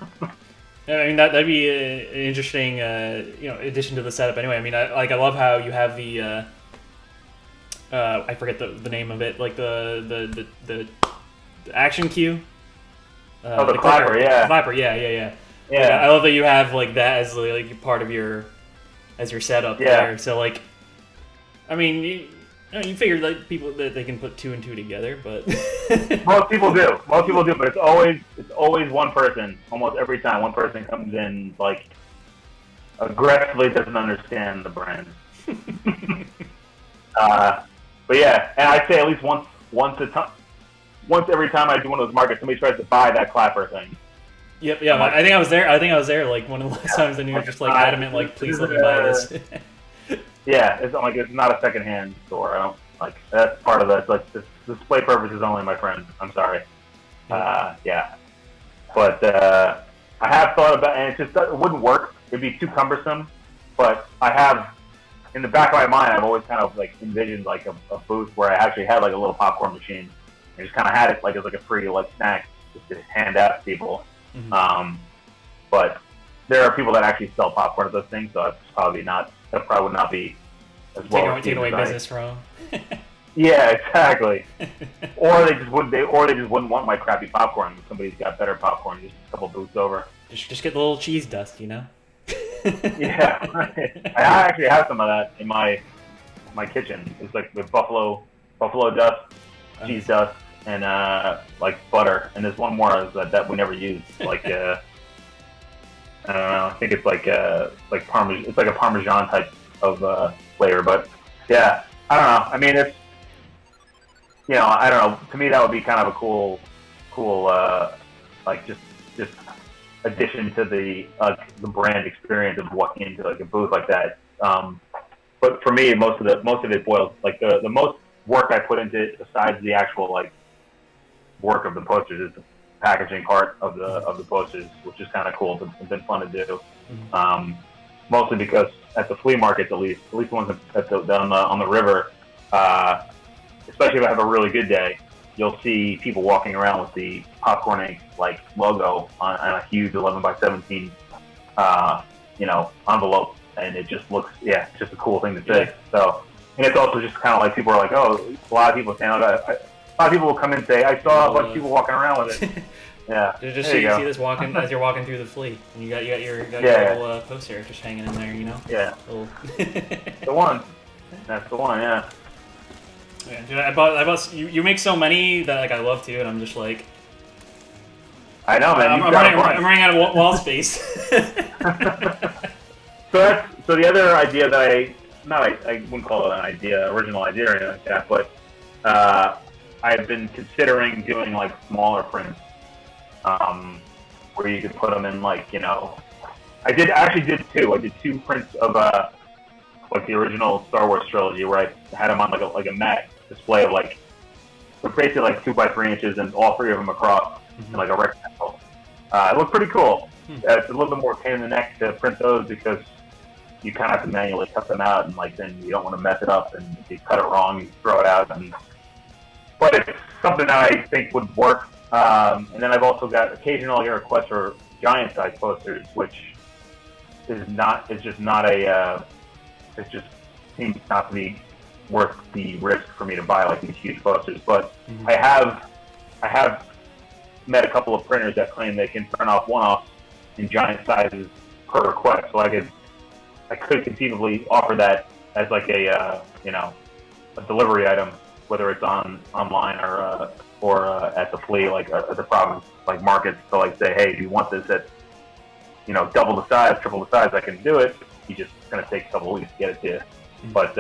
mean that'd be an interesting, addition to the setup. Anyway, I mean, I love how you have the I forget the name of it, like the action cue. The clapper, yeah. Clapper, yeah. Like, I love that you have like that as like part of your setup there. So like, I mean, you figure like people that they can put 2 and 2 together, but most people do, but it's always one person. Almost every time, one person comes in like aggressively doesn't understand the brand. But yeah, and I'd say at least once every time I do one of those markets, somebody tries to buy that clapper thing. Yep, yeah. I think I was there like one of the last times, and you were just like adamant, like, please let me buy this. Yeah, it's not a secondhand store. Like that's part of that. Like the display purposes only, my friend. I'm sorry. Yeah. But I have thought about, and it wouldn't work. It'd be too cumbersome. But I have, in the back of my mind, I've always kind of like envisioned like a booth where I actually had like a little popcorn machine. I just kind of had it like as like a free like snack just to hand out to people. Mm-hmm. But there are people that actually sell popcorn at those things, so that's probably not. That probably would not be as well. Taking away business from them. Yeah, exactly. Or they just wouldn't want my crappy popcorn. Somebody's got better popcorn, just a couple booths over. Just get the little cheese dust, you know. Yeah, right. I actually have some of that in my kitchen. It's like with buffalo dust, cheese dust, and like butter. And there's one more that we never use. Like I don't know. I think it's like Parmesan. It's like a Parmesan type of flavor. But yeah, I don't know. I mean, it's, you know, I don't know. To me, that would be kind of a cool like just addition to the brand experience of walking into like a booth like that. But for me, most of it boils like the most work I put into it, besides the actual like work of the posters, is the packaging part of the posters, which is kind of cool. It's been fun to do. Mostly because at the flea markets, at least the ones on the river, especially if I have a really good day, you'll see people walking around with the Popcorn Inc. like logo on a huge 11x17 envelope, and it just looks, yeah, it's just a cool thing to see. So, and it's also just kind of like people are like, oh, a lot of people saying, a lot of people will come in and say, I saw a bunch of people walking around with it. Yeah, just so you see this walking as you're walking through the flea, and you got your little poster just hanging in there, you know. Yeah. The one. That's the one. Yeah. Yeah, dude, I bought. You make so many that like I love to, and I'm just like. I know, man. I'm running out of wall space. So the other idea that I wouldn't call it an idea, original idea or anything like that, but I've been considering doing like smaller prints, where you could put them in like, you know, I actually did two. I did two prints of like the original Star Wars trilogy, where I had them on like a matte display of like, basically like 2x3 inches, and all three of them across in like a rectangle. It looked pretty cool. It's a little bit more pain in the neck to print those because you kind of have to manually cut them out, and like then you don't want to mess it up, and if you cut it wrong, you throw it out. But it's something that I think would work. And then I've also got occasionally requests for giant size posters, which it just seems not to be worth the risk for me to buy like these huge posters. But I have met a couple of printers that claim they can print off one-offs in giant sizes per request. So I could conceivably offer that as like a delivery item, whether it's online or at the flea, like at the province like markets, to like say, hey, if you want this at, you know, double the size, triple the size, I can do it. You just, it's gonna take a couple of weeks to get it to you. But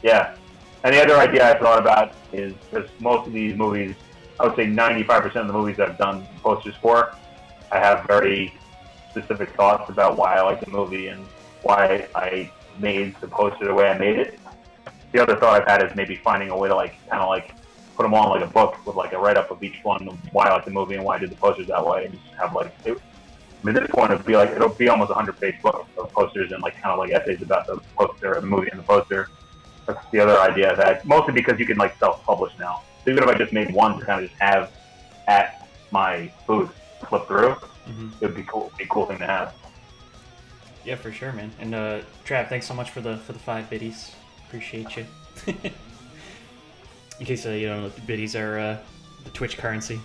yeah. And the other idea I thought about is, because most of these movies, I would say 95% of the movies I've done posters for, I have very specific thoughts about why I like the movie and why I made the poster the way I made it. The other thought I've had is maybe finding a way to like kind of like put them on like a book with like a write-up of each one, of why I like the movie and why I did the posters that way, and just have like, at this point it'll be almost a 100-page book of posters and like kind of like essays about the poster, the movie, and the poster. That's the other idea I've had, mostly because you can like self-publish now. So even if I just made one to kind of just have at my booth flip through, it would be cool. It'd be a cool thing to have. Yeah, for sure, man. And Trav, thanks so much for the 5 biddies. Appreciate you. In case you don't know, biddies are the Twitch currency.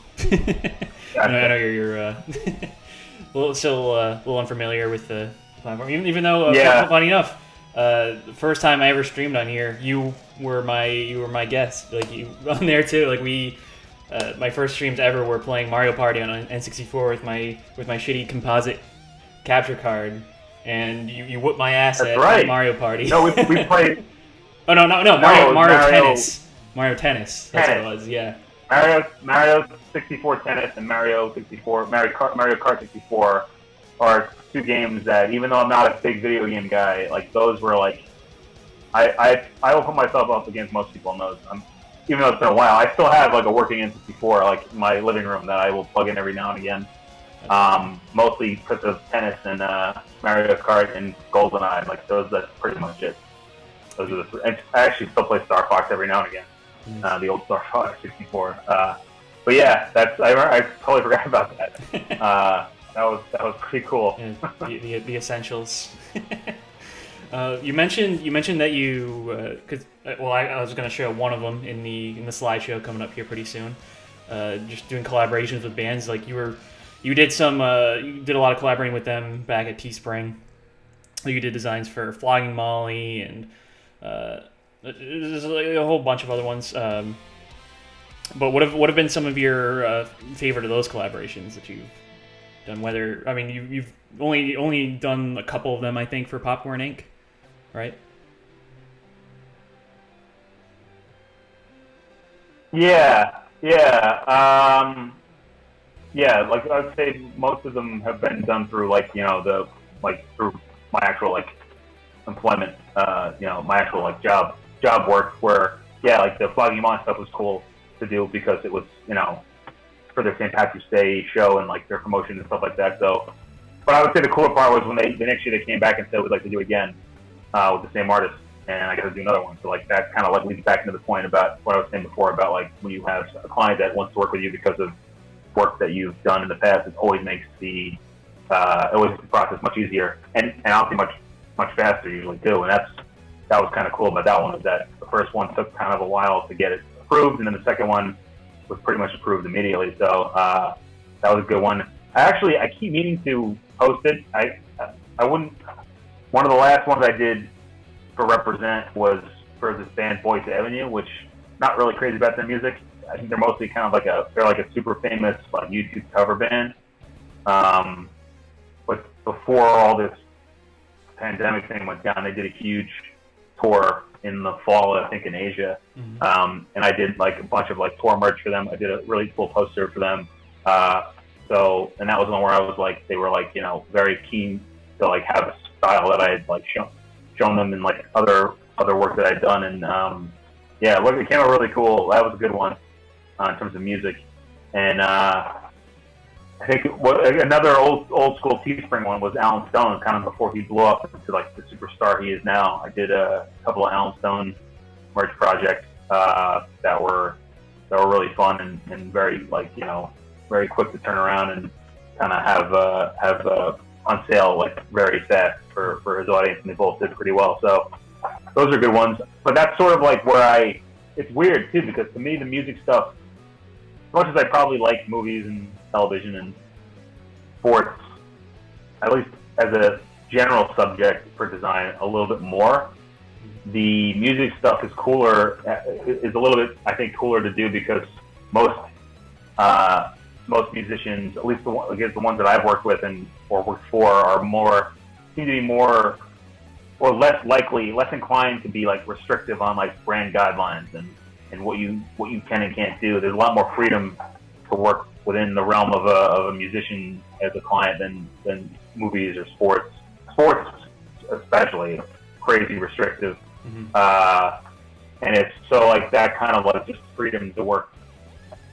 I know you're still a little unfamiliar with the platform, even though funny enough, the first time I ever streamed on here, you were my guest, like you on there too. Like we, my first streams ever were playing Mario Party on N64 with my shitty composite capture card, and you whooped my ass at Mario Party. No, we played. Oh no, Mario Tennis. Mario Tennis. That's what it was. Yeah. Mario 64 Tennis and Mario Kart 64 are two games that, even though I'm not a big video game guy, like those were like I will put myself up against most people on those. Even though it's been a while, I still have like a working N64 like in my living room that I will plug in every now and again. Mostly because of tennis and Mario Kart and GoldenEye. Like that's pretty much it. Those are the three. I actually still play Star Fox every now and again. The old Star Fox 64. But yeah, I totally forgot about that. That was pretty cool. Yeah, the essentials. You mentioned that you I was going to show one of them in the slideshow coming up here pretty soon. Just doing collaborations with bands like you did a lot of collaborating with them back at Teespring. You did designs for Flogging Molly and there's a whole bunch of other ones. But what have been some of your favorite of those collaborations that you've done? Whether I mean you've only done a couple of them, I think, for Popcorn Inc., right? Yeah, yeah. Like I'd say most of them have been done through through my actual like employment, my actual like job work. Where yeah, like the Flogging Mon stuff was cool to do because it was for their St. Patrick's Day show and like their promotion and stuff like that. So, but I would say the cooler part was when the next year they came back and said we'd like to do it again with the same artist, and I got to do another one. So like that kind of like leads back into the point about what I was saying before about like when you have a client that wants to work with you because of work that you've done in the past, it always makes the process much easier and obviously much faster usually too. And that was kind of cool about that one, is that the first one took kind of a while to get it approved, and then the second one was pretty much approved immediately. So that was a good one. I keep meaning to post it. I wouldn't. One of the last ones I did for Represent was for this band Boys Avenue, which not really crazy about their music. I think they're mostly kind of like a super famous like YouTube cover band. But before all this pandemic thing went down, they did a huge tour in the fall, I think, in Asia. Mm-hmm. And I did like a bunch of like tour merch for them. I did a really cool poster for them. And that was one where I was like, they were like, very keen to like have a style that I had like shown them in like other work that I'd done. And it came out really cool. That was a good one in terms of music. And I think another old school Teespring one was Alan Stone, kind of before he blew up into like the superstar he is now. I did a couple of Alan Stone merch projects that were really fun and very like very quick to turn around and kind of have on sale like very fast for his audience, and they both did pretty well. So those are good ones. But that's sort of like where it's weird too, because to me the music stuff, as much as I probably like movies and television and sports, at least as a general subject for design, a little bit more, the music stuff is a little bit, I think, cooler to do because most musicians, at least the ones that I've worked with or worked for, seem to be more or less inclined to be like restrictive on like brand guidelines and what you can and can't do. There's a lot more freedom to work within the realm of a musician as a client than movies or sports. Sports especially crazy restrictive. Mm-hmm. And it's so like that kind of like just freedom to work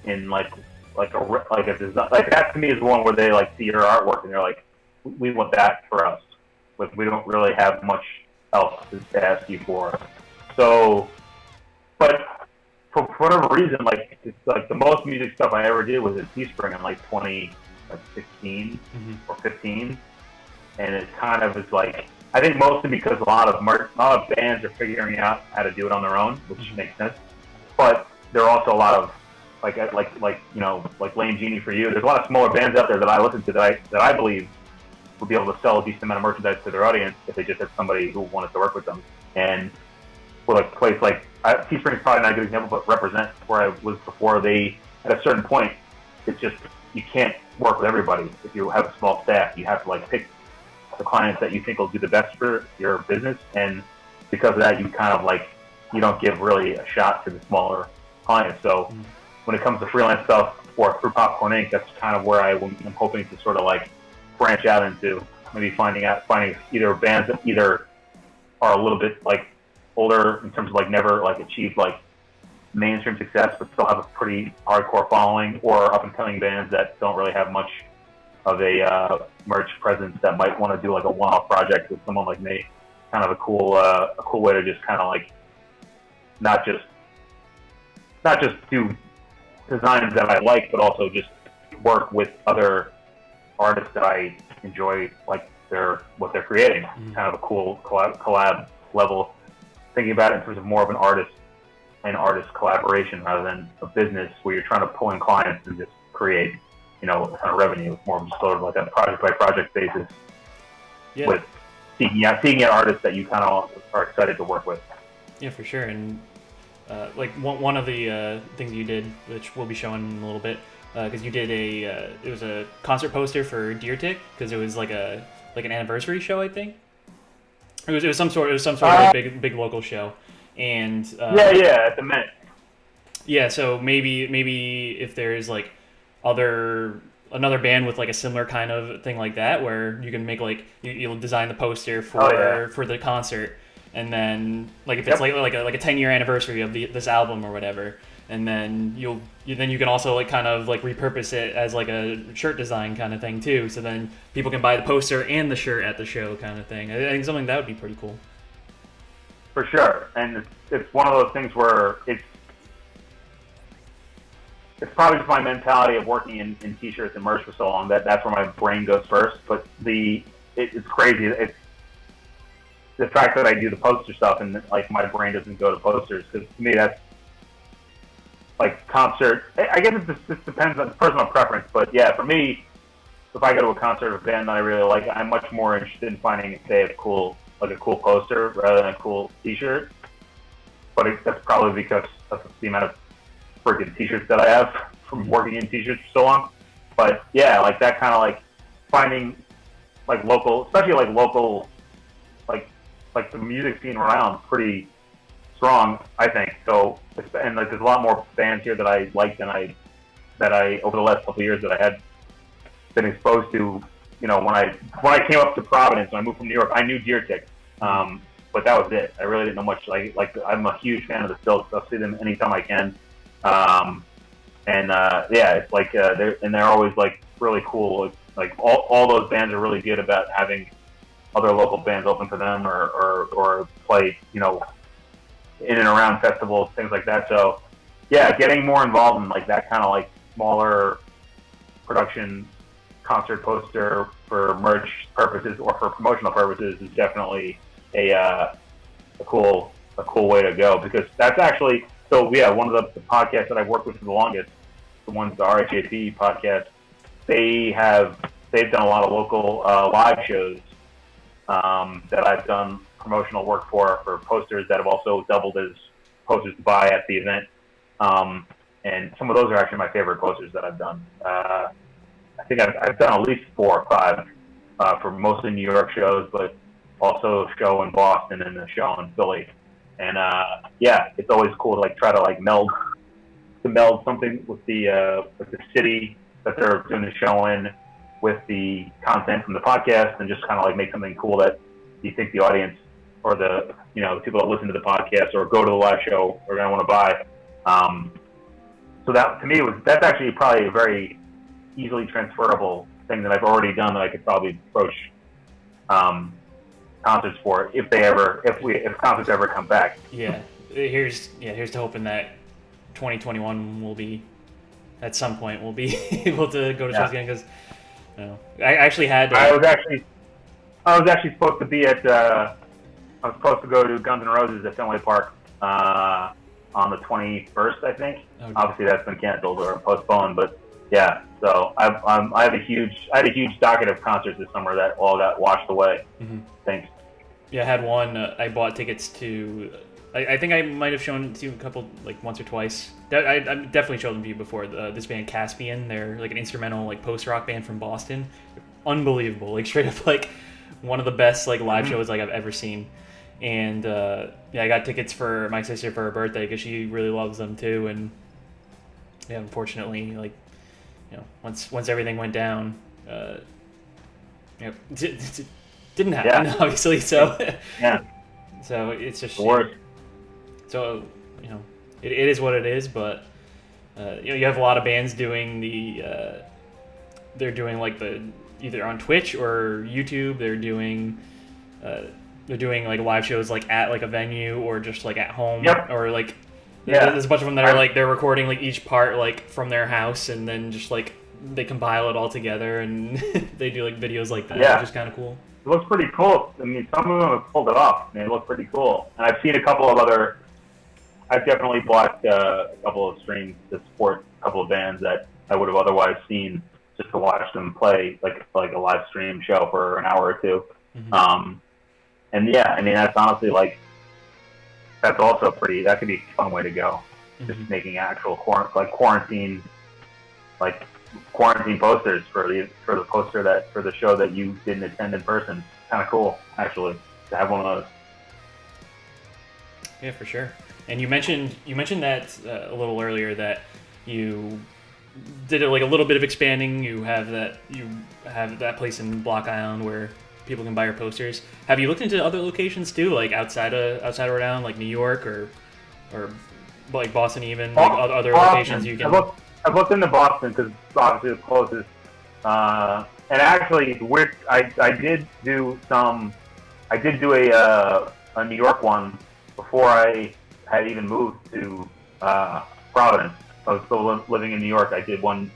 in like a design, like that to me is one where they like see your artwork and they're like, we want that for us. But we don't really have much else to ask you for. So, but for whatever reason, like it's like the most music stuff I ever did was at Teespring in like 2016 or 15, and it kind of is like, I think mostly because a lot of bands are figuring out how to do it on their own, which makes sense. But there are also a lot of like Lane Genie for you. There's a lot of smaller bands out there that I listen to that I believe would be able to sell a decent amount of merchandise to their audience if they just had somebody who wanted to work with them. And for like a place like Teespring is probably not a good example, but Represent, where I was before, they at a certain point, it's just you can't work with everybody. If you have a small staff, you have to like pick the clients that you think will do the best for your business, and because of that, you kind of like you don't give really a shot to the smaller clients. So when it comes to freelance stuff or through Popcorn Inc., that's kind of where I'm hoping to sort of like branch out into, maybe finding either bands that either are a little bit like older in terms of like never like achieved like mainstream success, but still have a pretty hardcore following, or up and coming bands that don't really have much of a merch presence that might want to do like a one-off project with someone like me. Kind of a cool way to just kind of like not just do designs that I like, but also just work with other artists that I enjoy, like what they're creating. Kind of a cool collab level. Thinking about it in terms of more of an artist collaboration rather than a business where you're trying to pull in clients and just create, kind of revenue. It's more of just sort of like a project by project basis with seeking out artists that you kind of are excited to work with. Yeah, for sure. And like one of the things you did, which we'll be showing in a little bit, because you did it was a concert poster for Deer Tick, because it was like an anniversary show, I think. It was some sort of like big local show, and at the Met. Yeah, so maybe if there's like another band with like a similar kind of thing like that, where you can make like you'll design the poster for the concert, and then like if it's like a 10-year anniversary of this album or whatever, and then you can also like kind of like repurpose it as like a shirt design kind of thing too. So then people can buy the poster and the shirt at the show kind of thing. I think something that would be pretty cool. For sure, and it's one of those things where it's probably just my mentality of working in t-shirts and merch for so long that's where my brain goes first. But it's crazy. It's the fact that I do the poster stuff and like my brain doesn't go to posters, because to me that's like concert. I guess it just depends on personal preference, but yeah, for me, if I go to a concert of a band that I really like, I'm much more interested in finding if they have a cool poster rather than a cool t-shirt. But that's probably because of the amount of freaking t-shirts that I have from working in t-shirts for so long. But yeah, like that kind of like finding like local, especially like local, like the music scene around pretty strong, I think. So, and like there's a lot more bands here that I like than I over the last couple of years that I had been exposed to. When I came up to Providence, when I moved from New York, I knew Deer Tick, but that was it. I really didn't know much. Like I'm a huge fan of the Silks. I'll see them anytime I can. It's like they're always like really cool. It's like all those bands are really good about having other local bands open for them or play, in and around festivals, things like that. So yeah, getting more involved in like that kind of like smaller production concert poster for merch purposes or for promotional purposes is definitely a cool way to go, because that's actually, so yeah, one of the podcasts that I've worked with for the longest, the RHAP podcast, they've done a lot of local live shows that I've done promotional work for posters that have also doubled as posters to buy at the event. And some of those are actually my favorite posters that I've done. I think I've done at least 4 or 5 for mostly New York shows, but also a show in Boston and a show in Philly. And it's always cool to like try to like meld something with the city that they're doing the show in, with the content from the podcast, and just kind of like make something cool that you think the audience or the people that listen to the podcast or go to the live show are going to want to buy. So that to me that's actually probably a very easily transferable thing that I've already done that I could probably approach concerts for if concerts ever come back. Yeah, here's to hoping that 2021 will be, at some point we'll be able to go to shows again, because I actually had. I was actually supposed to be at. I was supposed to go to Guns N' Roses at Fenway Park on the 21st, I think. Okay. Obviously, that's been canceled or postponed, but yeah. So I had a huge docket of concerts this summer that all got washed away. Mm-hmm. Thanks. Yeah, I had one. I bought tickets to. I think I might have shown it to you a couple, like once or twice. I definitely showed them to you before. This band Caspian, they're like an instrumental like post-rock band from Boston. Unbelievable, like straight up like one of the best like live shows like I've ever seen. And I got tickets for my sister for her birthday because she really loves them too. And yeah, unfortunately, like once everything went down, didn't happen obviously. So yeah. So it's just the worst. So it is what it is. But you have a lot of bands doing they're doing like either on Twitch or YouTube. They're doing like live shows like at like a venue or just like at home. Yep. Or like Yeah. there's a bunch of them that are like they're recording like each part like from their house and then just like they compile it all together and they do like videos like that, which is kind of cool. It looks pretty cool. I mean, some of them have pulled it off, and they look pretty cool. And I've seen a couple of other. I've definitely bought a couple of streams to support a couple of bands that I would have otherwise seen just to watch them play, like a live stream show for an hour or two. Mm-hmm. And yeah, I mean that's honestly like that's also pretty. That could be a fun way to go. Mm-hmm. Just making actual quarantine posters for the poster for the show that you didn't attend in person. Kind of cool, actually, to have one of those. Yeah, for sure. And you mentioned that a little earlier that you did like a little bit of expanding. You have that place in Block Island where people can buy your posters. Have you looked into other locations too, like outside of Rhode Island, like New York or like Boston, even like other locations you can? I've looked into Boston because it's obviously the closest. And actually, I did do a New York one before I had even moved to Providence. I was still living in New York. I did one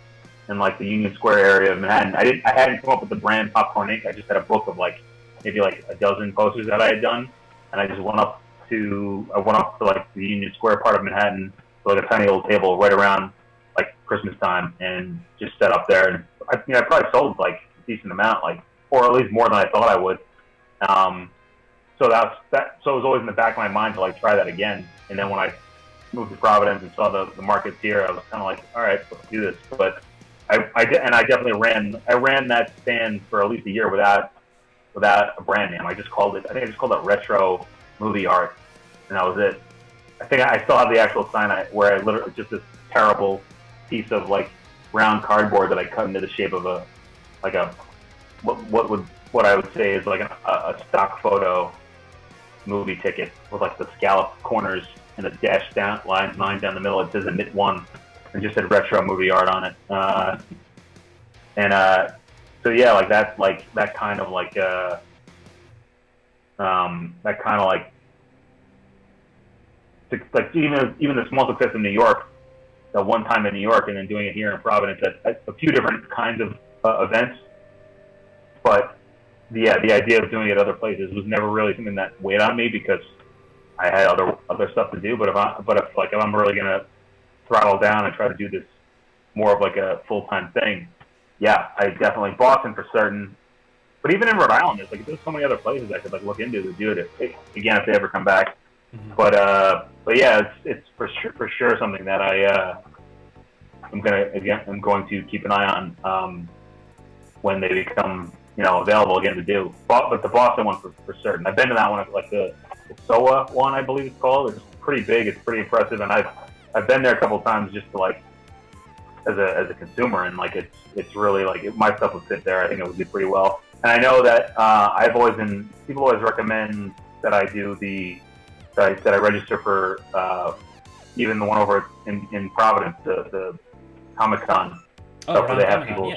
in like the Union Square area of Manhattan. I hadn't come up with the brand Popcorn Inc. I just had a book of like maybe like a dozen posters that I had done, and I just went up to like the Union Square part of Manhattan, to like a tiny little table right around like Christmas time, and just set up there. And I probably sold like a decent amount, like, or at least more than I thought I would. So So it was always in the back of my mind to like try that again. And then when I moved to Providence and saw the markets here, I was kind of like, all right, let's do this. But I definitely ran that stand for at least a year without a brand name. I think I just called it Retro Movie Art, and that was it. I think I still have the actual sign where I literally just this terrible piece of like round cardboard that I cut into the shape of what I would say is like a stock photo movie ticket with like the scallop corners and a dash down line down the middle. It says Admit 1 and just said Retro Movie Art on it. So yeah, like that kind of even the small success in New York, the one time in New York and then doing it here in Providence at a few different kinds of events. But the idea of doing it other places was never really something that weighed on me because I had other stuff to do. But if I'm really gonna throttle down and try to do this more of like a full-time thing, yeah, I definitely Boston for certain. But even in Rhode Island, there's so many other places I could like look into to do it if they ever come back. Mm-hmm. But yeah, it's for sure something that I'm going to keep an eye on when they become available again to do. But the Boston one for certain. I've been to that one, like the SOA one, I believe it's called. It's pretty big. It's pretty impressive, and I've been there a couple of times just to like as a consumer, and like it's really like my stuff would fit there. I think it would do pretty well. And I know that people always recommend that I do that I register for even the one over in Providence, the Comic-Con stuff where they have people.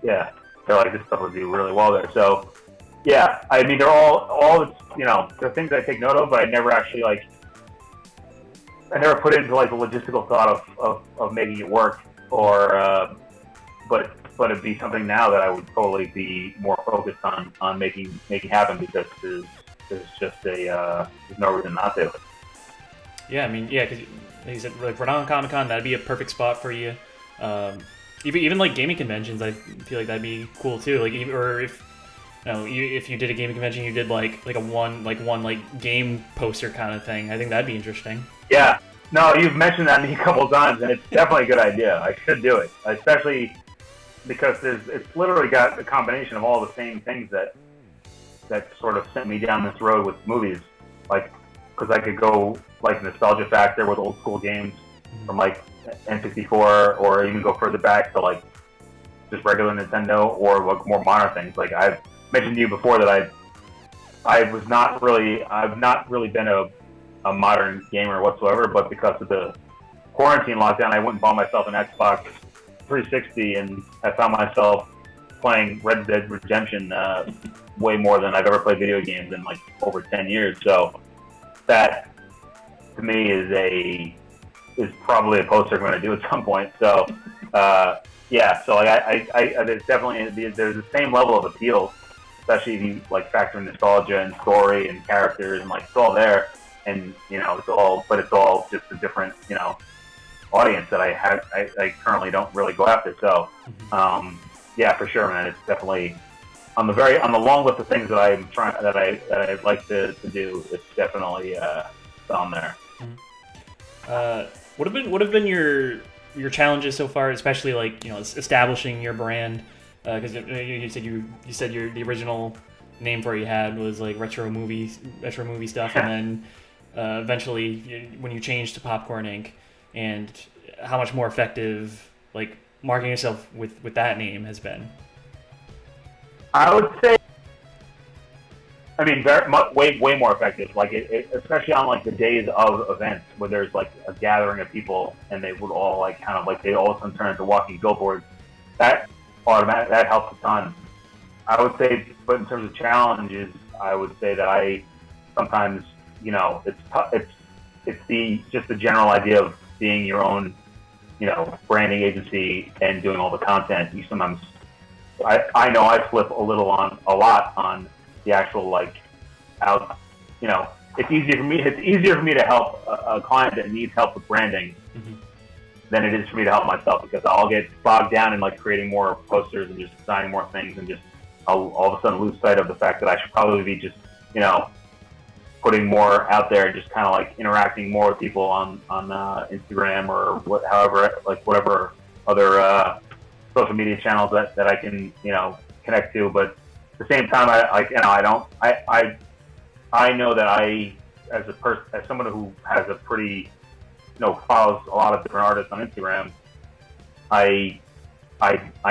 Yeah. They're like, this stuff would do really well there. So, yeah, I mean, they're all they're things I take note of, but I never actually I never put into like the logistical thought of making it work, or but it'd be something now that I would totally be more focused on making happen because there's just there's no reason not to. Yeah, I mean, yeah, because like you said, like Rhode Island Comic Con, that'd be a perfect spot for you. Even like gaming conventions, I feel like that'd be cool too. Like, or if if you did a gaming convention, you did like a one game poster kind of thing. I think that'd be interesting. Yeah, no, you've mentioned that to me a couple of times, and it's definitely a good idea. I should do it, especially because it's literally got a combination of all the same things that sort of sent me down this road with movies. Like, because I could go like nostalgia factor with old school games from like N64, or even go further back to like just regular Nintendo, or like more modern things. Like I've mentioned to you before that I've not really been a modern gamer whatsoever, but because of the quarantine lockdown, I went and bought myself an Xbox 360, and I found myself playing Red Dead Redemption way more than I've ever played video games in like over 10 years. So that to me is probably a post I'm going to do at some point. So yeah, so like there's definitely there's the same level of appeal, especially if you like factor in nostalgia and story and characters, and like it's all there, and you know it's all just a different audience that I currently don't really go after. So yeah, for sure, man, it's definitely on the long list of things that I'd like to do. It's definitely on there. What have been your challenges so far, especially like establishing your brand? Because you said the original name for it you had was like retro movie stuff, and then eventually when you changed to Popcorn Inc. and how much more effective like marketing yourself with that name has been. I would say, I mean, way more effective. Like especially on like the days of events where there's like a gathering of people and they would all like kind of like they all of a sudden turn into walking billboards. That helps a ton. I would say, but in terms of challenges, I would say that I sometimes it's the general idea of being your own branding agency and doing all the content. You sometimes I know I flip a lot on the actual like out. It's easier for me to help a client that needs help with branding than it is for me to help myself, because I'll get bogged down in like creating more posters and just designing more things, and just I'll all of a sudden lose sight of the fact that I should probably be just putting more out there and just kind of like interacting more with people on Instagram or whatever other social media channels that I can connect to. But at the same time, I know that I as someone who has a pretty follows a lot of different artists on Instagram, I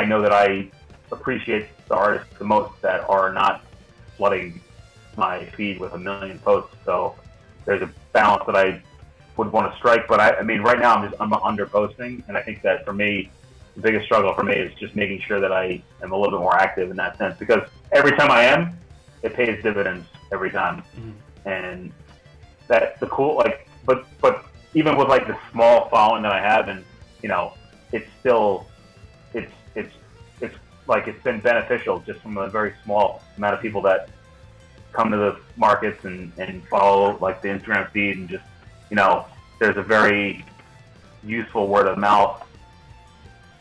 know that I appreciate the artists the most that are not flooding my feed with a million posts. So there's a balance that I would want to strike. But I mean, right now I'm under posting, and I think that for me, the biggest struggle for me is just making sure that I am a little bit more active in that sense, because every time I am, it pays dividends every time. And that's the cool, like, but even with like the small following that I have, and it's still, it's like it's been beneficial just from a very small amount of people that come to the markets and follow like the Instagram feed, and just there's a very useful word of mouth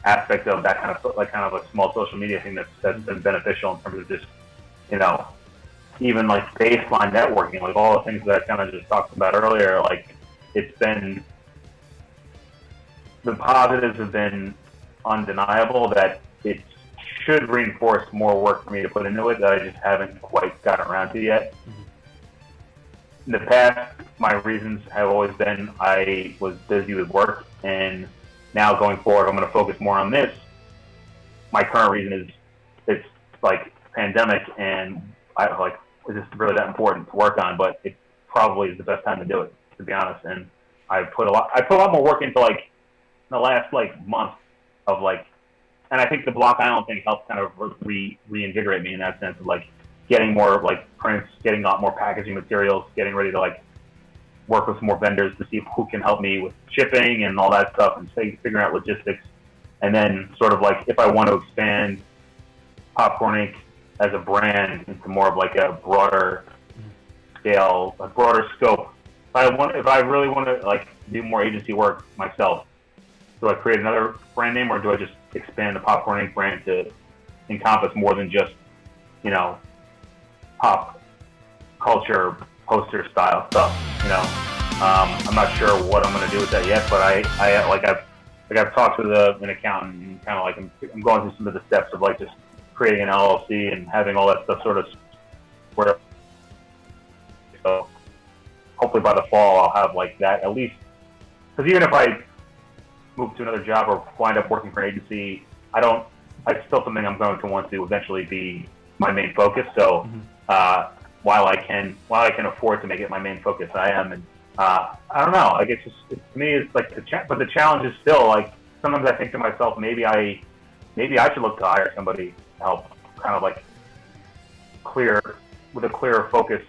aspect of that kind of a small social media thing that's been beneficial in terms of just even like baseline networking, like all the things that I kind of just talked about earlier. Like it's been, the positives have been undeniable, that it should reinforce more work for me to put into it that I just haven't quite gotten around to yet. In the past, my reasons have always been I was busy with work, and now going forward, I'm going to focus more on this. My current reason is it's like pandemic, and I like, is this really that important to work on? But it probably is the best time to do it, to be honest. And I put a lot more work into like the last like month of like, and I think the Block Island thing helped kind of reinvigorate me in that sense of like getting more like prints, getting a lot more packaging materials, getting ready to like work with some more vendors to see who can help me with shipping and all that stuff, and figuring out logistics. And then sort of like if I want to expand Popcorn Inc. as a brand into more of like a broader scale, a broader scope. If I really want to like do more agency work myself, do I create another brand name, or do I just expand the Popcorn Inc. brand to encompass more than just pop culture poster style stuff? I'm not sure what I'm going to do with that yet, but I've talked with an accountant, and kind of like I'm going through some of the steps of like just creating an LLC and having all that stuff sort of where. So hopefully by the fall I'll have like that at least, because even if I move to another job or wind up working for an agency, it's still something I'm going to want to eventually be my main focus. So while I can afford to make it my main focus, I am, and I don't know. Like to me, it's like but the challenge is still like sometimes I think to myself, maybe I should look to hire somebody to help, kind of like with a clearer focus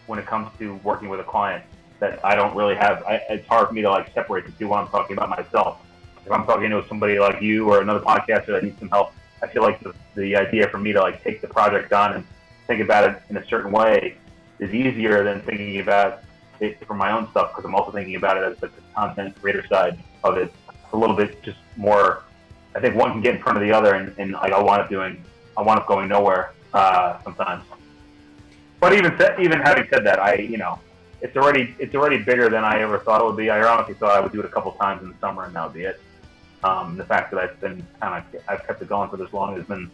when it comes to working with a client that I don't really have. It's hard for me to like separate the two when I'm talking about myself. If I'm talking to somebody like you or another podcaster that needs some help, I feel like the idea for me to like take the project on and think about it in a certain way is easier than thinking about it for my own stuff, because I'm also thinking about it as the content creator side of it. A little bit just more. I think one can get in front of the other, and like I wind up going nowhere sometimes. But even having said that, it's already bigger than I ever thought it would be. I honestly thought I would do it a couple times in the summer, and that would be it. The fact that I've kept it going for this long has been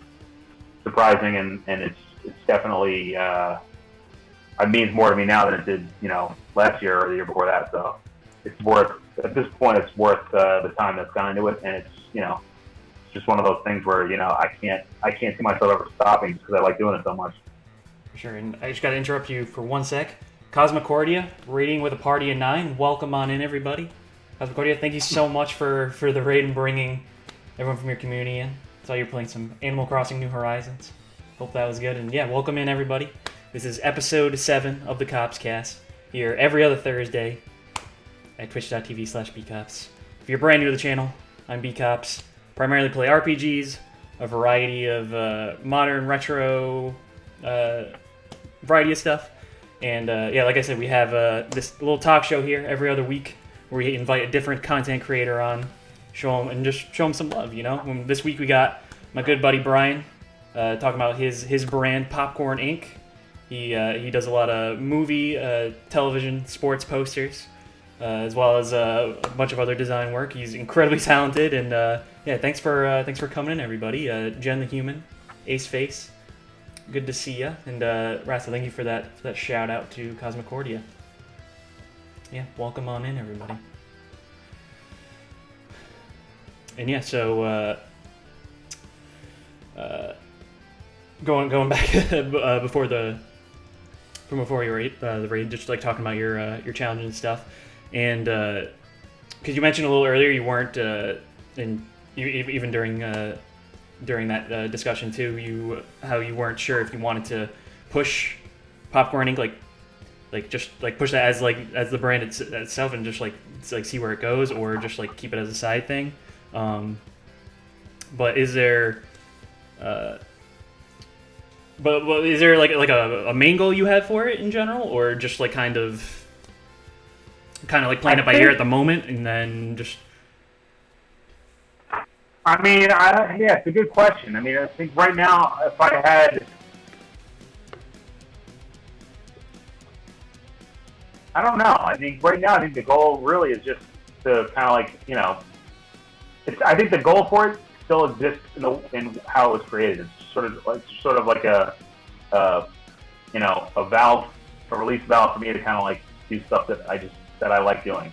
surprising, and it's definitely it means more to me now than it did last year or the year before that. So it's worth, at this point, it's worth the time that's gone into it, and it's it's just one of those things where I can't see myself ever stopping just because I like doing it so much. For sure, and I just got to interrupt you for 1 sec. Cosmocordia, rating with a party of 9. Welcome on in, everybody. Cosmocordia, thank you so much for the raid and bringing everyone from your community in. Saw you're playing some Animal Crossing New Horizons. Hope that was good, and yeah, welcome in, everybody. This is episode 7 of the KoppsCast, here every other Thursday at twitch.tv/bkops. If you're brand new to the channel, I'm bkops. Primarily play RPGs, a variety of modern, retro, variety of stuff. And yeah, like I said, we have this little talk show here every other week where we invite a different content creator on, show them some love, This week we got my good buddy Bryan talking about his brand, Popcorn Inc. He does a lot of movie, television, sports posters, as well as a bunch of other design work. He's incredibly talented, and yeah, thanks for coming in, everybody. Jen the Human, Ace Face, good to see ya, and Rasta, thank you for that shout out to Cosmocordia. Yeah, welcome on in, everybody. And yeah, so going back before the raid, just like talking about your challenges and stuff, and because you mentioned a little earlier you weren't even during that discussion too, how you weren't sure if you wanted to push Popcorn Inc. like just like push that as the brand itself and just like see where it goes, or just like keep it as a side thing. But is there but is there like a main goal you have for it in general, or just like kind of like playing it by ear at the moment, and then just? I mean, yeah, it's a good question. I mean, I think right now, if I had, I don't know. I think right now, the goal really is just to kind of like, I think the goal for it still exists in how it was created. It's sort of like a valve, a release valve for me to kind of like do stuff that I like doing,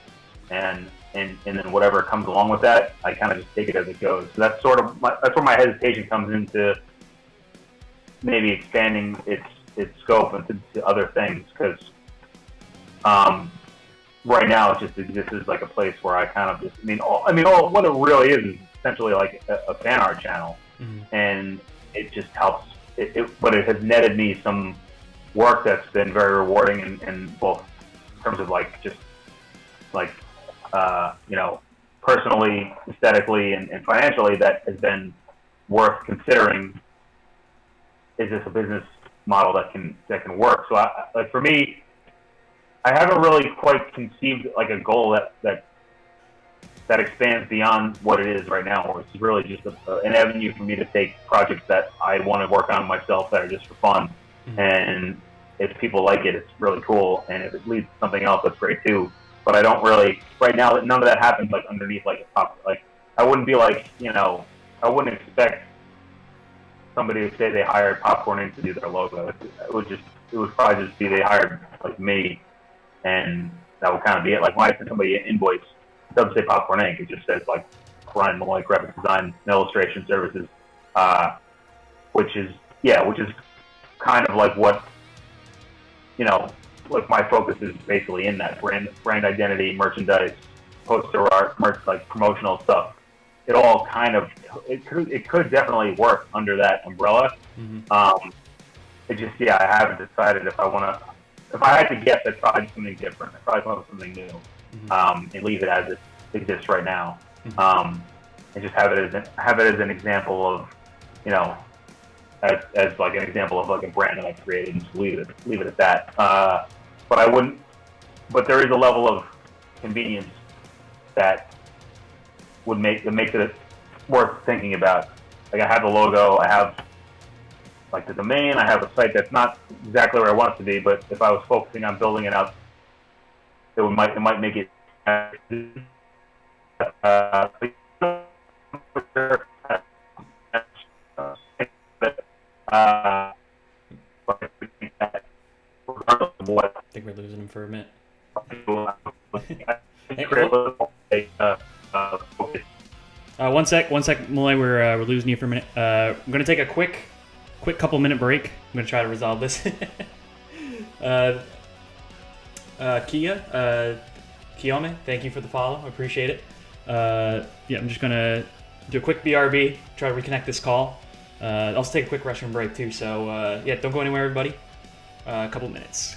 and then whatever comes along with that, I kind of just take it as it goes. So that's that's where my hesitation comes into maybe expanding its scope into other things, because right now it just exists as like a place where I kind of just what it really is essentially like a fan art channel, and it just helps. But it has netted me some work that's been very rewarding in both terms of like just like personally, aesthetically, and financially, that has been worth considering. Is this a business model that can work? So like for me, I haven't really quite conceived like a goal that expands beyond what it is right now, or it's really just an avenue for me to take projects that I want to work on myself that are just for fun. And if people like it, it's really cool. And if it leads to something else, that's great too. But I don't really, right now, none of that happens like underneath like a top. Like I wouldn't be like, I wouldn't expect somebody to say they hired Popcorn Inc. to do their logo. It would probably just be they hired like me, and that would kind of be it. Like when I send somebody an invoice, it doesn't say Popcorn Inc. It just says like Bryan Malloy graphic design and illustration services, which is kind of like what like my focus is basically in that brand identity, merchandise, poster art, like promotional stuff. It all kind of it could definitely work under that umbrella. Mm-hmm. It just I haven't decided if I want to. If I had to guess, I'd probably do something different. I'd probably come up with something new, and leave it as it exists right now, and just have it as an example of, as like an example of like a brand that I created, and just leave it at that. But I wouldn't. But there is a level of convenience that makes it worth thinking about. Like I have the logo, I have like the domain, I have a site that's not exactly where I want it to be, but if I was focusing on building it out, it might make it. I think we're losing him for a minute. One sec, Malay. We're losing you for a minute. I'm gonna take a quick couple minute break. I'm gonna try to resolve this. Kiyome, thank you for the follow. I appreciate it. I'm just gonna do a quick BRB, try to reconnect this call. I'll also take a quick restroom break too. So don't go anywhere, everybody. A couple minutes.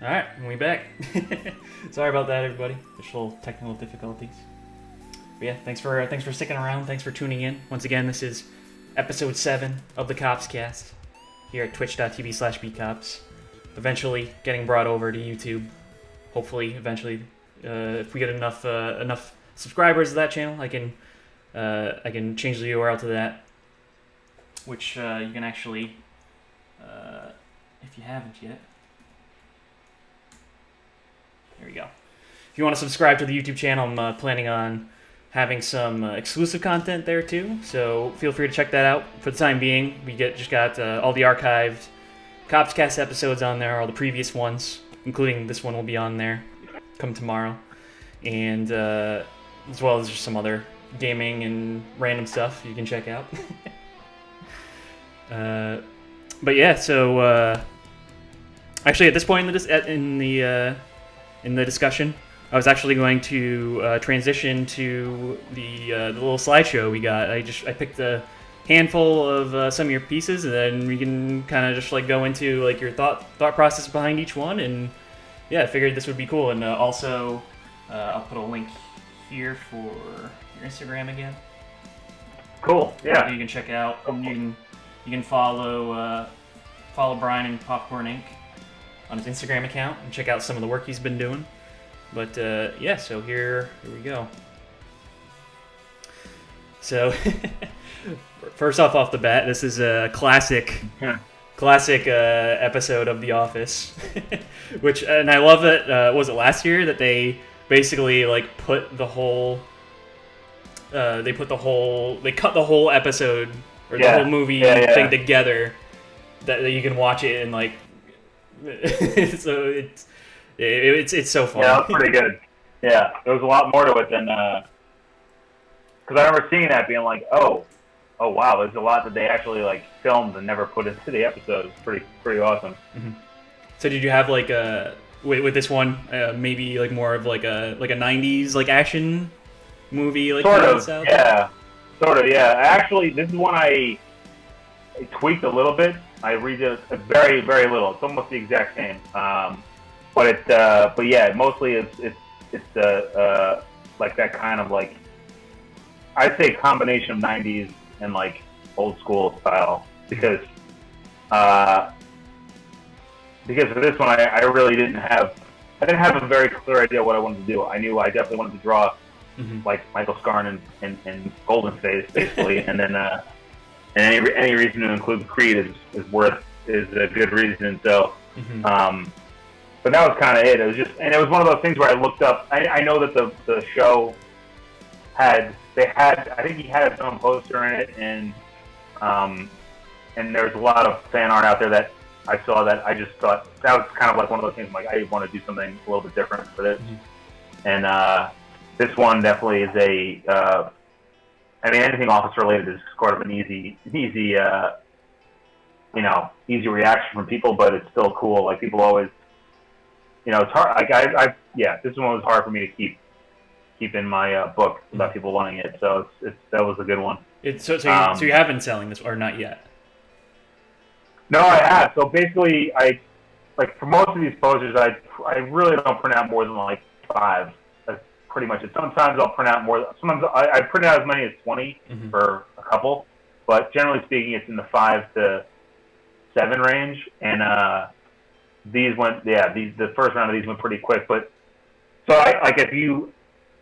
All right, we back. Sorry about that, everybody. Just little technical difficulties. But yeah, thanks for sticking around. Thanks for tuning in. Once again, this is episode 7 of the KoppsCast here at twitch.tv/bkops. Eventually getting brought over to YouTube. Hopefully, eventually, if we get enough subscribers to that channel, I can change the URL to that, which you can actually, if you haven't yet. There we go. If you want to subscribe to the YouTube channel, I'm planning on having some exclusive content there too, so feel free to check that out. For the time being, we just got all the archived KoppsCast episodes on there, all the previous ones, including this one will be on there come tomorrow, and as well as just some other gaming and random stuff you can check out. But yeah, so actually at this point in the discussion, I was actually going to transition to the little slideshow we got. I picked a handful of some of your pieces, and then we can kind of just like go into like your thought process behind each one. And yeah, I figured this would be cool. And also, I'll put a link here for your Instagram again. Cool. Yeah. You can check out. You can follow Bryan and Popcorn Inc. on his Instagram account and check out some of the work he's been doing. But yeah, so here we go. So first off the bat, this is a classic episode of The Office, which, and I love that. Was it last year that they basically like put the whole they cut the whole episode or the whole movie thing together that you can watch it and like so it's so fun. Yeah, that's pretty good. Yeah, there was a lot more to it than because I remember seeing that being like, oh wow, there's a lot that they actually like filmed and never put into the episode. It's pretty awesome. Mm-hmm. So did you have like with this one maybe like more of like a 90s like action movie like sort of, yeah. Actually, this is one I tweaked a little bit. I redid it very little. It's almost the exact same. But yeah, mostly it's like that kind of like, I'd say combination of 90s and like old school style because for this one I really didn't have a very clear idea what I wanted to do. I knew I definitely wanted to draw like Michael Scarn and Golden Face basically, and then and any reason to include Creed is a good reason. So. But that was kind of it. It was just, and it was one of those things where I looked up. I know that the show I think he had his own poster in it, and there's a lot of fan art out there that I saw that I just thought that was kind of like one of those things. I'm like, I want to do something a little bit different for this, and this one definitely is I mean, anything Office related is sort of an easy reaction from people, but it's still cool. Like people always. It's hard. Like this one was hard for me to keep in my book without people wanting it. So that was a good one. So you have been selling this or not yet? No, I have. So basically, for most of these posters, I really don't print out more than like 5. That's pretty much it. Sometimes I'll print out more. Sometimes I print out as many as 20 for a couple, but generally speaking, it's in the 5 to 7 range, and the first round of these went pretty quick, but so if you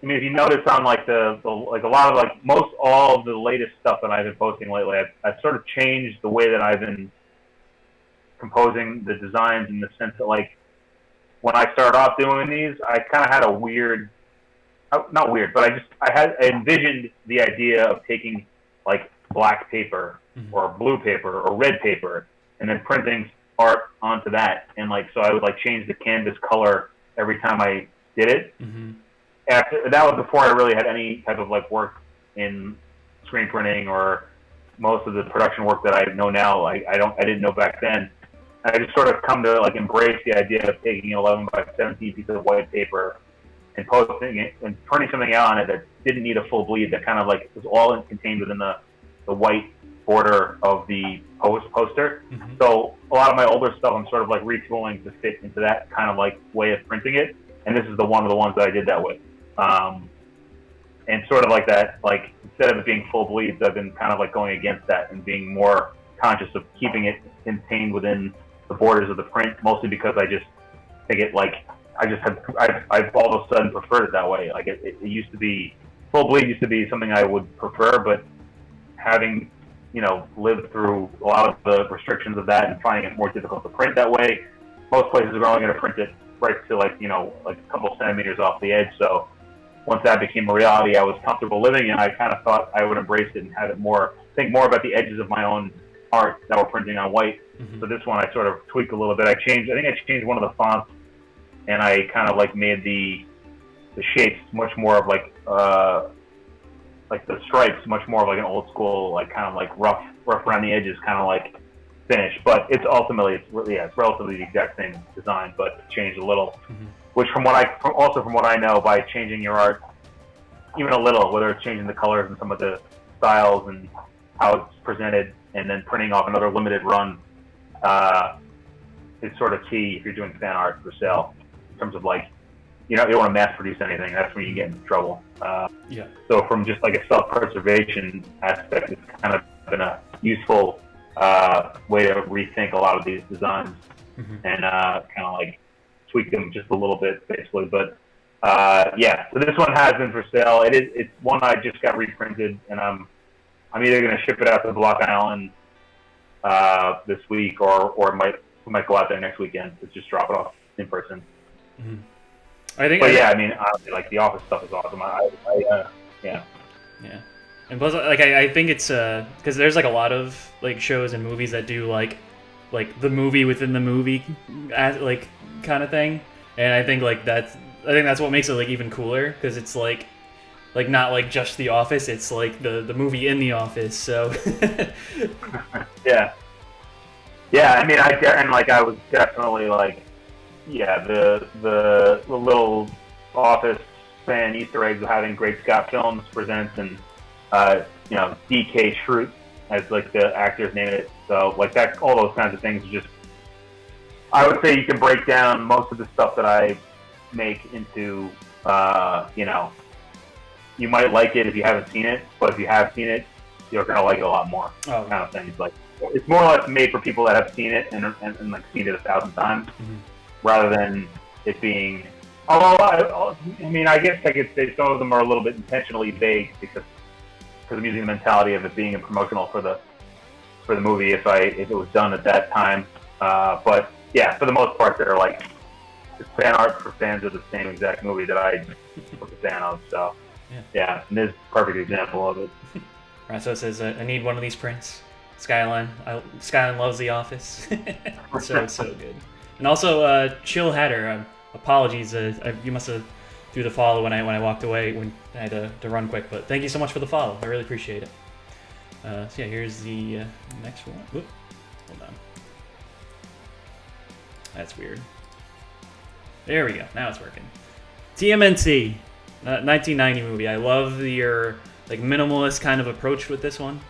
notice on like a lot of like most all of the latest stuff that I've been posting lately, I've sort of changed the way that I've been composing the designs in the sense that like when I started off doing these, I kind of had a weird, not weird, but I envisioned the idea of taking like black paper or blue paper or red paper and then printing art onto that, and like so I would like change the canvas color every time I did it. After that was before I really had any type of like work in screen printing or most of the production work that I know now. I didn't know back then. And I just sort of come to like embrace the idea of taking an 11 by 17 piece of white paper and posting it and printing something out on it that didn't need a full bleed, that kind of like was all contained within the white border of the poster. So a lot of my older stuff I'm sort of like retooling to fit into that kind of like way of printing it, and this is one of the ones that I did that with. And sort of like that, like instead of it being full bleeds, I've been kind of like going against that and being more conscious of keeping it contained within the borders of the print, mostly because I just think it like I've all of a sudden preferred it that way. Like it used to be, full bleed used to be something I would prefer, but having lived through a lot of the restrictions of that and finding it more difficult to print that way, most places are only going to print it right to like like a couple centimeters off the edge. So once that became a reality, I was comfortable living, and I kind of thought I would embrace it and have it think more about the edges of my own art that we're printing on white. Mm-hmm. So this one I sort of tweaked a little bit. I think I changed one of the fonts, and I kind of like made the shapes much more of like the stripes much more of like an old school, like kind of like rough around the edges, kind of like finish. But it's relatively the exact same design, but changed a little. Mm-hmm. Which from what I know, by changing your art even a little, whether it's changing the colors and some of the styles and how it's presented, and then printing off another limited run, is sort of key if you're doing fan art for sale. In terms of like, you don't want to mass produce anything. That's when you get into trouble. So from just like a self-preservation aspect, it's kind of been a useful way to rethink a lot of these designs. Mm-hmm. And kind of like tweak them just a little bit, basically. But so this one has been for sale. It's one I just got reprinted, and I'm either going to ship it out to Block Island this week, or we might go out there next weekend to just drop it off in person. Mm-hmm. Honestly, like the Office stuff is awesome. Yeah. And plus, like I think it's because there's like a lot of like shows and movies that do like the movie within the movie, like kind of thing, and I think that's what makes it like even cooler, because it's like not like just The Office, it's like the movie in The Office. So yeah. I was definitely like, the little Office fan Easter eggs of having Great Scott Films presents, and DK Schrute as like the actors name it. So like that, all those kinds of things are just, I would say you can break down most of the stuff that I make into, you might like it if you haven't seen it, but if you have seen it, you're gonna like it a lot more. Kind of things. Like, it's more or less made for people that have seen it and like seen it 1,000 times, rather than it being. Although I guess I could say some of them are a little bit intentionally vague because I'm using the mentality of it being a promotional for the movie if it was done at that time. But yeah, for the most part, they're like it's fan art for fans of the same exact movie that I was a fan of. So yeah, and this is a perfect example of it. Right, so it says, I need one of these prints. Skyline loves The Office. It's so good. And also, Chill Hatter, apologies, you must have threw the follow when I walked away when I had to run quick, but thank you so much for the follow. I really appreciate it. So yeah, here's the next one. Whoop, hold on. That's weird. There we go. Now it's working. TMNT, 1990 movie. I love your like minimalist kind of approach with this one.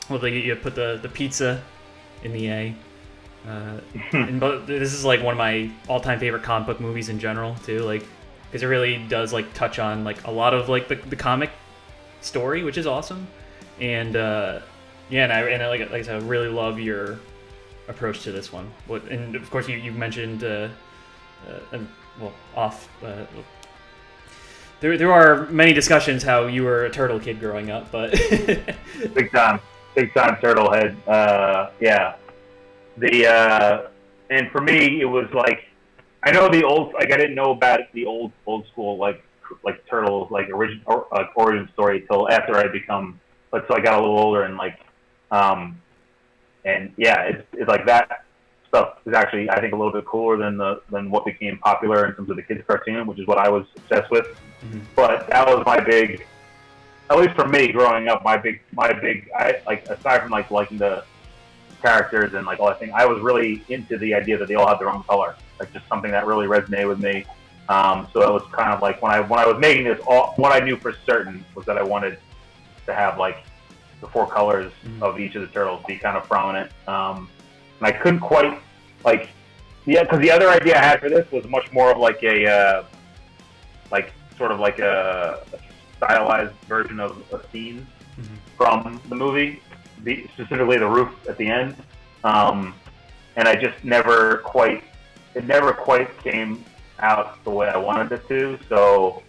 Well, you put the pizza in the A. This is like one of my all-time favorite comic book movies in general too, like because it really does like touch on like a lot of like the comic story, which is awesome. And and I said, I really love your approach to this one. And of course you mentioned there are many discussions how you were a turtle kid growing up, but big time turtle head. And for me, it was like, I know the old, like I didn't know about the old school like turtles like original origin story till after I I got a little older, and like it's like that stuff is actually, I think, a little bit cooler than what became popular in terms of the kids cartoon, which is what I was obsessed with. Mm-hmm. But that was my big, at least for me growing up, I like, aside from like liking the characters and like all that thing, I was really into the idea that they all had their own color, like just something that really resonated with me. So it was kind of like when I was making this, what I knew for certain was that I wanted to have like the 4 colors of each of the turtles be kind of prominent. And I couldn't quite because the other idea I had for this was much more of like a sort of like a stylized version of a scene from the movie, specifically the roof at the end. And I just never quite came out the way I wanted it to. So,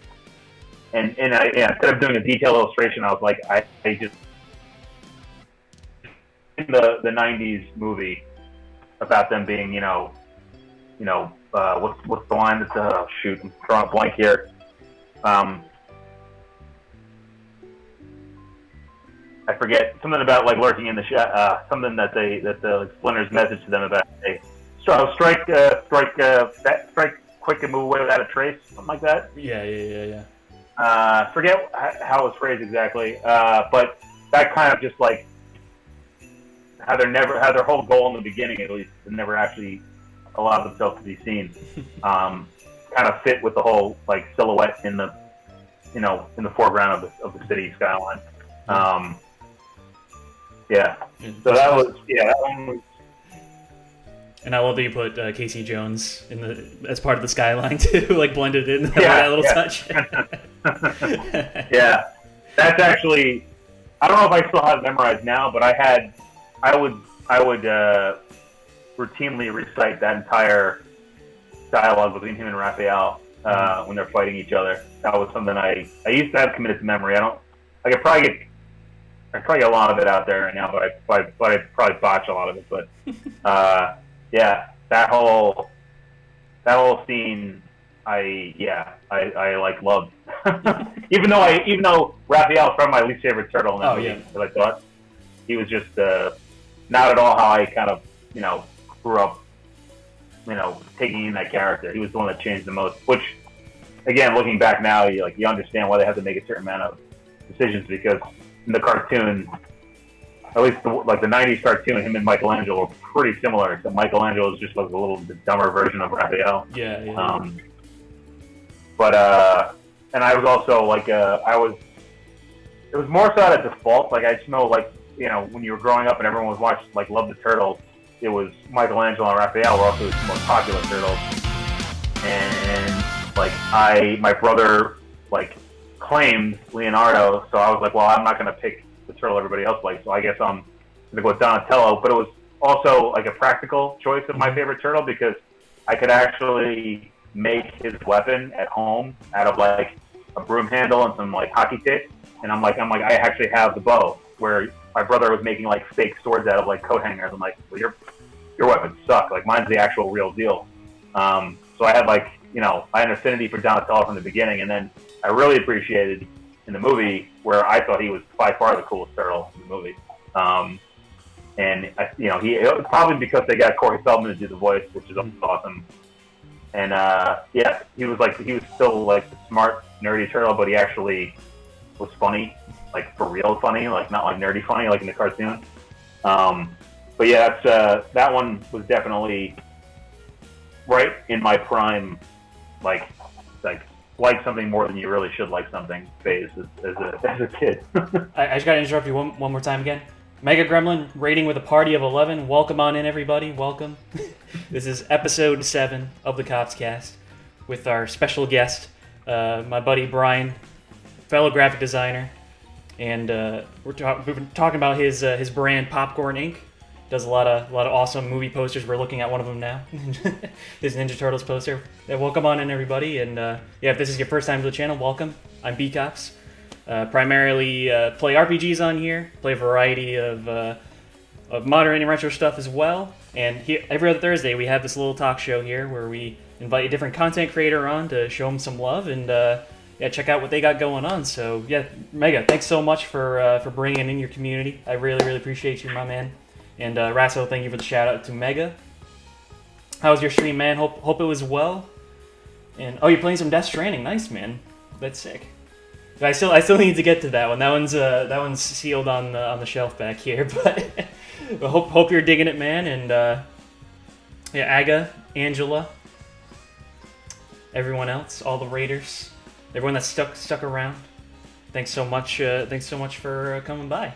and instead of doing a detailed illustration, I was like, I just, in the 90s movie about them being, what's the line that's shoot, I'm drawing a blank here. I forget, something about like lurking in the something that the Splinter's message to them about strike quick and move away without a trace, something like that. Yeah. Forget how it was phrased exactly, but that kind of just like how their whole goal in the beginning, at least, never actually allowed themselves to be seen. Kind of fit with the whole like silhouette in the foreground of the city skyline. Yeah. So that one was. And I love that you put Casey Jones as part of the skyline too, like blended in that little touch. Yeah, that's actually, I don't know if I still have it memorized now, but I would routinely recite that entire dialogue between him and Raphael when they're fighting each other. That was something I used to have committed to memory. I could probably get a lot of it out there right now, but I probably botch a lot of it. But yeah, that whole scene, I like loved. even though Raphael's probably my least favorite turtle in that movie, because I thought he was just not at all how I kind of grew up, taking in that character. He was the one that changed the most. Which, again, looking back now, you understand why they have to make a certain amount of decisions, because in the cartoon, at least the 90s cartoon, him and Michelangelo were pretty similar, except Michelangelo is just like a little dumber version of Raphael. Yeah. And I was also like, it was more so at a default. Like, I just know, like, when you were growing up and everyone was watching, like, Love the Turtles, it was Michelangelo and Raphael were also the most popular turtles. And like, my brother, like, claimed Leonardo, so I was like, well, I'm not going to pick the turtle everybody else likes, so I guess I'm going to go with Donatello. But it was also like a practical choice of my favorite turtle, because I could actually make his weapon at home out of like a broom handle and some like hockey tape. And I'm like, I actually have the bow, where my brother was making like fake swords out of like coat hangers. I'm like, well, your weapons suck. Like, mine's the actual real deal. So I had like, I had an affinity for Donatello from the beginning, and then I really appreciated in the movie where I thought he was by far the coolest turtle in the movie. And it was probably because they got Corey Feldman to do the voice, which is awesome. And he was still like the smart, nerdy turtle, but he actually was funny, like for real funny, like not like nerdy funny like in the cartoon. But yeah, that one was definitely right in my prime, like something more than you really should like something phase as a kid. I just gotta interrupt you one more time again. Mega Gremlin rating with a party of 11. Welcome on in, everybody. Welcome. This is episode 7 of the KoppsCast with our special guest, my buddy Bryan, fellow graphic designer, and we've been talking about his brand Popcorn Inc. Does a lot of awesome movie posters. We're looking at one of them now. His Ninja Turtles poster. Yeah, welcome on in, everybody. And if this is your first time to the channel, welcome. I'm Kopps. Primarily play RPGs on here. Play a variety of modern and retro stuff as well. And here, every other Thursday, we have this little talk show here where we invite a different content creator on to show them some love and check out what they got going on. So yeah, Mega, thanks so much for bringing in your community. I really, really appreciate you, my man. And Rasso, thank you for the shout out to Mega. How was your stream, man? Hope it was well. And you're playing some Death Stranding. Nice, man. That's sick. But I still need to get to that one. That one's sealed on the shelf back here. But hope you're digging it, man. And Aga, Angela, everyone else, all the Raiders, everyone that's stuck around. Thanks so much. Thanks so much for coming by.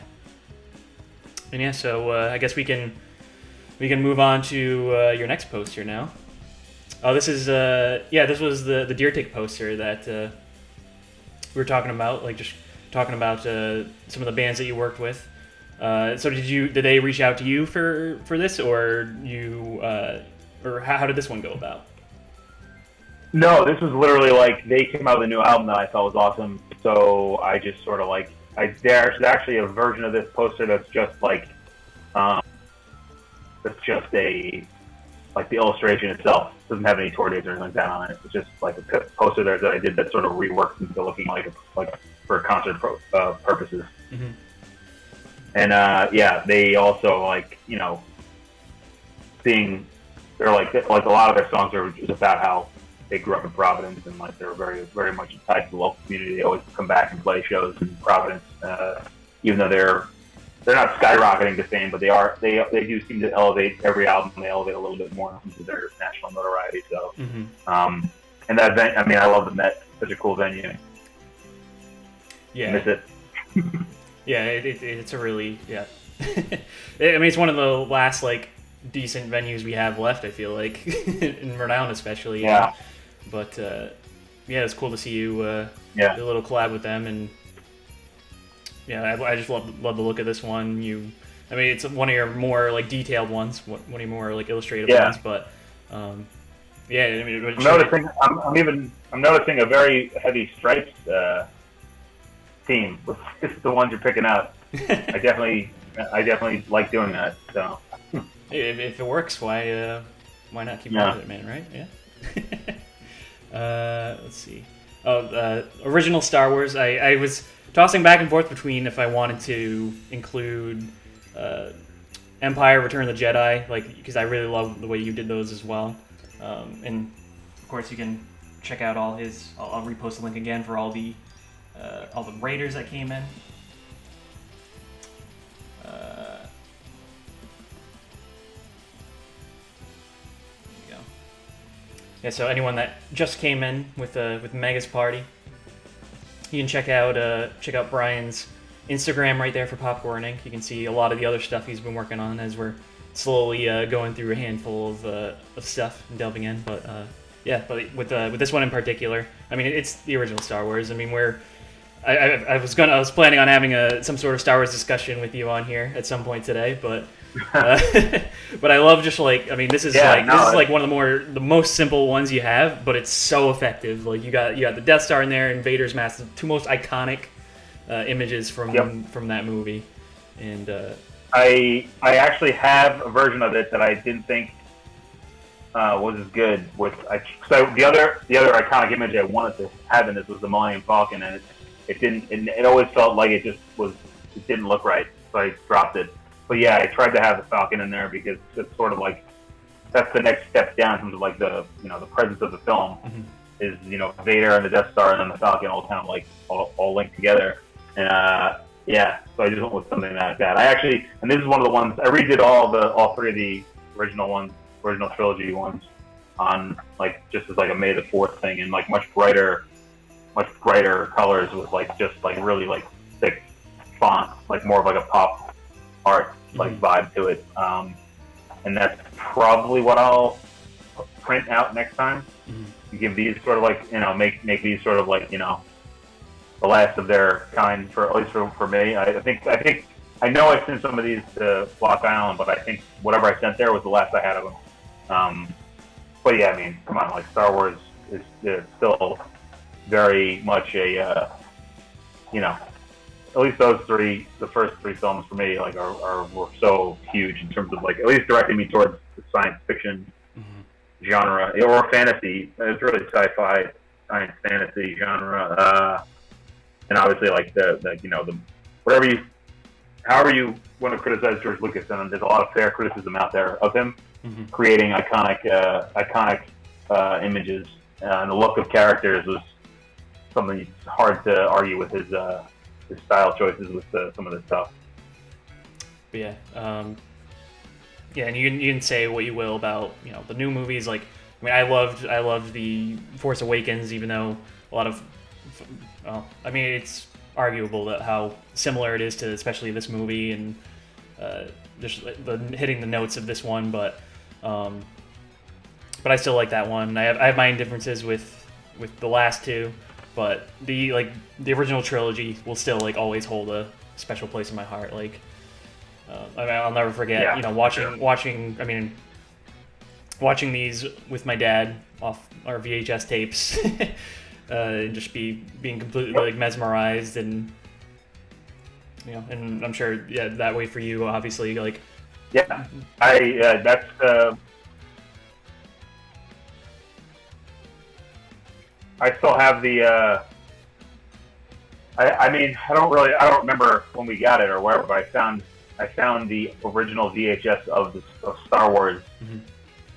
And yeah, so I guess we can move on to your next poster now. Oh, this is this was the Deer Tick poster that we were talking about, like just talking about some of the bands that you worked with. So did they reach out to you for this, or or how did this one go about? No, this was literally like they came out with a new album that I thought was awesome. So I just sort of like there's actually a version of this poster that's just like that's just a like the illustration itself doesn't have any tour dates or anything like that on it. It's just like a poster there that I did that sort of reworked into looking like for concert purposes. Mm-hmm. And yeah, they also like seeing they're like a lot of their songs are just about how they grew up in Providence and like they're very very much tied to the local community. They always come back and play shows in Providence, even though they're not skyrocketing to fame, but they do seem to elevate every album. They elevate a little bit more into their national notoriety. So, and that event, I mean, I love the Met. Such a cool venue. Yeah, miss it. Yeah, it's a really I mean, it's one of the last like decent venues we have left. I feel like in Rhode Island, especially. Yeah. But yeah, it's cool to see you do a little collab with them, and yeah, I just love the look of this one. I mean, it's one of your more like detailed ones, one of your more like illustrative ones, but yeah, I mean, I'm noticing a very heavy stripes theme with the ones you're picking out. I definitely like doing that. So if it works, why not keep going with it, man? Right? Yeah. Let's see. Original Star Wars. I was tossing back and forth between if I wanted to include Empire, Return of the Jedi, like because I really love the way you did those as well. And of course, you can check out all his. I'll repost the link again for all the Raiders that came in. There you go. Yeah, so anyone that just came in with Mega's party, you can check out Bryan's Instagram right there for Popcorn Inc. You can see a lot of the other stuff he's been working on as we're slowly going through a handful of stuff and delving in. But yeah, but with this one in particular, I mean, it's the original Star Wars. I mean, I was planning on having some sort of Star Wars discussion with you on here at some point today, but but I love just like, I mean, this is like one of the most simple ones you have, but it's so effective. Like you got the Death Star in there and Vader's mask, the two most iconic images from that movie. And I actually have a version of it that I didn't think was as good. So the other iconic image I wanted to have in this was the Millennium Falcon, and it didn't. It always felt like it didn't look right, so I dropped it. But yeah, I tried to have the Falcon in there because it's sort of like that's the next step down in terms of like the presence of the film is Vader and the Death Star and then the Falcon all kind of like all linked together. And yeah, so I just went with something like that. And this is one of the ones I redid all three of the original trilogy ones on like just as like a May the 4th thing, and like much brighter colors with like just like really like thick font, like more of like a pop art like vibe to it. And that's probably what I'll print out next time. Give these sort of like make these sort of like the last of their kind at least for me. I think I know I sent some of these to Block Island, but I think whatever I sent there was the last I had of them. But yeah, I mean, come on, like Star Wars is still very much a at least the first three films for me like were so huge in terms of like at least directing me towards the science fiction genre or fantasy. It's really sci-fi, science fantasy genre, and obviously like the however you want to criticize George Lucas, and there's a lot of fair criticism out there of him creating iconic images, and the look of characters was something hard to argue with his style choices with some of this stuff. But yeah, and you can say what you will about the new movies. Like, I mean, I loved the Force Awakens, even though a lot of, well, I mean, it's arguable that how similar it is to especially this movie and just hitting the notes of this one, but I still like that one. I have my differences with the last two, but the original trilogy will still like always hold a special place in my heart. Like, I mean, I'll never forget watching these with my dad off our VHS tapes, and just being completely like mesmerized, and and I'm sure that way for you, obviously, like that's I still have the. I mean, I don't remember when we got it or wherever, but I found the original VHS of Star Wars,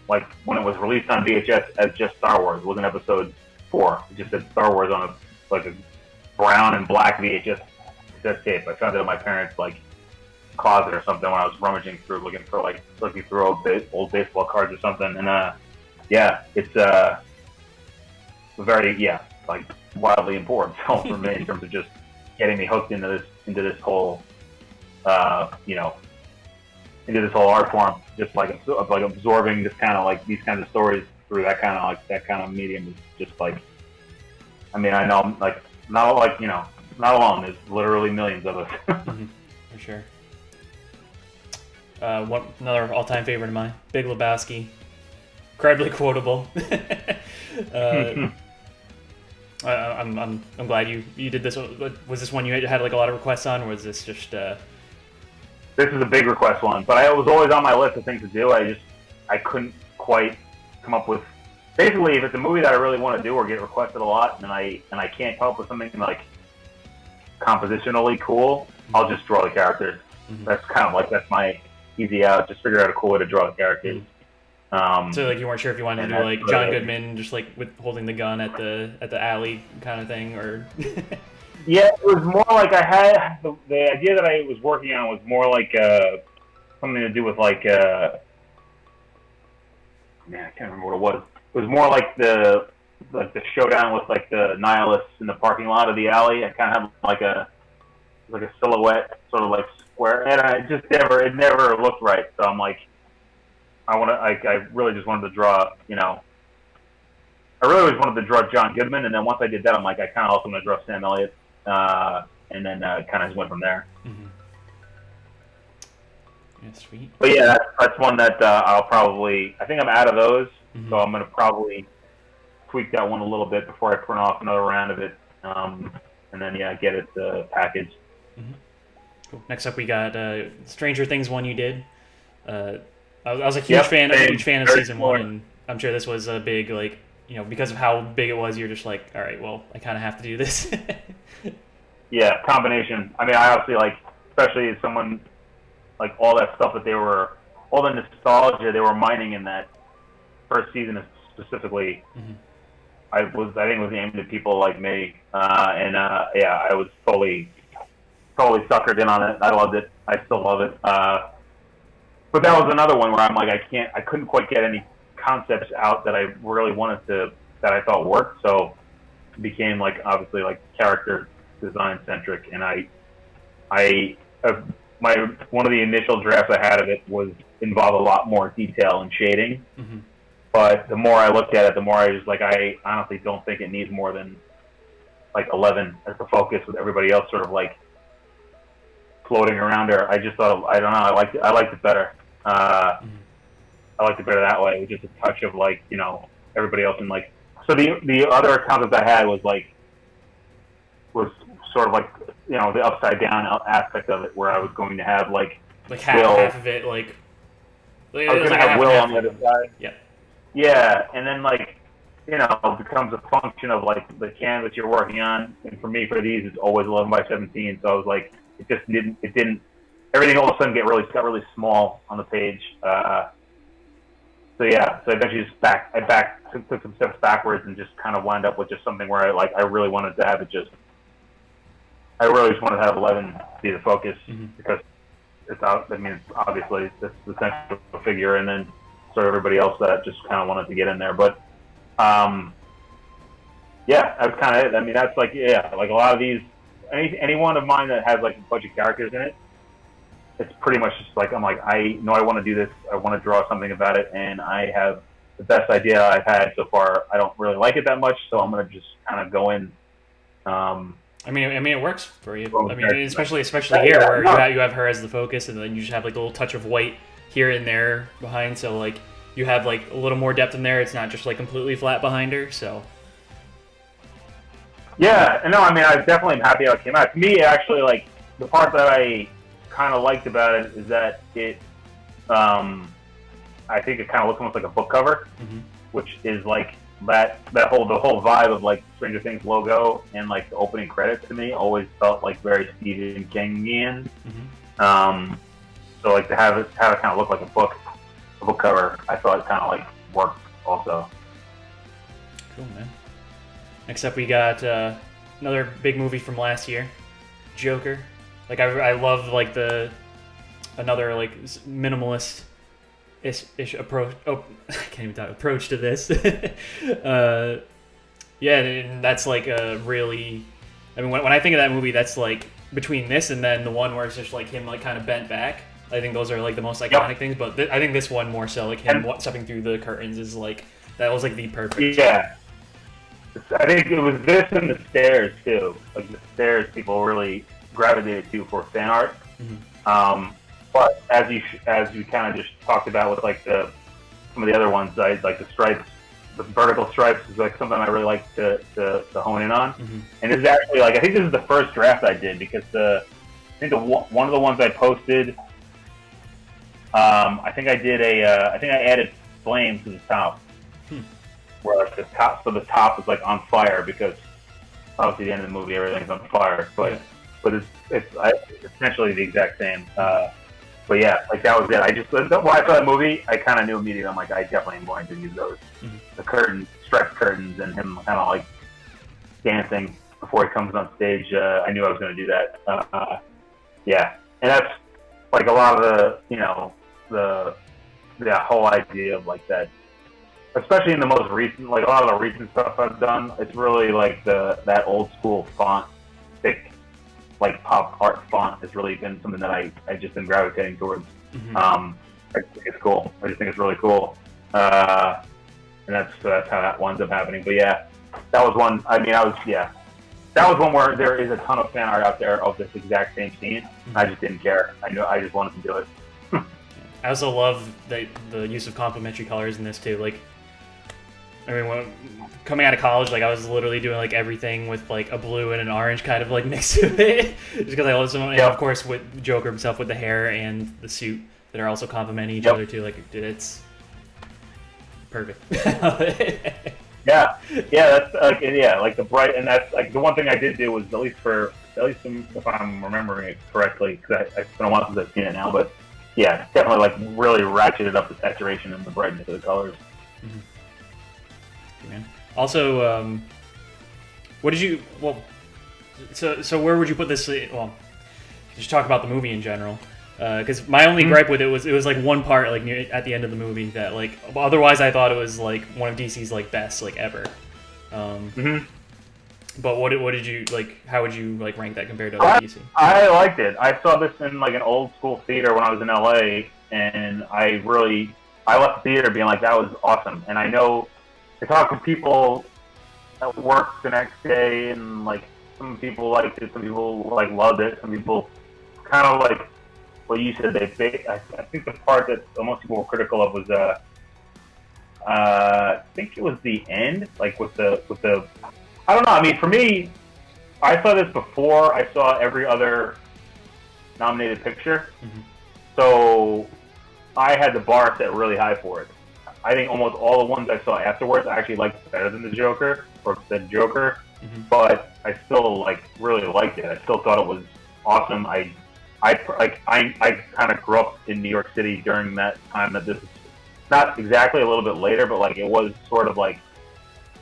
like when it was released on VHS as just Star Wars. It wasn't Episode 4. It just said Star Wars on a brown and black VHS cassette tape. I found it in my parents' like closet or something when I was rummaging through, looking through old baseball cards or something. And yeah, it's very like wildly important film for me in terms of just getting me hooked into this whole into this whole art form, just like absorbing this kind of like these kinds of stories through that kind of medium is just like, I mean, I know like not alone. There's literally millions of us. For sure. Another all-time favorite of mine, Big Lebowski, incredibly quotable. I'm glad you did this. Was this one you had like a lot of requests on, or was this just? This is a big request one, but it was always on my list of things to do. I couldn't quite come up with. Basically, if it's a movie that I really want to do or get requested a lot, and I can't come up with something like compositionally cool, I'll just draw the characters. That's kind of like that's my easy out. Just figure out a cool way to draw the characters. So like you weren't sure if you wanted to do like John Goodman, just like with holding the gun at the alley kind of thing, or. Yeah, it was more like I had the idea that I was working on was more like something to do with like man, I can't remember what it was. It was more like the showdown with like the nihilists in the parking lot of the alley. I kind of had like a silhouette, sort of like square, and it never looked right. So I'm like, I really just wanted to draw, I really always wanted to draw John Goodman, and then once I did that, I'm like, I kind of also want to draw Sam Elliott, and then kind of just went from there. Yeah, sweet. But yeah, that's one that I think I'm out of those, so I'm going to probably tweak that one a little bit before I print off another round of it, and then get it packaged. Cool. Next up, we got Stranger Things one you did. I was a huge fan of season 1, and I'm sure this was a big like. Because of how big it was, you're just like, all right, well, I kind of have to do this. Yeah, combination. I mean, I obviously like, especially as someone like all that stuff that all the nostalgia they were mining in that first season specifically. I think it was aimed at people like me, and I was totally suckered in on it. I loved it. I still love it. But that was another one where I'm like, I couldn't quite get any concepts out that I really wanted to, that I thought worked. So it became like, obviously like character design centric. And one of the initial drafts I had of it involved a lot more detail and shading. But the more I looked at it, the more I was like, I honestly don't think it needs more than like 11 as the focus, with everybody else sort of like floating around there. I just thought, I don't know, I liked it better. I liked it better that way, with just a touch of like, everybody else in like. So the other concept I had was sort of like, the upside down aspect of it, where I was going to have like half of it like. I was going to have Will on the other side. Yeah. Yeah, and then like, it becomes a function of like the canvas you're working on, and for me, for these, it's always 11 by 17. So I was like, it didn't. Everything all of a sudden got really small on the page. So eventually took some steps backwards and just kind of wound up with just something where I really wanted to have it I really just wanted to have 11 be the focus, because it's out. I mean, obviously it's the central figure, and then sort of everybody else that just kind of wanted to get in there. But that's kind of it. I mean, that's like like a lot of these. Any one of mine that has like a bunch of characters in it, it's pretty much just like, I'm like, I know I want to do this. I want to draw something about it, and I have the best idea I've had so far. I don't really like it that much, so I'm going to just kind of go in. I mean, it works for you. I mean, especially here, where you have her as the focus, and then you just have like a little touch of white here and there behind, so like you have like a little more depth in there. It's not just like completely flat behind her. So. Yeah, no, I mean, I definitely am happy how it came out. To me, actually, like the part that I kind of liked about it is that it, I think it kind of looks almost like a book cover, which is like the whole vibe of like Stranger Things logo and like the opening credits to me always felt like very Stephen Kingian. So like to have it kind of look like a book cover, I thought it kind of like worked also. Cool, man. Next up, we got another big movie from last year, Joker. Like I love like another like minimalist ish approach. Oh, I can't even talk. Approach to this. Yeah, and that's like a really. I mean, when I think of that movie, that's like between this and then the one where it's just like him like kind of bent back. I think those are like the most iconic things. But I think this one more so, like him stepping through the curtains is like that was like the perfect. Yeah. I think it was this and the stairs too. Like the stairs, people really gravitated to for fan art. But as you kind of just talked about with like some of the other ones, like the stripes, the vertical stripes is like something I really like to hone in on. And this is actually like I think this is the first draft I did because I think one of the ones I posted. I think I did I think I added flame to the top. Where like the top is like on fire because obviously at the end of the movie everything's on fire, but it's essentially the exact same. But yeah, like that was it. I just when I saw that movie, I kind of knew immediately. I'm like, I definitely am going to use those, the striped curtains, and him kind of like dancing before he comes on stage. I knew I was going to do that. Yeah, and that's like a lot of the whole idea of like that. Especially in the most recent, like a lot of the recent stuff I've done, it's really like that old school font, thick, like pop art font has really been something that I just been gravitating towards. I think it's cool. I just think it's really cool, and that's how that winds up happening. But yeah, that was one. I mean, that was one where there is a ton of fan art out there of this exact same scene. I just didn't care. I just wanted to do it. I also love the use of complementary colors in this too. Like. I mean, when coming out of college, like I was literally doing like everything with like a blue and an orange kind of like mix to it, just because I love some. And of course, with Joker himself with the hair and the suit that are also complementing each other too. Like, dude, it's perfect. Yeah, that's like the bright, and that's like the one thing I did do was at least if I'm remembering it correctly, because it's been a while since I've seen it now, but yeah, definitely like really ratcheted up the saturation and the brightness of the colors. Man. Also, what did you? Well, so where would you put this? Well, just talk about the movie in general, because my only gripe with it was like one part like near at the end of the movie that like otherwise I thought it was like one of DC's like best like ever. But what did you like? How would you like rank that compared to other DC? I liked it. I saw this in like an old school theater when I was in LA, and I left the theater being like that was awesome. And I know. I talked to people at work the next day, and like some people liked it, some people like loved it, some people kind of like what you said. I think the part that most people were critical of was I think it was the end, like with the I don't know. I mean, for me, I saw this before I saw every other nominated picture, so I had the bar set really high for it. I think almost all the ones I saw afterwards I actually liked better than the Joker, but I still like really liked it. I still thought it was awesome. I kind of grew up in New York City during that time that this is not exactly a little bit later, but like it was sort of like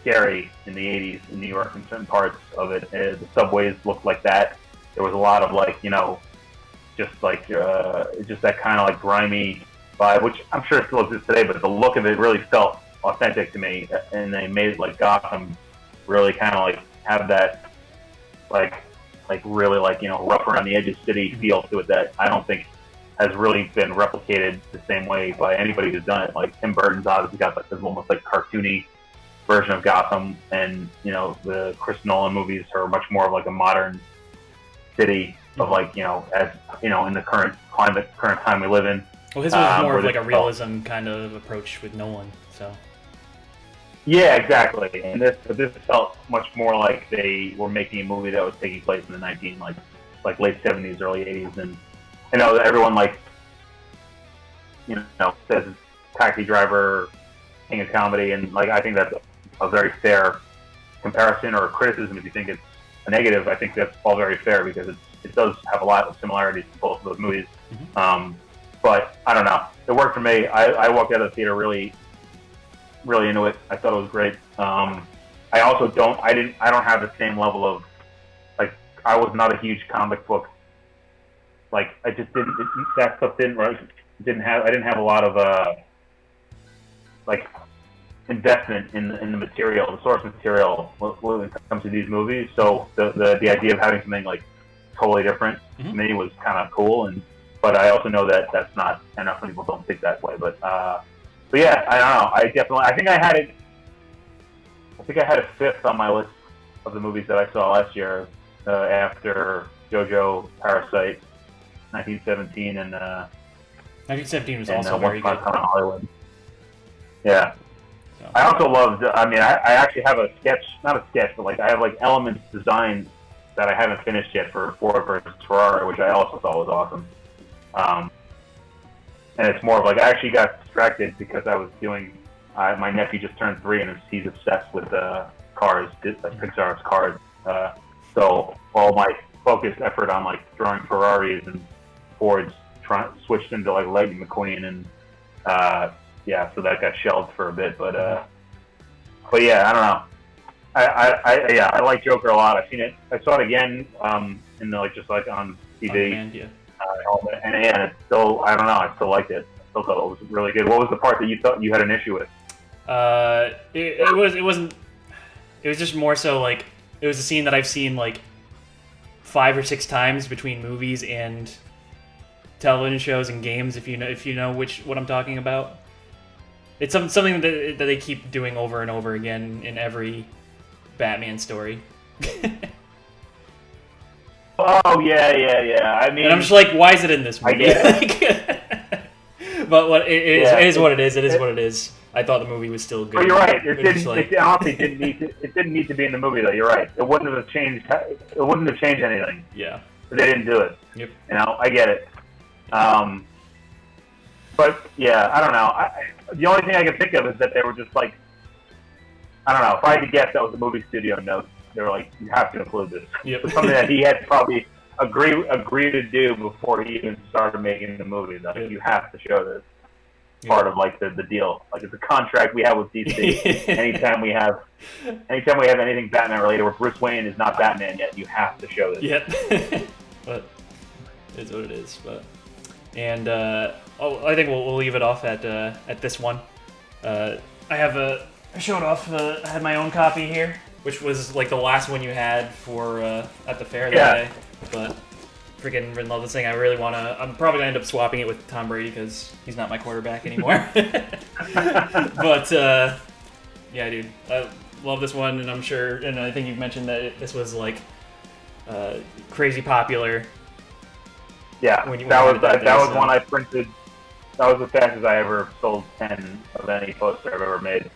scary in the 80s in New York in certain parts of it. The subways looked like that. There was a lot of like just that kind of like grimy vibe, which I'm sure it still exists today, but the look of it really felt authentic to me, and they made it like Gotham really kind of like have that like really like rough around the edges city feel to it that I don't think has really been replicated the same way by anybody who's done it. Like Tim Burton's obviously got like this almost like cartoony version of Gotham, and the Chris Nolan movies are much more of like a modern city of like as in the current time we live in. Well, his was more of like a realism kind of approach with Nolan, so. Yeah, exactly. And this felt much more like they were making a movie that was taking place in the like late 70s, early 80s, and I know that everyone like says Taxi Driver, king of comedy, and like I think that's a very fair comparison or criticism. If you think it's a negative, I think that's all very fair because it does have a lot of similarities to both of those movies. But I don't know. It worked for me. I walked out of the theater really into it. I thought it was great. I also I don't have the same level of, like, I was not a huge comic book, like, I just didn't, that stuff I didn't have a lot of, like, investment in the material, the source material when it comes to these movies. So the idea of having something, like, totally different to me was kind of cool. But I also know that that's not enough people don't think that way. But yeah, I don't know. I think I had a fifth on my list of the movies that I saw last year after JoJo, Parasite, 1917, and 1917 was also very good. Hollywood. Yeah. So. I also loved. I mean, I actually have a sketch, not a sketch, but like I have like elements designed that I haven't finished yet for Ford versus Ferrari, which I also thought was awesome. And it's more of like I actually got distracted because I was doing. My nephew just turned 3 and he's obsessed with cars, Pixar's Cars. So all my focused effort on like drawing Ferraris and Fords switched into like Lightning McQueen, and yeah, so that got shelved for a bit. But yeah, I don't know. I like Joker a lot. I've seen it. I saw it again in the, like just like on TV. And it's still, I don't know. I still liked it. I still thought it was really good. What was the part that you thought you had an issue with? It wasn't. It was just more so like it was a scene that I've seen like 5 or 6 times between movies and television shows and games. If you know what I'm talking about, it's something that they keep doing over and over again in every Batman story. Oh yeah. I mean, and I'm just like, why is it in this movie? I get it. But it is what it is. It is what it is. I thought the movie was still good. But you're right. It honestly didn't need to be in the movie though. You're right. It wouldn't have changed. It wouldn't have changed anything. Yeah. But they didn't do it. Yep. You know, I get it. But yeah, I don't know. The only thing I can think of is that they were just like, I don't know. If I had to guess, that was the movie studio note. They were like, you have to include this. Yep. It's something that he had to probably agree to do before he even started making the movie. That you have to show this. Part of like the deal, like it's a contract we have with DC. anytime we have anything Batman related where Bruce Wayne is not Batman yet, you have to show this. Yep. But it's what it is. But I think we'll leave it off at this one. I showed off. I had my own copy here, which was like the last one you had for at the fair that day. But freaking love this thing. I'm probably gonna end up swapping it with Tom Brady because he's not my quarterback anymore. But yeah, dude, I love this one, and I'm sure, and I think you've mentioned that this was like crazy popular. Yeah, that was one I printed. That was the fastest I ever sold 10 of any poster I've ever made.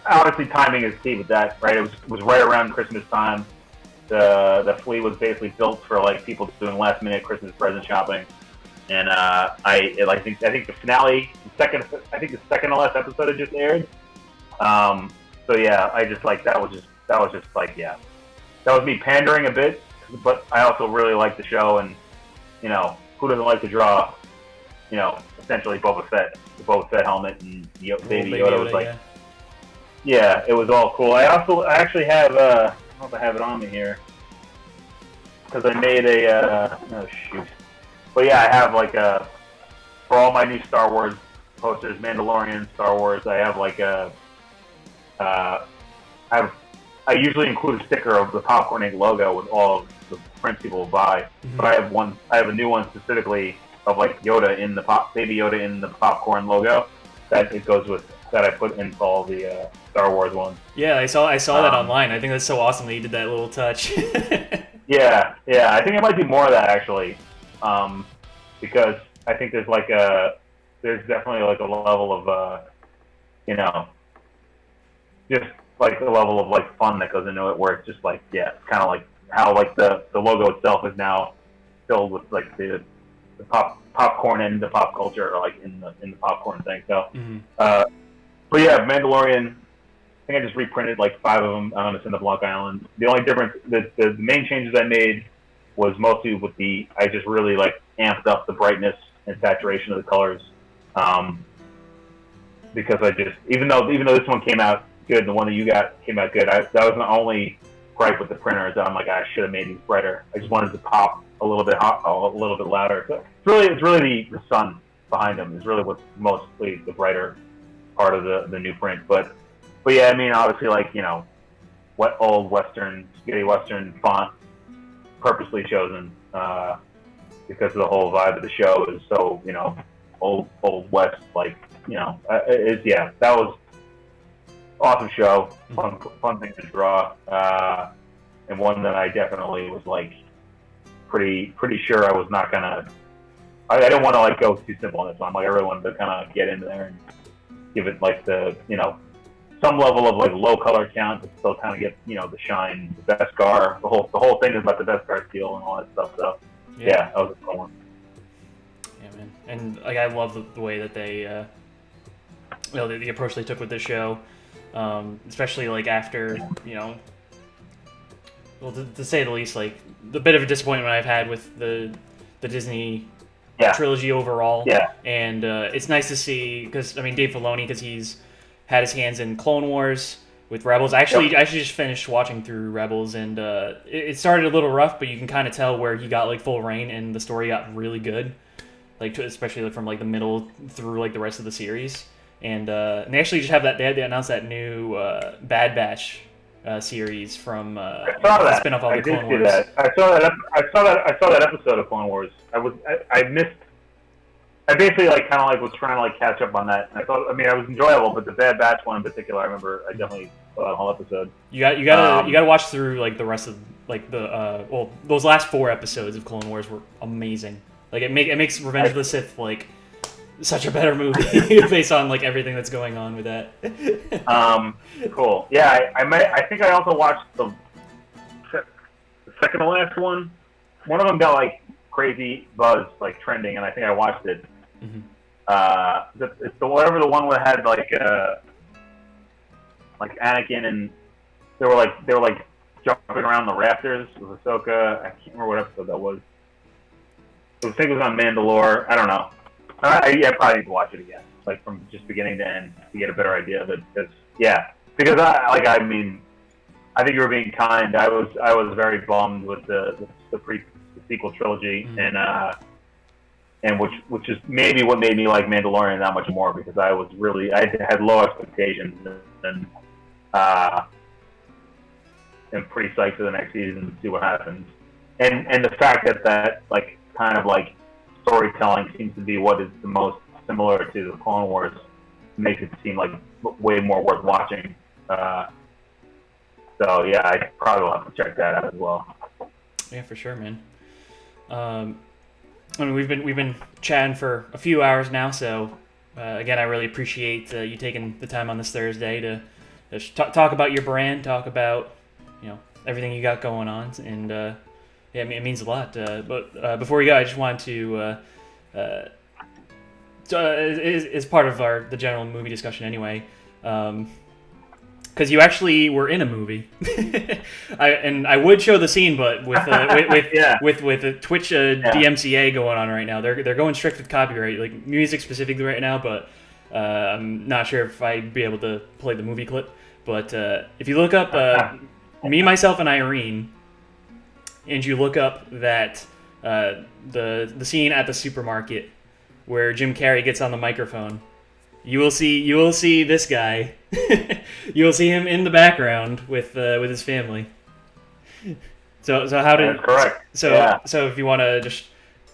Honestly, timing is key with that, right? It was right around Christmas time. The fleet was basically built for like people doing last minute Christmas present shopping, and I think the finale, the second to last episode had just aired. So yeah, I just like that was just like, yeah, that was me pandering a bit, but I also really liked the show, and you know, who doesn't like to draw, you know, essentially the Boba Fett helmet, and Baby Yoda was like, yeah, it was all cool. I actually have I don't know if I have it on me here, because I made oh shoot. But yeah, I have like for all my new Star Wars posters, Mandalorian, Star Wars, I have like I usually include a sticker of the Popcorn Inc. logo with all of the prints people will buy. Mm-hmm. But I have a new one specifically of like Baby Yoda in the Popcorn logo that it goes with, that I put in all the Star Wars ones. Yeah, I saw that online. I think that's so awesome that you did that little touch. yeah. I think it might be more of that actually, because I think there's definitely like a level of you know, just like a level of like fun that goes into it, where it's just like, yeah, it's kind of like how like the logo itself is now filled with like the popcorn and the pop culture, or like in the popcorn thing. So, but yeah, Mandalorian, think I just reprinted like 5 of them on the Sin of Long Island. The only difference, the main changes I made was mostly with I just really like amped up the brightness and saturation of the colors. Because I just, even though this one came out good, the one that you got came out good, that was my only gripe with the printer, is that I'm like, I should have made these brighter. I just wanted to pop a little bit louder. So it's really the sun behind them is really what's mostly the brighter part of the new print. But yeah, I mean, obviously, like, you know, old Western, spaghetti Western font, purposely chosen because of the whole vibe of the show is so, you know, old West, like, you know, that was awesome show, fun thing to draw, and one that I definitely was like pretty sure I was not gonna. I didn't want to like go too simple on this one. Like, I really wanted to kind of get in there and give it like the, you know, some level of like low color count, but still kind of get, you know, the shine, the Beskar. The whole thing is about the Beskar steel and all that stuff. So yeah, that was a cool one. Yeah, man, and like I love the way that they, you know, the approach they took with this show, especially like after, you know, well, to say the least, like the bit of a disappointment I've had with the Disney trilogy overall. Yeah. And it's nice to see, because I mean, Dave Filoni, because he's had his hands in Clone Wars with Rebels. I actually just finished watching through Rebels, and it started a little rough, but you can kind of tell where he got like full reign, and the story got really good, like especially like, from like the middle through like the rest of the series. And they actually just have that. They announced that new Bad Batch series from the spinoff of the Clone Wars. That. I saw that episode of Clone Wars. I missed. I basically like kind of like was trying to like catch up on that. And I was enjoyable, but the Bad Batch one in particular, I remember I definitely saw that whole episode. You gotta watch through like the rest of like the those last 4 episodes of Clone Wars were amazing. Like it makes Revenge of the Sith like such a better movie based on like everything that's going on with that. Cool. Yeah, I think I also watched the second to last one. One of them got like crazy buzz, like trending, and I think I watched it. Mm-hmm. It's whatever the one that had like Anakin, and they were like jumping around the rafters with Ahsoka. I can't remember what episode that was. I think it was on Mandalore. I don't know. I probably need to watch it again, like from just beginning to end, to get a better idea of it. Because I mean, I think you were being kind. I was very bummed with the sequel trilogy, mm-hmm. and which is maybe what made me like Mandalorian that much more, because I had low expectations, and I'm pretty psyched for the next season to see what happens, and the fact that like kind of like storytelling seems to be what is the most similar to the Clone Wars makes it seem like way more worth watching. So yeah, I probably will have to check that out as well. Yeah, for sure, man. I mean, we've been chatting for a few hours now, so again, I really appreciate you taking the time on this Thursday to just talk about your brand, talk about, you know, everything you got going on, and yeah, it means a lot. But before we go, I just wanted to, as part of the general movie discussion anyway, because you actually were in a movie, I would show the scene, but with the Twitch DMCA going on right now, they're going strict with copyright, like music specifically right now. But I'm not sure if I'd be able to play the movie clip. But if you look up Me, Myself, and Irene, and you look up that the scene at the supermarket where Jim Carrey gets on the microphone, you will see this guy. You will see him in the background with his family. So how did? That's correct. So if you want to just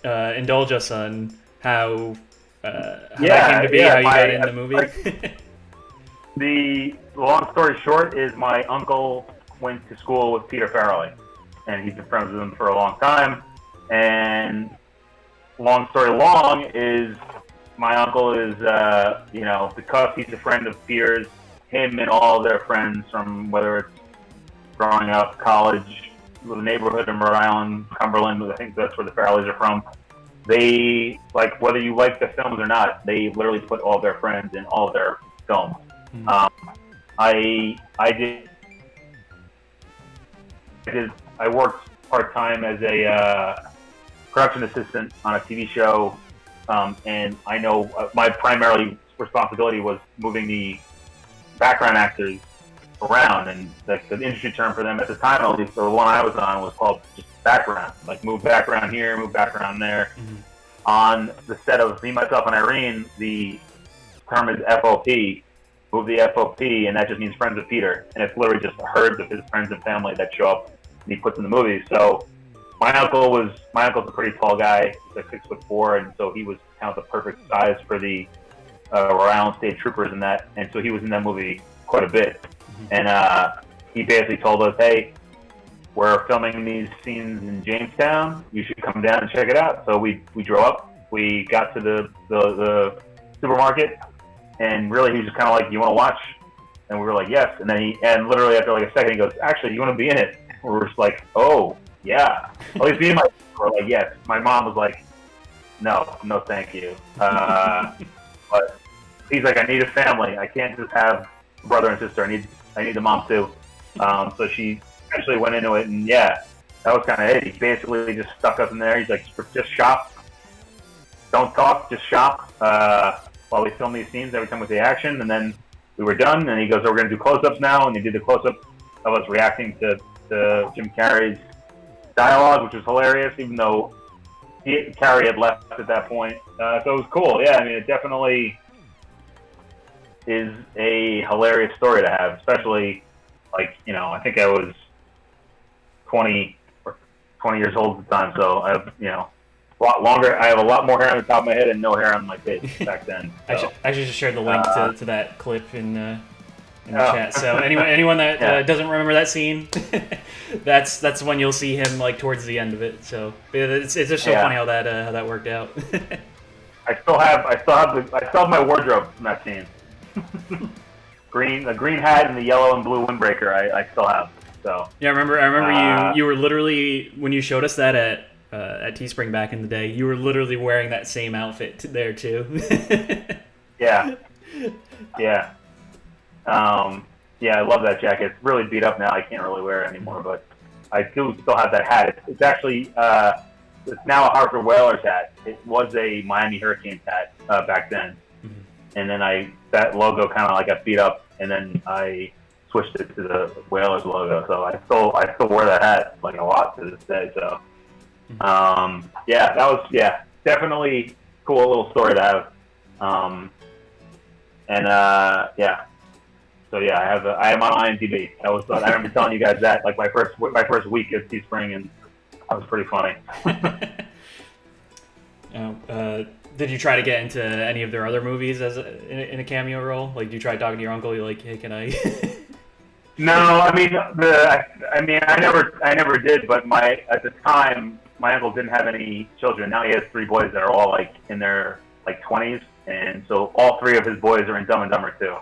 indulge us on how that came to be, how you got in the movie. The long story short is my uncle went to school with Peter Farrelly, and he's been friends with him for a long time. And long story long is my uncle is, because he's a friend of Peter's, him and all of their friends from whether it's growing up, college, the neighborhood in Rhode Island, Cumberland, I think that's where the Farrellys are from. They, like, whether you like the films or not, they literally put all their friends in all of their films. Mm-hmm. I worked part-time as a production assistant on a TV show, and I know my primary responsibility was moving the background actors around, and the industry term for them at the time, at least the one I was on, was called just background, like move background here, move background there. Mm-hmm. On the set of Me, Myself, and Irene, the term is FOP, move the FOP, and that just means friends of Peter, and it's literally just herds of his friends and family that show up and he puts in the movie. So my uncle's a pretty tall guy, he's like 6'4", and so he was kind of the perfect size for the Rhode Island State Troopers in that, and so he was in that movie quite a bit. And he basically told us, hey, we're filming these scenes in Jamestown. You should come down and check it out. So we drove up. We got to the supermarket, and really he was just kind of like, you want to watch? And we were like, yes. And then and literally after like a second, he goes, actually, you want to be in it? And we were just like, oh, yeah. At least me and my were like, yes. My mom was like, no, thank you. But he's like, I need a family. I can't just have a brother and sister. I need the mom too. So she actually went into it, and yeah, that was kind of it. He basically just stuck us in there. He's like, just shop, don't talk, just shop while we film these scenes every time we see action. And then we were done, and he goes, oh, we're going to do close-ups now. And he did the close-up of us reacting to Jim Carrey's dialogue, which was hilarious, even though Carrey had left at that point. So it was cool. Yeah, I mean, it definitely is a hilarious story to have, especially, like, you know, I think I was 20 years old at the time, so I have, you know, a lot longer. I have a lot more hair on the top of my head and no hair on my face back then. So. I should just share the link to that clip in the chat. So anyone that doesn't remember that scene, that's when you'll see him like towards the end of it. So it's just so funny how that worked out. I still have my wardrobe from that scene. The green hat and the yellow and blue windbreaker. I still have. So yeah, I remember you were literally, when you showed us that at Teespring back in the day, you were literally wearing that same outfit there too. Yeah. I love that jacket. It's really beat up now. I can't really wear it anymore, but I do still have that hat. It's actually it's now a Hartford Whalers hat. It was a Miami Hurricanes hat back then, and then that logo kind of like got beat up, and then I switched it to the Whalers logo. So I still wear that hat like a lot to this day. So that was definitely cool little story to have. So I am on IMDb. I remember telling you guys that like my first week at Teespring, and that was pretty funny. Did you try to get into any of their other movies as in a cameo role? Like, did you try talking to your uncle? You're like, hey, can I? No, I mean I never did. But at the time, my uncle didn't have any children. Now he has 3 boys that are all like in their like 20s, and so all 3 of his boys are in Dumb and Dumber too.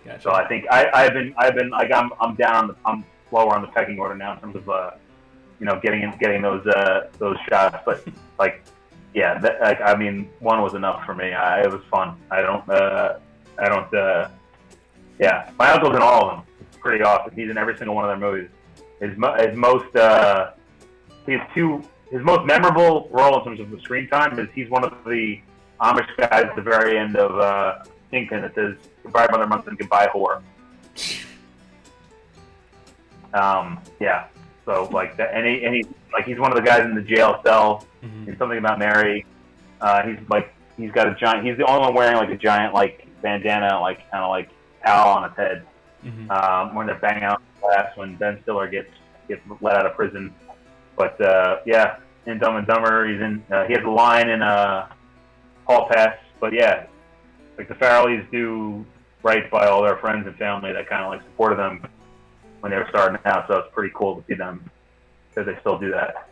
Gotcha. So I think I'm down. I'm lower on the pecking order now in terms of getting those shots. But like, I mean, one was enough for me. It was fun. My uncle's in all of them. It's pretty awesome. He's in every single one of their movies. His most memorable role in terms of the screen time is he's one of the Amish guys at the very end of Kingpin that says "Goodbye, Mother Munson, goodbye, whore." So like that, and he's one of the guys in the jail cell in Something About Mary. He's got a giant. He's the only one wearing like a giant like bandana, like kind of like towel on his head. When they're banging out glass when Ben Stiller gets let out of prison. But in Dumb and Dumber, he has a line in Hall Pass. But yeah, like the Farrellys do right by all their friends and family that kind of like supported them when they were starting out. So it's pretty cool to see them because they still do that.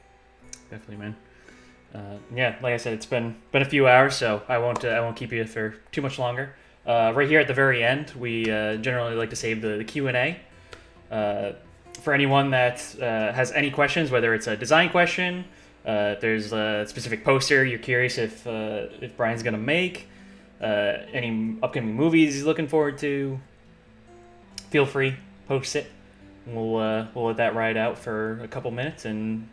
Definitely, man. Like I said, it's been a few hours, so I won't keep you for too much longer. Right here at the very end, we generally like to save the Q&A. For anyone that has any questions, whether it's a design question, if there's a specific poster you're curious if Bryan's going to make, any upcoming movies he's looking forward to, feel free, post it. We'll let that ride out for a couple minutes, and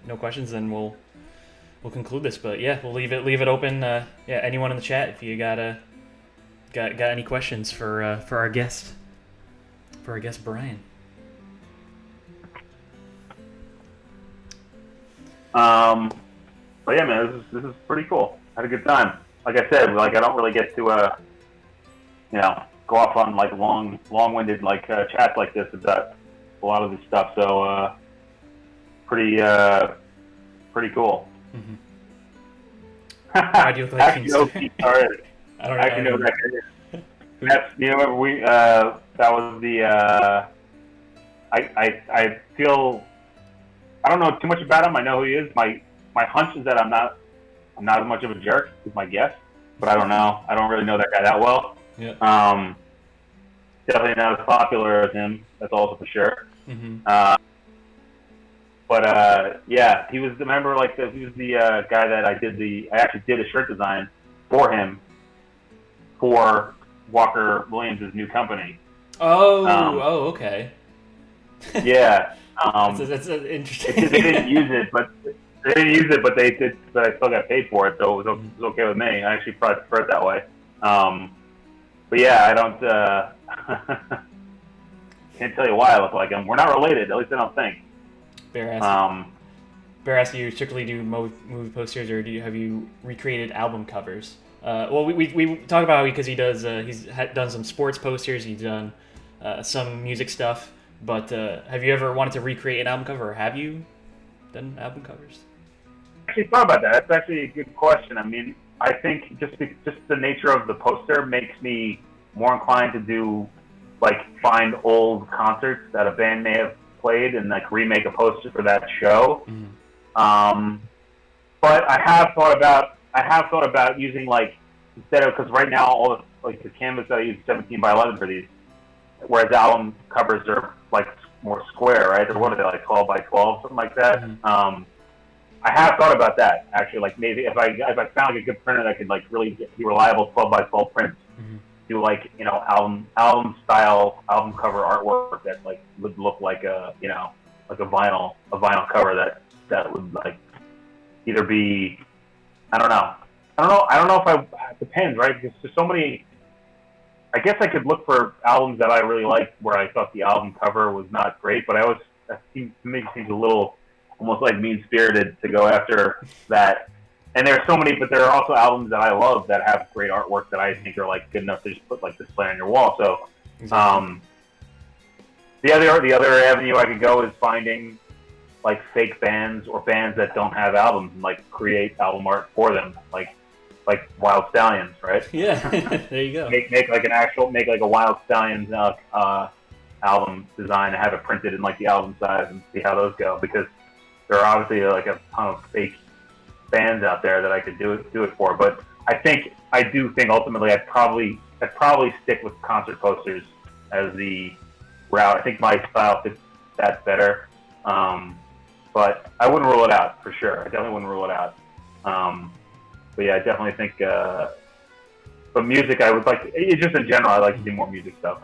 no questions, then we'll conclude this. But yeah, we'll leave it open. Anyone in the chat, if you got any questions for our guest, Bryan. But yeah, man, this is pretty cool. Had a good time. Like I said, like I don't really get to go off on like long-winded like chats like this about a lot of this stuff. So pretty cool. Mm-hmm. Why do you look like actually, sorry. I don't actually know that. You know, we that was the I feel I don't know too much about him. I know who he is. My hunch is that I'm not as much of a jerk as my guess, but I don't know. I don't really know that guy that well. Yeah. Definitely not as popular as him. That's also for sure. Mm-hmm. But yeah, he was the member. Like he was the guy that I actually did a shirt design for him for Walker Williams' new company. Oh, okay. Yeah. That's interesting. They didn't use it, but they did. But I still got paid for it, so it was okay with me. I actually probably prefer it that way. But yeah, I don't. Can't tell you why I look like him. We're not related, at least I don't think. Bear asked, do you strictly do movie posters, or have you recreated album covers? Well, we talk about because he does. He's done some sports posters. He's done some music stuff. But have you ever wanted to recreate an album cover, or have you done album covers? I actually thought about that. That's actually a good question. I mean, I think just the nature of the poster makes me more inclined to do find old concerts that a band may have played and remake a poster for that show. Mm-hmm. But I have thought about using instead of, because right now all the canvas that I use 17 by 11 for these, whereas album covers are more square, right? Or what are they, 12 by 12, something like that. Mm-hmm. I have thought about that actually. Maybe if I found a good printer that could really be reliable 12 by 12 prints, mm-hmm. do album style album cover artwork that would look like a vinyl cover that would either be I don't know if it depends, right? Because there's so many. I guess I could look for albums that I really liked where I thought the album cover was not great, but that seems a little almost mean-spirited to go after that. And there are so many, but there are also albums that I love that have great artwork that I think are good enough to just put display on your wall. So, exactly. The other avenue I could go is finding fake bands or bands that don't have albums and create album art for them, like Wild Stallions, right? Yeah, there you go. Make a Wild Stallions album design and have it printed in the album size and see how those go, because there are obviously a ton of fake bands out there that I could do it for. But I do think ultimately I'd probably stick with concert posters as the route. I think my style fits that better. But I wouldn't rule it out for sure. I definitely wouldn't rule it out. But yeah, I definitely think. But music, I would just in general, I like to do more music stuff.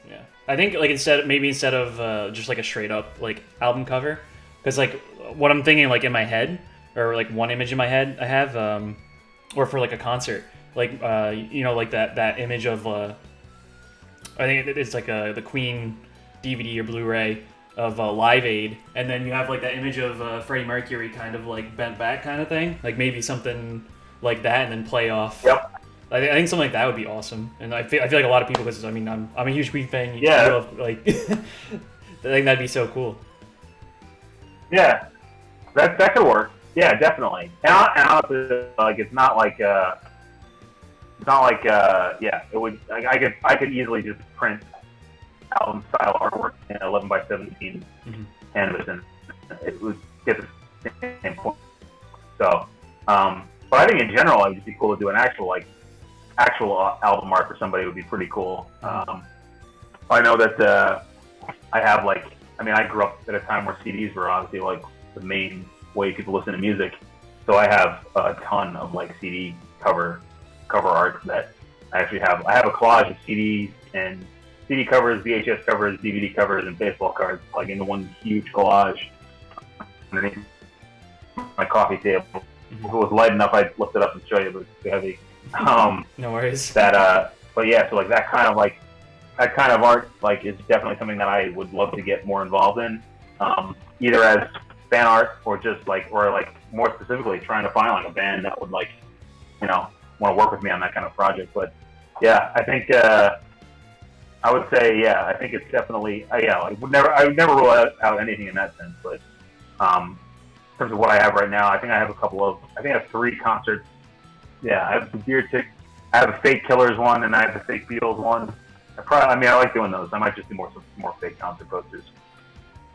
Yeah, I think instead of just a straight up album cover, because what I'm thinking in my head, or one image in my head I have, or for a concert, that image of I think it's the Queen DVD or Blu-ray of Live Aid, and then you have that image of Freddie Mercury kind of bent back kind of thing, maybe something like that, and then play off. Yep. I think something like that would be awesome, and I feel like a lot of people, because I'm a huge Queen fan. Yeah. I think that'd be so cool. Yeah, that could work. Yeah, definitely. And honestly, it's not yeah, it would. I could easily just print album style artwork in 11 by 17 mm-hmm. canvas, and it would get the same point. So, but I think in general, it would just be cool to do an actual album art for somebody. Would be pretty cool. I know that I have I grew up at a time where CDs were obviously the main way people listen to music. So I have a ton of CD cover art that I actually have. I have a collage of CDs and CD covers, VHS covers, DVD covers, and baseball cards, like into one huge collage underneath my coffee table. If it was light enough, I'd lift it up and show you, but it's too heavy. No worries. But yeah, so like that kind of art, like, is definitely something that I would love to get more involved in, either as fan art or just like, or like more specifically trying to find like a band that would, like, you know, want to work with me on that kind of project. But yeah, I think I would say, yeah, I think it's definitely, yeah, I would never rule out anything in that sense. But in terms of what I have right now, I think I have I have 3 concerts. Yeah, I have the Beer Tick, I have a Fake Killers one, and I have the Fake Beatles one. I like doing those. I might just do more fake concert posters,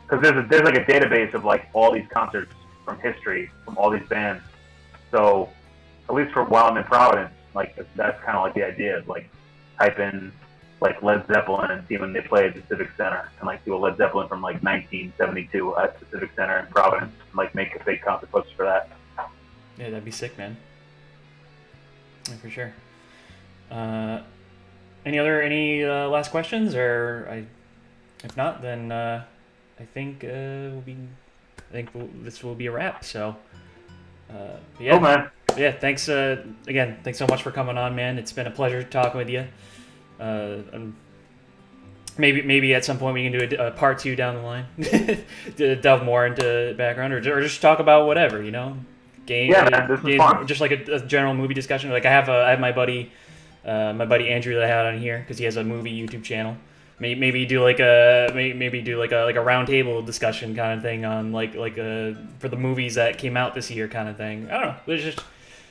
because there's like a database of like all these concerts from history from all these bands. So at least for while I'm in Providence, like that's kind of like the idea of like type in like Led Zeppelin and see when they play at the Civic Center, and like do a Led Zeppelin from like 1972 at the Civic Center in Providence, and like make a fake concert poster for that. Yeah, that'd be sick, man. Yeah, for sure. Any last questions, or if not, then I think this will be a wrap. So yeah. Oh man. Yeah, thanks again. Thanks so much for coming on, man. It's been a pleasure talking with you. Maybe at some point we can do a part 2 down the line, to delve more into background, or just talk about whatever, you know, game. Yeah, man, this is fun. Just like a general movie discussion. Like I have my buddy Andrew that I had on here because he has a movie YouTube channel. Maybe do like a round table discussion kind of thing on like for the movies that came out this year kind of thing. I don't know.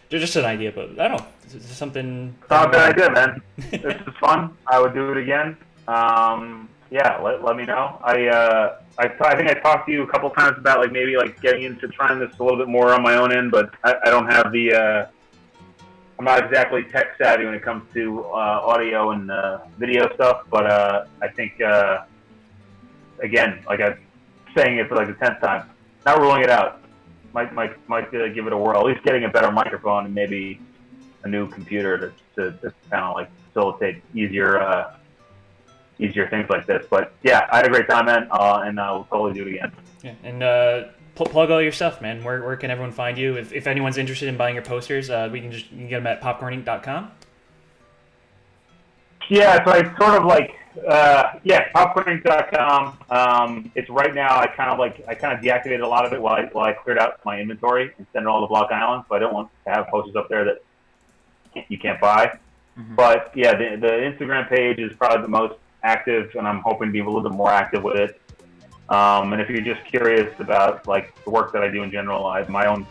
There's just an idea, but I don't know. It's just something. Not a bad idea, man. This is fun. I would do it again. Yeah, let me know. I think I talked to you a couple times about like maybe like getting into trying this a little bit more on my own end, but I don't have the. I'm not exactly tech savvy when it comes to audio and video stuff, but I think again, like I'm saying it for like the 10th time, not ruling it out. Might give it a whirl. At least getting a better microphone and maybe a new computer to kind of like facilitate easier things like this. But yeah, I had a great time, man, and I'll totally do it again. Yeah, and plug all your stuff, man. Where can everyone find you? If anyone's interested in buying your posters, you can get them at popcorninc.com. Yeah, so I sort of like popcorninc.com. It's right now. I kind of deactivated a lot of it while I cleared out my inventory and sent it all to Block Island. So I don't want to have posters up there that you can't buy. Mm-hmm. But yeah, the Instagram page is probably the most active, and I'm hoping to be a little bit more active with it. And if you're just curious about like the work that I do in general, I have my own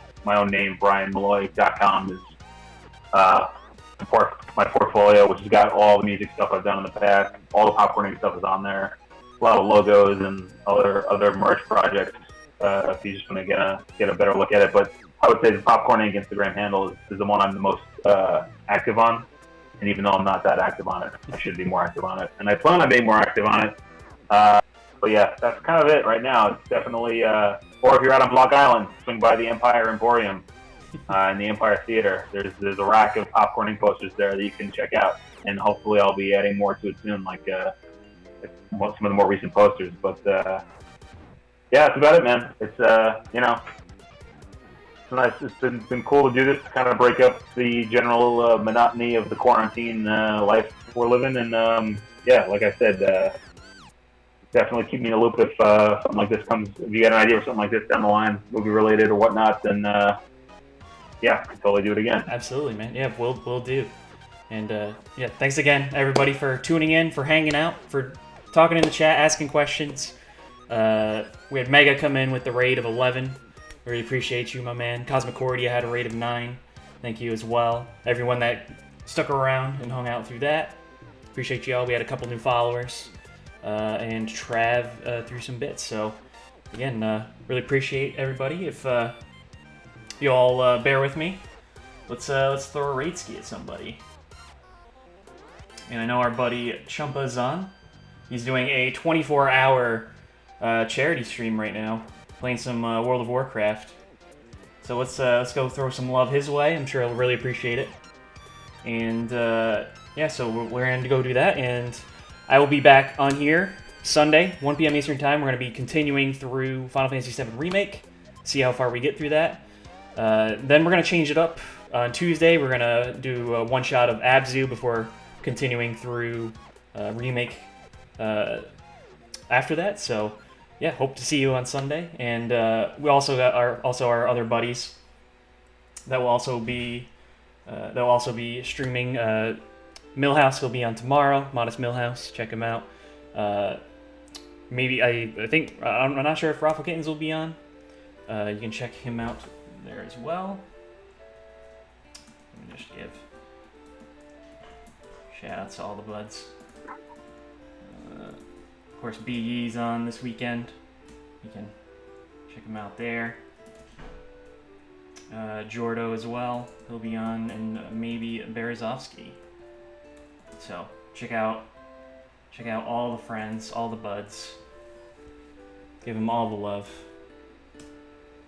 name, BryanMalloy.com is my portfolio, which has got all the music stuff I've done in the past. All the popcorning stuff is on there. A lot of logos and other merch projects. If you just want to get a better look at it, but I would say the Popcorn Inc. Instagram handle is the one I'm the most active on. And even though I'm not that active on it, I should be more active on it, and I plan on being more active on it. But yeah, that's kind of it right now. It's definitely, or if you're out on Block Island, swing by the Empire Emporium in the Empire Theater. There's a rack of popcorning posters there that you can check out, and hopefully I'll be adding more to it soon, like some of the more recent posters. But yeah, that's about it, man. It's it's nice. It's been cool to do this, to kind of break up the general monotony of the quarantine life we're living, and yeah, like I said. Definitely keep me in the loop if something like this comes. If you got an idea for something like this down the line, movie related or whatnot, then yeah, I can totally do it again. Absolutely, man. Yeah, we'll do. And yeah, thanks again, everybody, for tuning in, for hanging out, for talking in the chat, asking questions. We had Mega come in with the rate of 11. Really appreciate you, my man. Cosmic Cordia had a rate of 9. Thank you as well. Everyone that stuck around and hung out through that. Appreciate y'all. We had a couple new followers. And Trav threw some bits. So again, really appreciate everybody. If you all bear with me, let's throw a rate ski at somebody. And I know our buddy Chumpa's on. He's doing a 24-hour charity stream right now, playing some World of Warcraft. So let's go throw some love his way. I'm sure he'll really appreciate it. And yeah, so we're going to go do that. And I will be back on here Sunday, 1 p.m. Eastern Time. We're going to be continuing through Final Fantasy VII Remake, see how far we get through that. Then we're going to change it up. On Tuesday, we're going to do a one-shot of Abzu before continuing through Remake after that. So, yeah, hope to see you on Sunday. And we also got our other buddies that will also be streaming. Millhouse will be on tomorrow. Modest Millhouse, check him out. Maybe I think I'm not sure if Raffle Kittens will be on. You can check him out there as well. Let me just give shout outs to all the buds. Of course, BE's on this weekend. You can check him out there. Jordo as well. He'll be on, and maybe Berezovsky. So check out all the friends, all the buds. Give them all the love.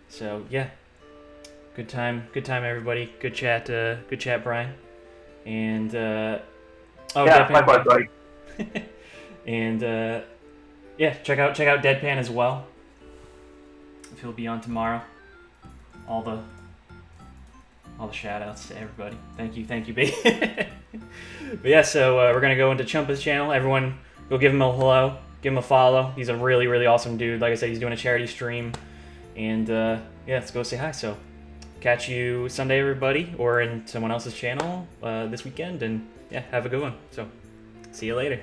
So yeah, good time, everybody. Good chat, Bryan. And yeah, likewise, buddy. And yeah, check out Deadpan as well. If he'll be on tomorrow. All the shout outs to everybody. Thank you, babe. But yeah, so we're gonna go into Chumpa's channel. Everyone, go give him a hello, give him a follow. He's a really, really awesome dude. Like I said, he's doing a charity stream, and yeah, let's go say hi. So, catch you Sunday, everybody, or in someone else's channel this weekend, and yeah, have a good one. So, see you later.